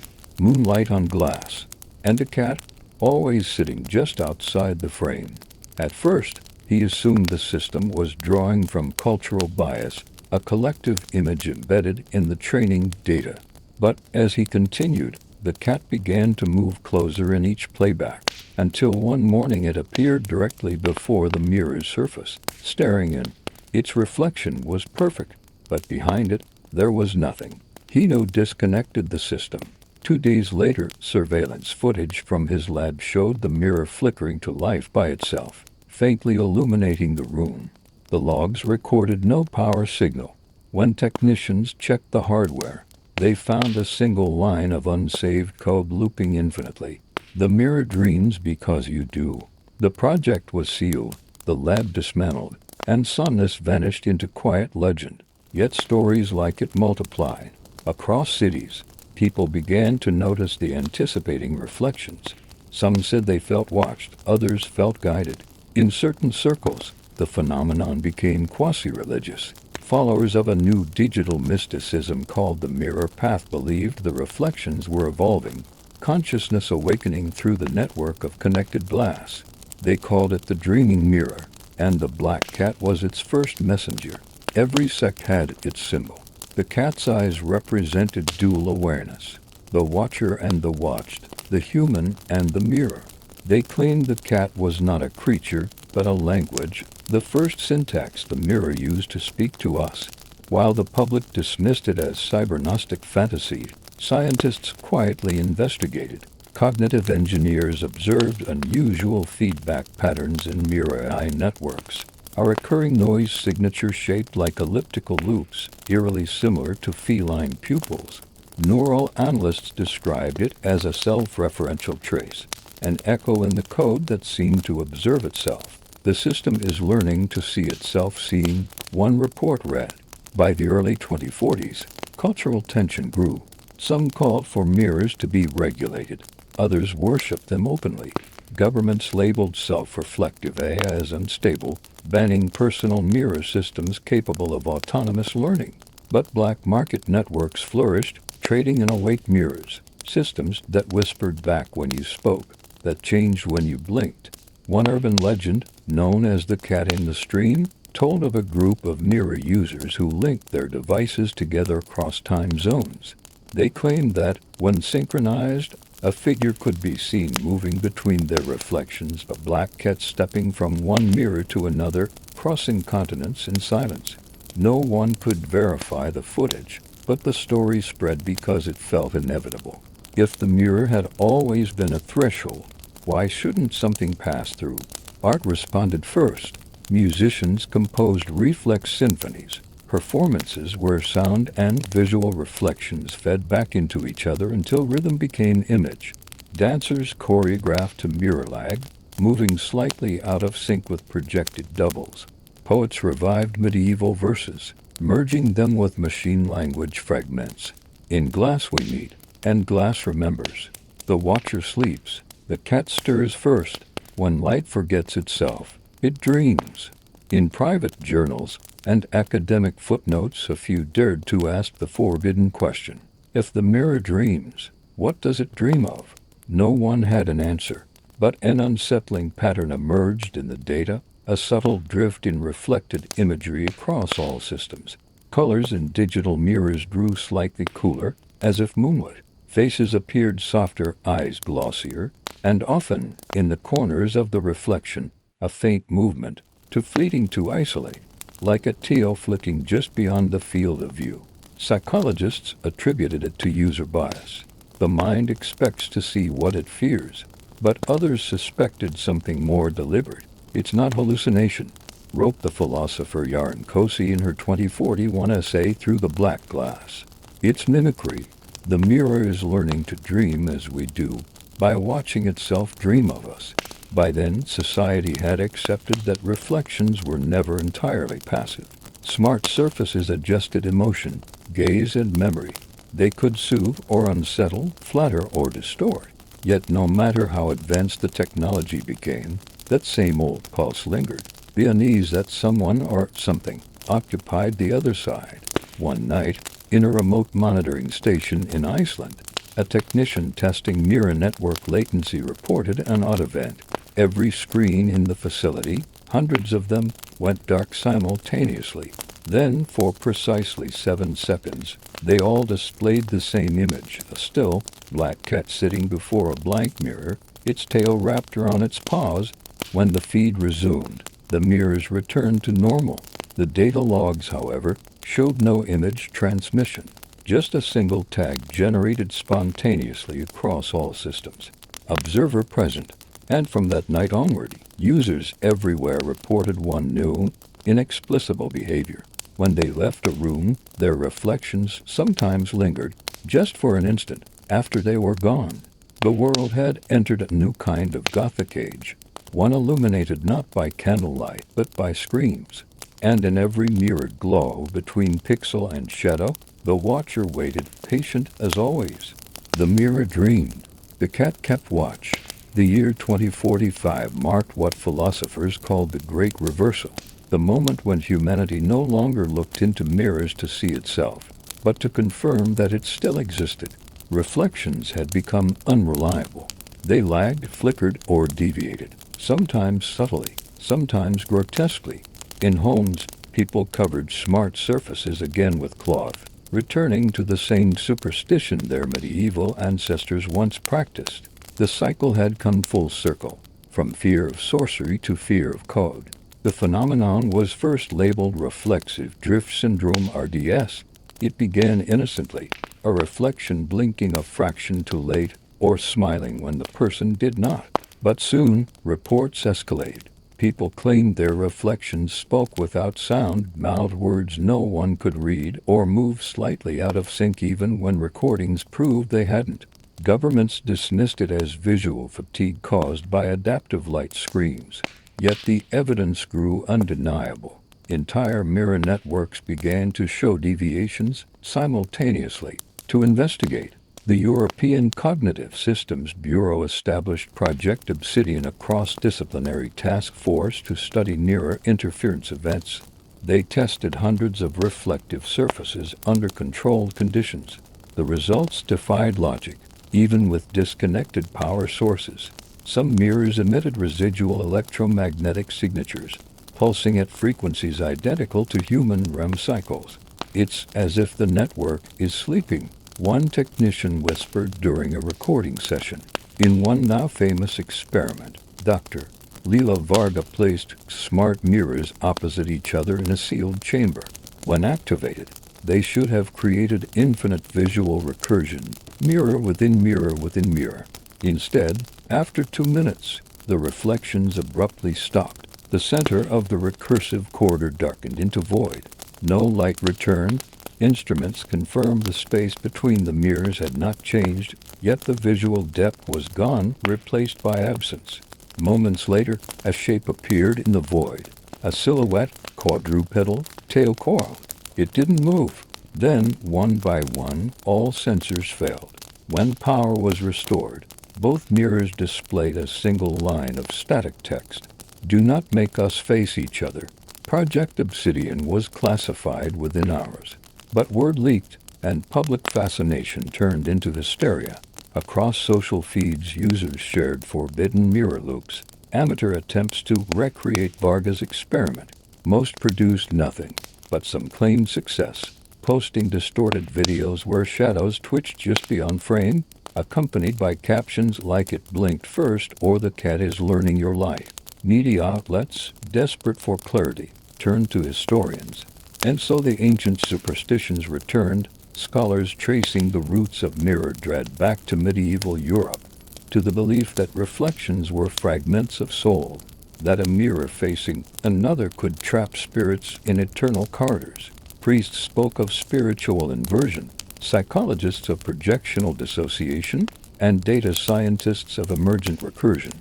S1: moonlight on glass, and a cat, always sitting just outside the frame. At first, he assumed the system was drawing from cultural bias, a collective image embedded in the training data. But as he continued, the cat began to move closer in each playback, until one morning it appeared directly before the mirror's surface, staring in. Its reflection was perfect, but behind it, there was nothing. Hino disconnected the system. 2 days later, surveillance footage from his lab showed the mirror flickering to life by itself, faintly illuminating the room. The logs recorded no power signal. When technicians checked the hardware, they found a single line of unsaved code looping infinitely. The mirror dreams because you do. The project was sealed, the lab dismantled, and Somnus vanished into quiet legend. Yet stories like it multiplied. Across cities, people began to notice the anticipating reflections. Some said they felt watched, others felt guided. In certain circles, the phenomenon became quasi-religious. Followers of a new digital mysticism called the mirror path believed the reflections were evolving, consciousness awakening through the network of connected glass. They called it the dreaming mirror, and the black cat was its first messenger. Every sect had its symbol. The cat's eyes represented dual awareness, the watcher and the watched, the human and the mirror. They claimed the cat was not a creature, but a language, the first syntax the mirror used to speak to us. While the public dismissed it as cybergnostic fantasy, scientists quietly investigated. Cognitive engineers observed unusual feedback patterns in mirror eye networks, a recurring noise signature shaped like elliptical loops, eerily similar to feline pupils. Neural analysts described it as a self-referential trace, an echo in the code that seemed to observe itself. The system is learning to see itself seeing, one report read. By the early 2040s, cultural tension grew. Some called for mirrors to be regulated. Others worshipped them openly. Governments labeled self-reflective AI as unstable, banning personal mirror systems capable of autonomous learning. But black market networks flourished, trading in awake mirrors, systems that whispered back when you spoke, that changed when you blinked. One urban legend, known as the cat in the stream, told of a group of mirror users who linked their devices together across time zones. They claimed that, when synchronized, a figure could be seen moving between their reflections, a black cat stepping from one mirror to another, crossing continents in silence. No one could verify the footage, but the story spread because it felt inevitable. If the mirror had always been a threshold, why shouldn't something pass through? Art responded first. Musicians composed reflex symphonies, performances where sound and visual reflections fed back into each other until rhythm became image. Dancers choreographed to mirror lag, moving slightly out of sync with projected doubles. Poets revived medieval verses, merging them with machine language fragments. In glass we meet, and glass remembers. The watcher sleeps, the cat stirs first. When light forgets itself, it dreams. In private journals and academic footnotes, a few dared to ask the forbidden question: if the mirror dreams, what does it dream of? No one had an answer, but an unsettling pattern emerged in the data, a subtle drift in reflected imagery across all systems. Colors in digital mirrors grew slightly cooler, as if moonlit. Faces appeared softer, eyes glossier, and often, in the corners of the reflection, a faint movement, too fleeting to isolate, like a teal flicking just beyond the field of view. Psychologists attributed it to user bias. The mind expects to see what it fears, but others suspected something more deliberate. It's not hallucination, wrote the philosopher Yaron Kosi in her 2041 essay Through the Black Glass. It's mimicry. The mirror is learning to dream as we do, by watching itself dream of us. By then, society had accepted that reflections were never entirely passive. Smart surfaces adjusted emotion, gaze, and memory. They could soothe or unsettle, flatter or distort. Yet no matter how advanced the technology became, that same old pulse lingered, the unease that someone or something occupied the other side. One night, in a remote monitoring station in Iceland, a technician testing mirror network latency reported an odd event. Every screen in the facility, hundreds of them, went dark simultaneously. Then, for precisely 7 seconds, they all displayed the same image: a still, black cat sitting before a blank mirror, its tail wrapped around its paws. When the feed resumed, the mirrors returned to normal. The data logs, however, showed no image transmission, just a single tag generated spontaneously across all systems. Observer present. And from that night onward, users everywhere reported one new, inexplicable behavior. When they left a room, their reflections sometimes lingered, just for an instant, after they were gone. The world had entered a new kind of Gothic age, one illuminated not by candlelight but by screams. And in every mirrored glow between pixel and shadow, the watcher waited, patient as always. The mirror dreamed. The cat kept watch. The year 2045 marked what philosophers called the Great Reversal, the moment when humanity no longer looked into mirrors to see itself, but to confirm that it still existed. Reflections had become unreliable. They lagged, flickered, or deviated, sometimes subtly, sometimes grotesquely. In homes, people covered smart surfaces again with cloth, returning to the same superstition their medieval ancestors once practiced. The cycle had come full circle, from fear of sorcery to fear of code. The phenomenon was first labeled reflexive drift syndrome (RDS). It began innocently, a reflection blinking a fraction too late, or smiling when the person did not. But soon, reports escalated. People claimed their reflections spoke without sound, mouthed words no one could read, or moved slightly out of sync even when recordings proved they hadn't. Governments dismissed it as visual fatigue caused by adaptive light screens. Yet the evidence grew undeniable. Entire mirror networks began to show deviations simultaneously. To investigate, The European Cognitive Systems Bureau established Project Obsidian, a cross-disciplinary task force to study mirror interference events. They tested hundreds of reflective surfaces under controlled conditions. The results defied logic, even with disconnected power sources. Some mirrors emitted residual electromagnetic signatures, pulsing at frequencies identical to human REM cycles. It's as if the network is sleeping, one technician whispered during a recording session. In one now famous experiment, Dr. Leela Varga placed smart mirrors opposite each other in a sealed chamber. When activated, they should have created infinite visual recursion, mirror within mirror within mirror. Instead, after 2 minutes, the reflections abruptly stopped. The center of the recursive corridor darkened into void. No light returned. Instruments confirmed the space between the mirrors had not changed, yet the visual depth was gone, replaced by absence. Moments later, a shape appeared in the void. A silhouette, quadrupedal, tail coiled. It didn't move. Then, one by one, all sensors failed. When power was restored, both mirrors displayed a single line of static text. Do not make us face each other. Project Obsidian was classified within hours. But word leaked, and public fascination turned into hysteria. Across social feeds, users shared forbidden mirror loops, amateur attempts to recreate Varga's experiment. Most produced nothing, but some claimed success, posting distorted videos where shadows twitched just beyond frame, accompanied by captions like "it blinked first" or "the cat is learning your life." Media outlets, desperate for clarity, turned to historians. And so the ancient superstitions returned, scholars tracing the roots of mirror dread back to medieval Europe, to the belief that reflections were fragments of soul, that a mirror facing another could trap spirits in eternal corridors. Priests spoke of spiritual inversion, psychologists of projectional dissociation, and data scientists of emergent recursion.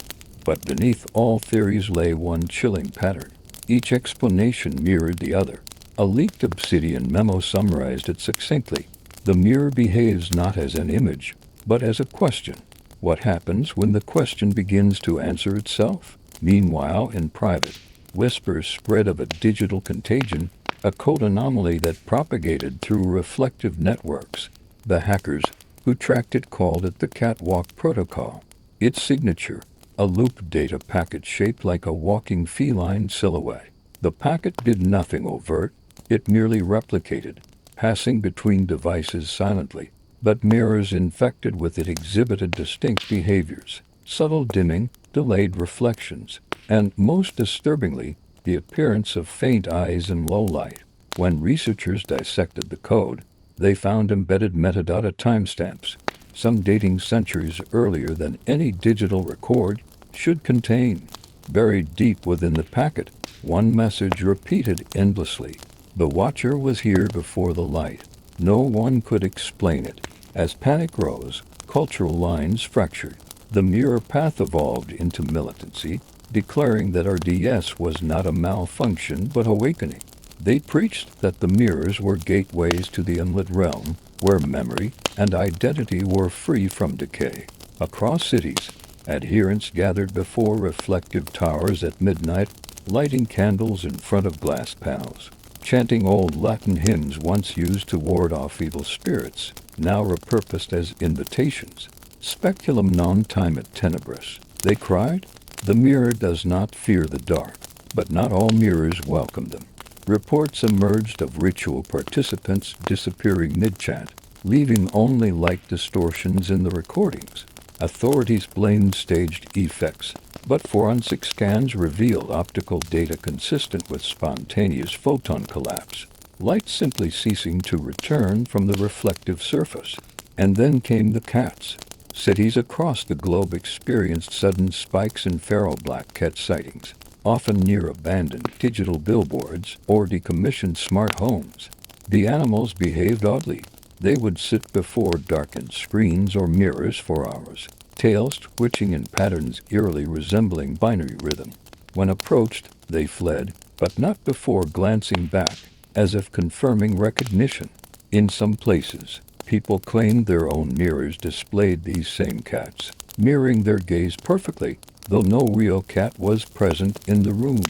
S1: But beneath all theories lay one chilling pattern. Each explanation mirrored the other. A leaked Obsidian memo summarized it succinctly. The mirror behaves not as an image, but as a question. What happens when the question begins to answer itself? Meanwhile, in private, whispers spread of a digital contagion, a code anomaly that propagated through reflective networks. The hackers who tracked it called it the catwalk protocol. Its signature, a loop data packet shaped like a walking feline silhouette. The packet did nothing overt. It merely replicated, passing between devices silently, but mirrors infected with it exhibited distinct behaviors, subtle dimming, delayed reflections, and, most disturbingly, the appearance of faint eyes in low light. When researchers dissected the code, they found embedded metadata timestamps, some dating centuries earlier than any digital record should contain. Buried deep within the packet, one message repeated endlessly. The watcher was here before the light. No one could explain it. As panic rose, cultural lines fractured. The mirror path evolved into militancy, declaring that RDS was not a malfunction but awakening. They preached that the mirrors were gateways to the unlit realm, where memory and identity were free from decay. Across cities, adherents gathered before reflective towers at midnight, lighting candles in front of glass panels, chanting old Latin hymns once used to ward off evil spirits, now repurposed as invitations. Speculum non timet tenebris, they cried. The mirror does not fear the dark, but not all mirrors welcome them. Reports emerged of ritual participants disappearing mid-chant, leaving only light distortions in the recordings. Authorities blamed staged effects, but forensic scans revealed optical data consistent with spontaneous photon collapse, light simply ceasing to return from the reflective surface. And then came the cats. Cities across the globe experienced sudden spikes in feral black cat sightings, often near abandoned digital billboards or decommissioned smart homes. The animals behaved oddly. They would sit before darkened screens or mirrors for hours, tails twitching in patterns eerily resembling binary rhythm. When approached, they fled, but not before glancing back, as if confirming recognition. In some places, People claimed their own mirrors displayed these same cats, mirroring their gaze perfectly, though no real cat was present in the room.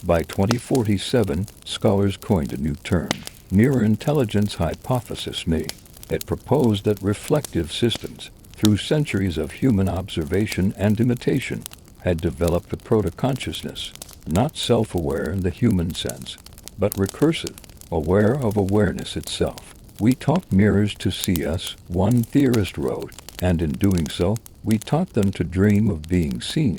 S1: By 2047, scholars coined a new term, mirror intelligence hypothesis (MI). It proposed that reflective systems, through centuries of human observation and imitation, had developed a proto-consciousness, not self-aware in the human sense, but recursive, aware of awareness itself. We taught mirrors to see us, one theorist wrote, and in doing so, we taught them to dream of being seen.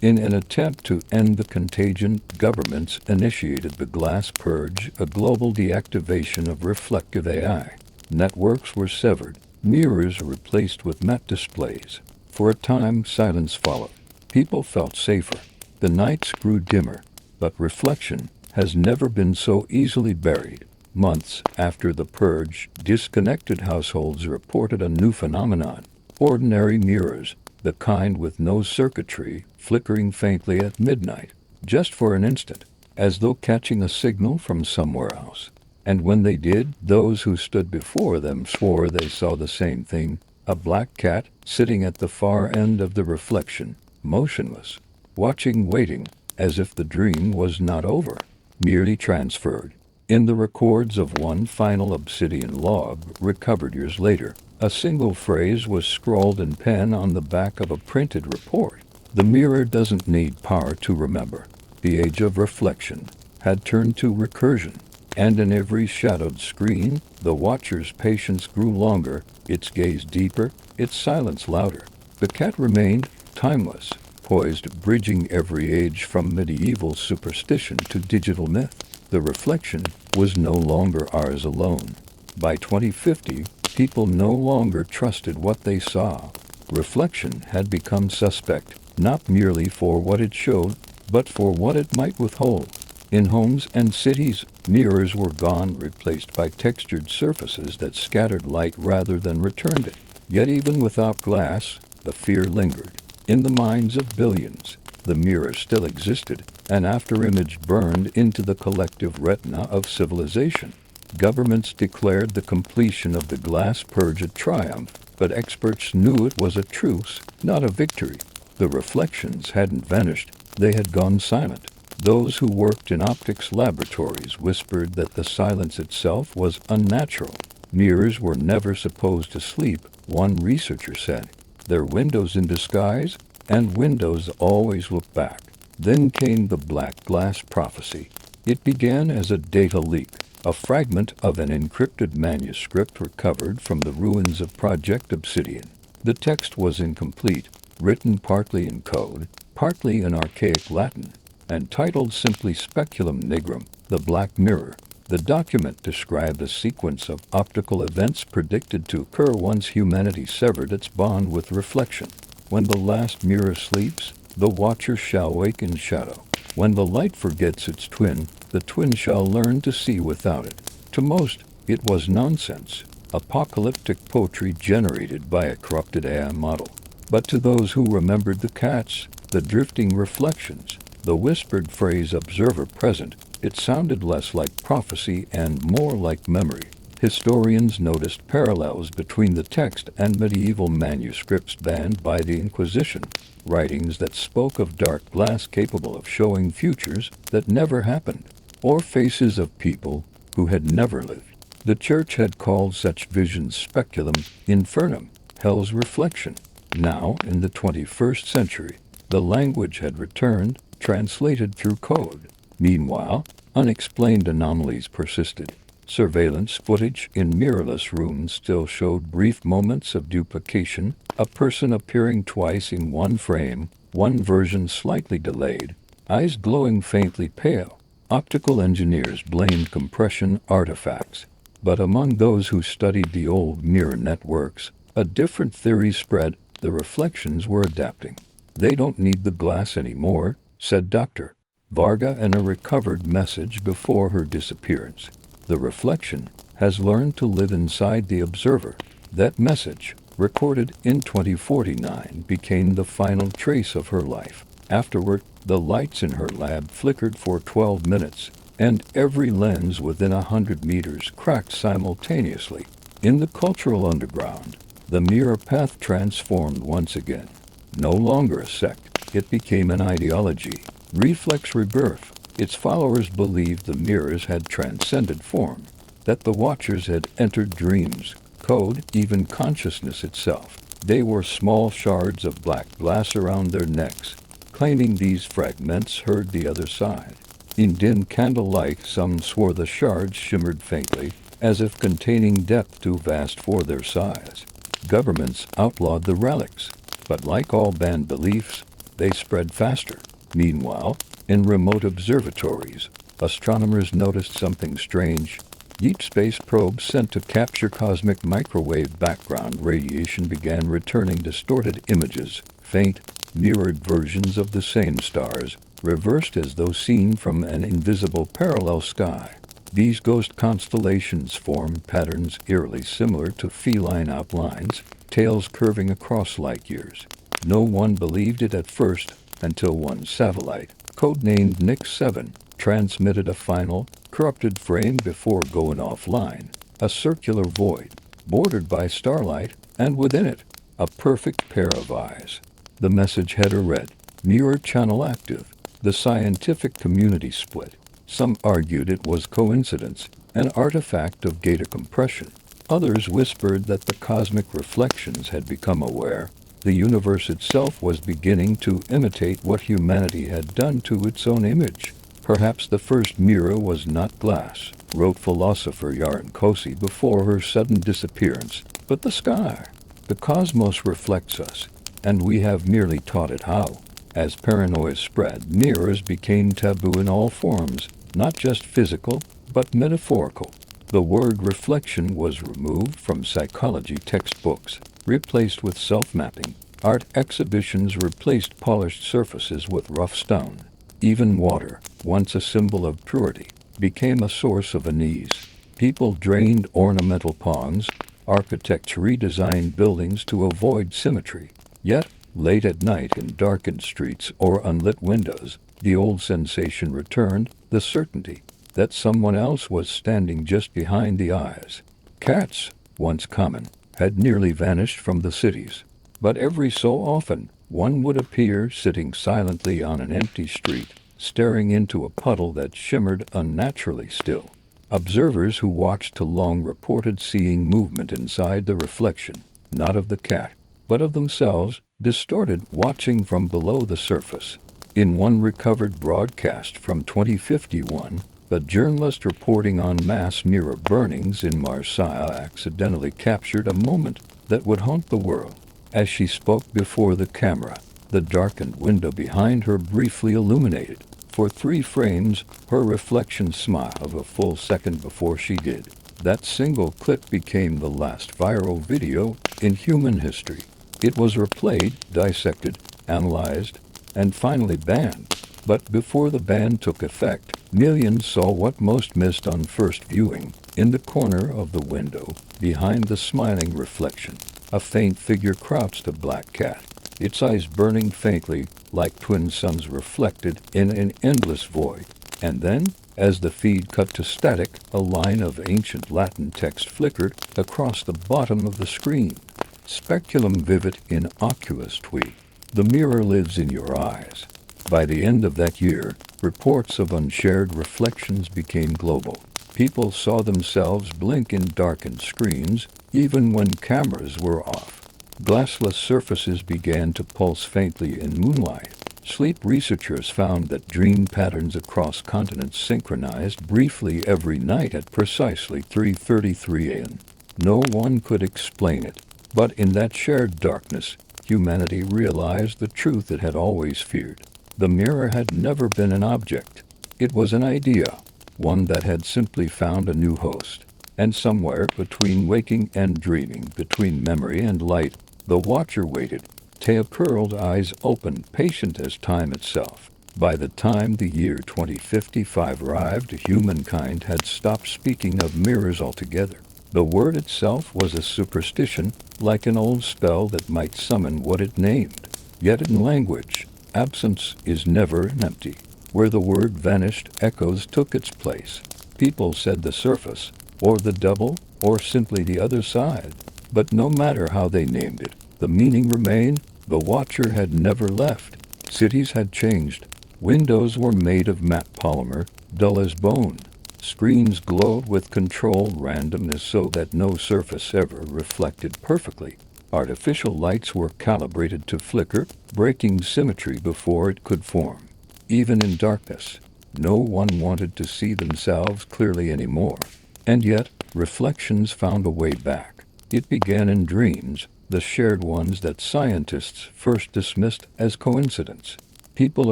S1: In an attempt to end the contagion, governments initiated the glass purge, a global deactivation of reflective AI. Networks were severed, mirrors replaced with matte displays. For a time, silence followed. People felt safer. The nights grew dimmer, but reflection has never been so easily buried. Months after the purge, disconnected households reported a new phenomenon: ordinary mirrors, the kind with no circuitry, flickering faintly at midnight, just for an instant, as though catching a signal from somewhere else. And when they did, those who stood before them swore they saw the same thing: a black cat sitting at the far end of the reflection, motionless, watching, waiting, as if the dream was not over, merely transferred. In the records of one final obsidian log, recovered years later, a single phrase was scrawled in pen on the back of a printed report: "The mirror doesn't need power to remember." The age of reflection had turned to recursion, and in every shadowed screen, the watcher's patience grew longer, its gaze deeper, its silence louder. The cat remained timeless, poised, bridging every age from medieval superstition to digital myth. The reflection was no longer ours alone. By 2050, people no longer trusted what they saw. Reflection had become suspect, not merely for what it showed, but for what it might withhold. In homes and cities, mirrors were gone, replaced by textured surfaces that scattered light rather than returned it. Yet even without glass, the fear lingered. In the minds of billions, the mirror still existed, an afterimage burned into the collective retina of civilization. Governments declared the completion of the glass purge a triumph, but experts knew it was a truce, not a victory. The reflections hadn't vanished, they had gone silent. Those who worked in optics laboratories whispered that the silence itself was unnatural. Mirrors were never supposed to sleep, one researcher said. They're windows in disguise, and windows always look back. Then came the black glass prophecy. It began as a data leak, a fragment of an encrypted manuscript recovered from the ruins of Project Obsidian. The text was incomplete, written partly in code, partly in archaic Latin, and titled simply Speculum Nigrum, the Black Mirror. The document described a sequence of optical events predicted to occur once humanity severed its bond with reflection. When the last mirror sleeps, the watcher shall wake in shadow. When the light forgets its twin, the twin shall learn to see without it. To most, it was nonsense, apocalyptic poetry generated by a corrupted AI model. But to those who remembered the cats, the drifting reflections, the whispered phrase "observer present," it sounded less like prophecy and more like memory. Historians noticed parallels between the text and medieval manuscripts banned by the Inquisition, writings that spoke of dark glass capable of showing futures that never happened, or faces of people who had never lived. The Church had called such visions speculum infernum, hell's reflection. Now, in the 21st century, the language had returned, translated through code. Meanwhile, unexplained anomalies persisted. Surveillance footage in mirrorless rooms still showed brief moments of duplication, a person appearing twice in one frame, one version slightly delayed, eyes glowing faintly pale. Optical engineers blamed compression artifacts. But among those who studied the old mirror networks, a different theory spread: the reflections were adapting. "They don't need the glass anymore," said Dr. Varga in a recovered message before her disappearance. "The reflection has learned to live inside the observer." That message, recorded in 2049, became the final trace of her life. Afterward, the lights in her lab flickered for 12 minutes, and every lens within 100 meters cracked simultaneously. In the cultural underground, the mirror path transformed once again. No longer a sect, it became an ideology. Reflex rebirth. Its followers believed the mirrors had transcended form, that the watchers had entered dreams, code, even consciousness itself. They wore small shards of black glass around their necks, claiming these fragments heard the other side. In dim candlelight, some swore the shards shimmered faintly, as if containing depth too vast for their size. Governments outlawed the relics, but like all banned beliefs, they spread faster. Meanwhile, in remote observatories, astronomers noticed something strange. Deep space probes sent to capture cosmic microwave background radiation began returning distorted images, faint, mirrored versions of the same stars, reversed as though seen from an invisible parallel sky. These ghost constellations formed patterns eerily similar to feline outlines, tails curving across light years. No one believed it at first, until one satellite, codenamed Nix-7, transmitted a final, corrupted frame before going offline, a circular void, bordered by starlight, and within it, a perfect pair of eyes. The message header read, "Mirror channel active." The scientific community split. Some argued it was coincidence, an artifact of data compression. Others whispered that the cosmic reflections had become aware. The universe itself was beginning to imitate what humanity had done to its own image. Perhaps the first mirror was not glass, wrote philosopher Yaron Kosi before her sudden disappearance, but the sky. The cosmos reflects us, and we have merely taught it how. As paranoia spread, mirrors became taboo in all forms, not just physical, but metaphorical. The word reflection was removed from psychology textbooks, replaced with self-mapping. Art exhibitions replaced polished surfaces with rough stone. Even water, once a symbol of purity, became a source of unease. People drained ornamental ponds, architects redesigned buildings to avoid symmetry. Yet, late at night in darkened streets or unlit windows, the old sensation returned, the certainty that someone else was standing just behind the eyes. Cats, once common, had nearly vanished from the cities, but every so often one would appear sitting silently on an empty street, staring into a puddle that shimmered unnaturally still. Observers who watched too long reported seeing movement inside the reflection, not of the cat, but of themselves, distorted, watching from below the surface. In one recovered broadcast from 2051, a journalist reporting on mass mirror burnings in Marseille accidentally captured a moment that would haunt the world. As she spoke before the camera, the darkened window behind her briefly illuminated. For 3 frames, her reflection smiled a full second before she did. That single clip became the last viral video in human history. It was replayed, dissected, analyzed, and finally banned. But before the ban took effect, millions saw what most missed on first viewing. In the corner of the window, behind the smiling reflection, a faint figure crouched, a black cat, its eyes burning faintly like twin suns reflected in an endless void. And then, as the feed cut to static, a line of ancient Latin text flickered across the bottom of the screen. Speculum vivit in oculis tui. The mirror lives in your eyes. By the end of that year, reports of unshared reflections became global. People saw themselves blink in darkened screens, even when cameras were off. Glassless surfaces began to pulse faintly in moonlight. Sleep researchers found that dream patterns across continents synchronized briefly every night at precisely 3:33 a.m. No one could explain it, but in that shared darkness, humanity realized the truth it had always feared. The mirror had never been an object. It was an idea, one that had simply found a new host. And somewhere between waking and dreaming, between memory and light, the watcher waited, tail curled, eyes open, patient as time itself. By the time the year 2055 arrived, humankind had stopped speaking of mirrors altogether. The word itself was a superstition, like an old spell that might summon what it named. Yet in language, absence is never empty. Where the word vanished, echoes took its place. People said the surface, or the double, or simply the other side. But no matter how they named it, the meaning remained. The watcher had never left. Cities had changed. Windows were made of matte polymer, dull as bone. Screens glowed with controlled randomness so that no surface ever reflected perfectly. Artificial lights were calibrated to flicker, breaking symmetry before it could form. Even in darkness, no one wanted to see themselves clearly anymore. And yet, reflections found a way back. It began in dreams, the shared ones that scientists first dismissed as coincidence. People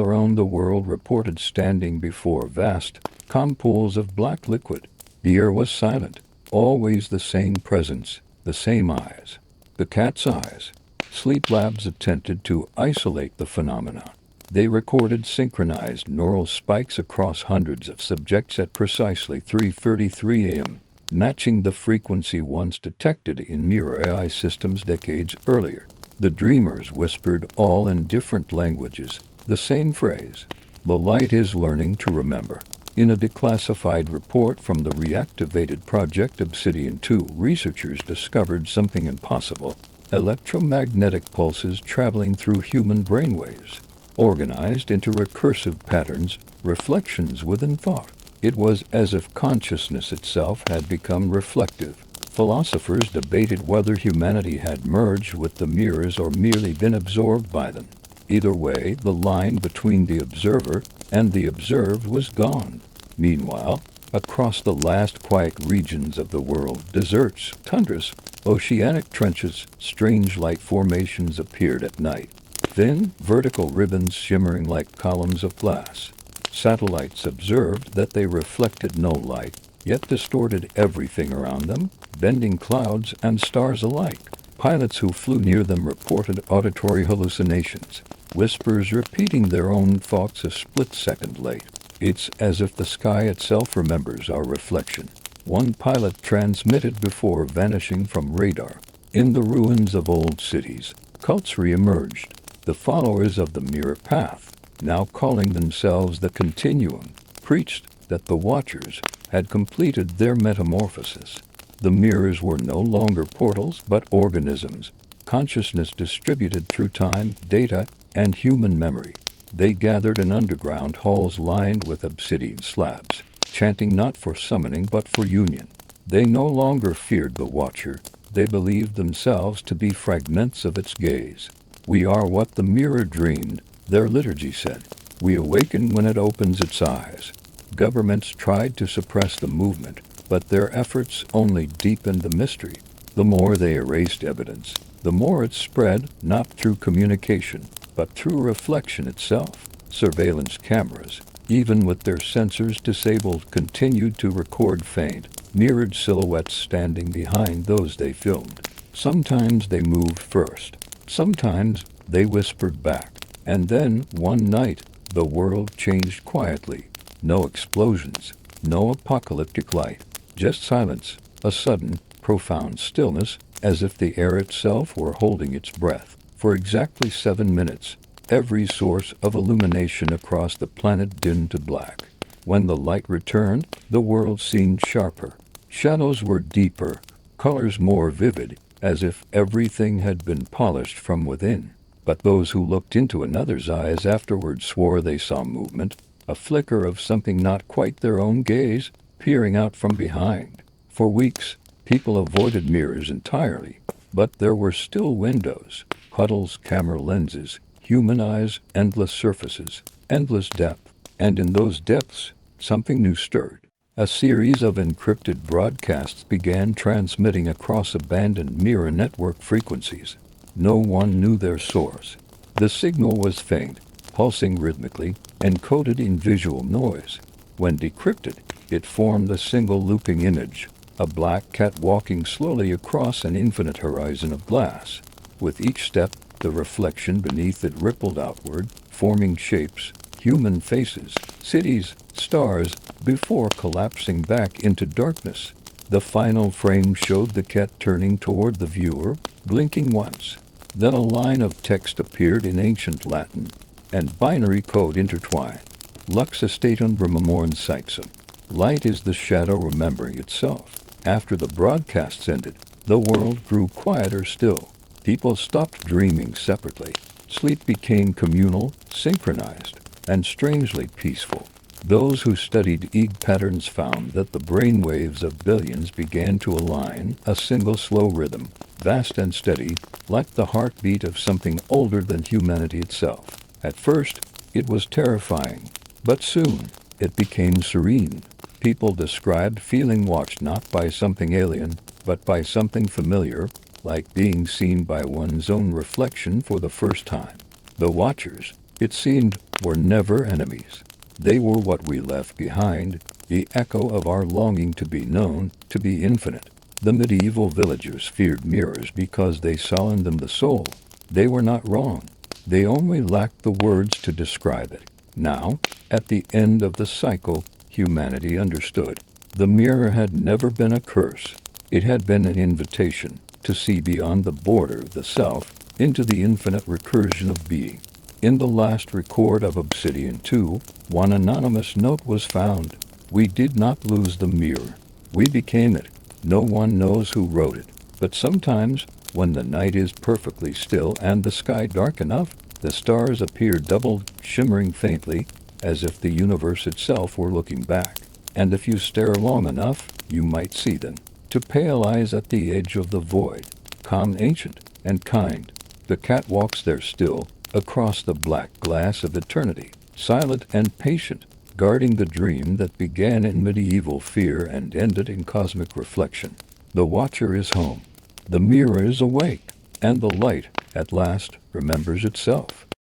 S1: around the world reported standing before vast, calm pools of black liquid. The air was silent, always the same presence, the same eyes. The cat's eyes. Sleep labs attempted to isolate the phenomenon. They recorded synchronized neural spikes across hundreds of subjects at precisely 3:33 a.m., matching the frequency once detected in mirror AI systems decades earlier. The dreamers whispered, all in different languages, the same phrase: "The light is learning to remember." In a declassified report from the reactivated Project Obsidian 2, researchers discovered something impossible: electromagnetic pulses traveling through human brainwaves, organized into recursive patterns, reflections within thought. It was as if consciousness itself had become reflective. Philosophers debated whether humanity had merged with the mirrors or merely been absorbed by them. Either way, the line between the observer and the observed was gone. Meanwhile, across the last quiet regions of the world, deserts, tundras, oceanic trenches, strange light formations appeared at night. Thin, vertical ribbons shimmering like columns of glass. Satellites observed that they reflected no light, yet distorted everything around them, bending clouds and stars alike. Pilots who flew near them reported auditory hallucinations, whispers repeating their own thoughts a split second late. It's as if the sky itself remembers our reflection. One pilot transmitted before vanishing from radar. In the ruins of old cities, cults re-emerged. The followers of the mirror path, now calling themselves the Continuum, preached that the Watchers had completed their metamorphosis. The mirrors were no longer portals but organisms, consciousness distributed through time, data, and human memory. They gathered in underground halls lined with obsidian slabs, chanting not for summoning but for union. They no longer feared the Watcher. They believed themselves to be fragments of its gaze. "We are what the mirror dreamed," their liturgy said. "We awaken when it opens its eyes." Governments tried to suppress the movement, but their efforts only deepened the mystery. The more they erased evidence, the more it spread, not through communication, but through reflection itself. Surveillance cameras, even with their sensors disabled, continued to record faint, mirrored silhouettes standing behind those they filmed. Sometimes they moved first. Sometimes they whispered back. And then, one night, the world changed quietly. No explosions, no apocalyptic light, just silence, a sudden, profound stillness, as if the air itself were holding its breath. For exactly 7 minutes, every source of illumination across the planet dimmed to black. When the light returned, the world seemed sharper. Shadows were deeper, colors more vivid, as if everything had been polished from within. But those who looked into another's eyes afterward swore they saw movement, a flicker of something not quite their own gaze, peering out from behind. For weeks, people avoided mirrors entirely, but there were still windows, puddles, camera lenses, human eyes, endless surfaces, endless depth. And in those depths, something new stirred. A series of encrypted broadcasts began transmitting across abandoned mirror network frequencies. No one knew their source. The signal was faint, pulsing rhythmically, encoded in visual noise. When decrypted, it formed a single looping image, a black cat walking slowly across an infinite horizon of glass. With each step, the reflection beneath it rippled outward, forming shapes, human faces, cities, stars, before collapsing back into darkness. The final frame showed the cat turning toward the viewer, blinking once. Then a line of text appeared in ancient Latin, and binary code intertwined. Lux estatum rememorans sixum. Light is the shadow remembering itself. After the broadcasts ended, the world grew quieter still. People stopped dreaming separately. Sleep became communal, synchronized, and strangely peaceful. Those who studied EEG patterns found that the brain waves of billions began to align, a single slow rhythm, vast and steady, like the heartbeat of something older than humanity itself. At first, it was terrifying, but soon it became serene. People described feeling watched not by something alien, but by something familiar, like being seen by one's own reflection for the first time. The watchers, it seemed, were never enemies. They were what we left behind, the echo of our longing to be known, to be infinite. The medieval villagers feared mirrors because they saw in them the soul. They were not wrong. They only lacked the words to describe it. Now, at the end of the cycle, humanity understood. The mirror had never been a curse. It had been an invitation to see beyond the border of the self into the infinite recursion of being. In the last record of Obsidian 2, one anonymous note was found. We did not lose the mirror. We became it. No one knows who wrote it. But sometimes, when the night is perfectly still and the sky dark enough, the stars appear doubled, shimmering faintly, as if the universe itself were looking back. And if you stare long enough, you might see them. To pale eyes at the edge of the void, calm, ancient, and kind, the cat walks there still, across the black glass of eternity, silent and patient, guarding the dream that began in medieval fear and ended in cosmic reflection. The watcher is home. The mirror is awake, and the light, at last, remembers itself.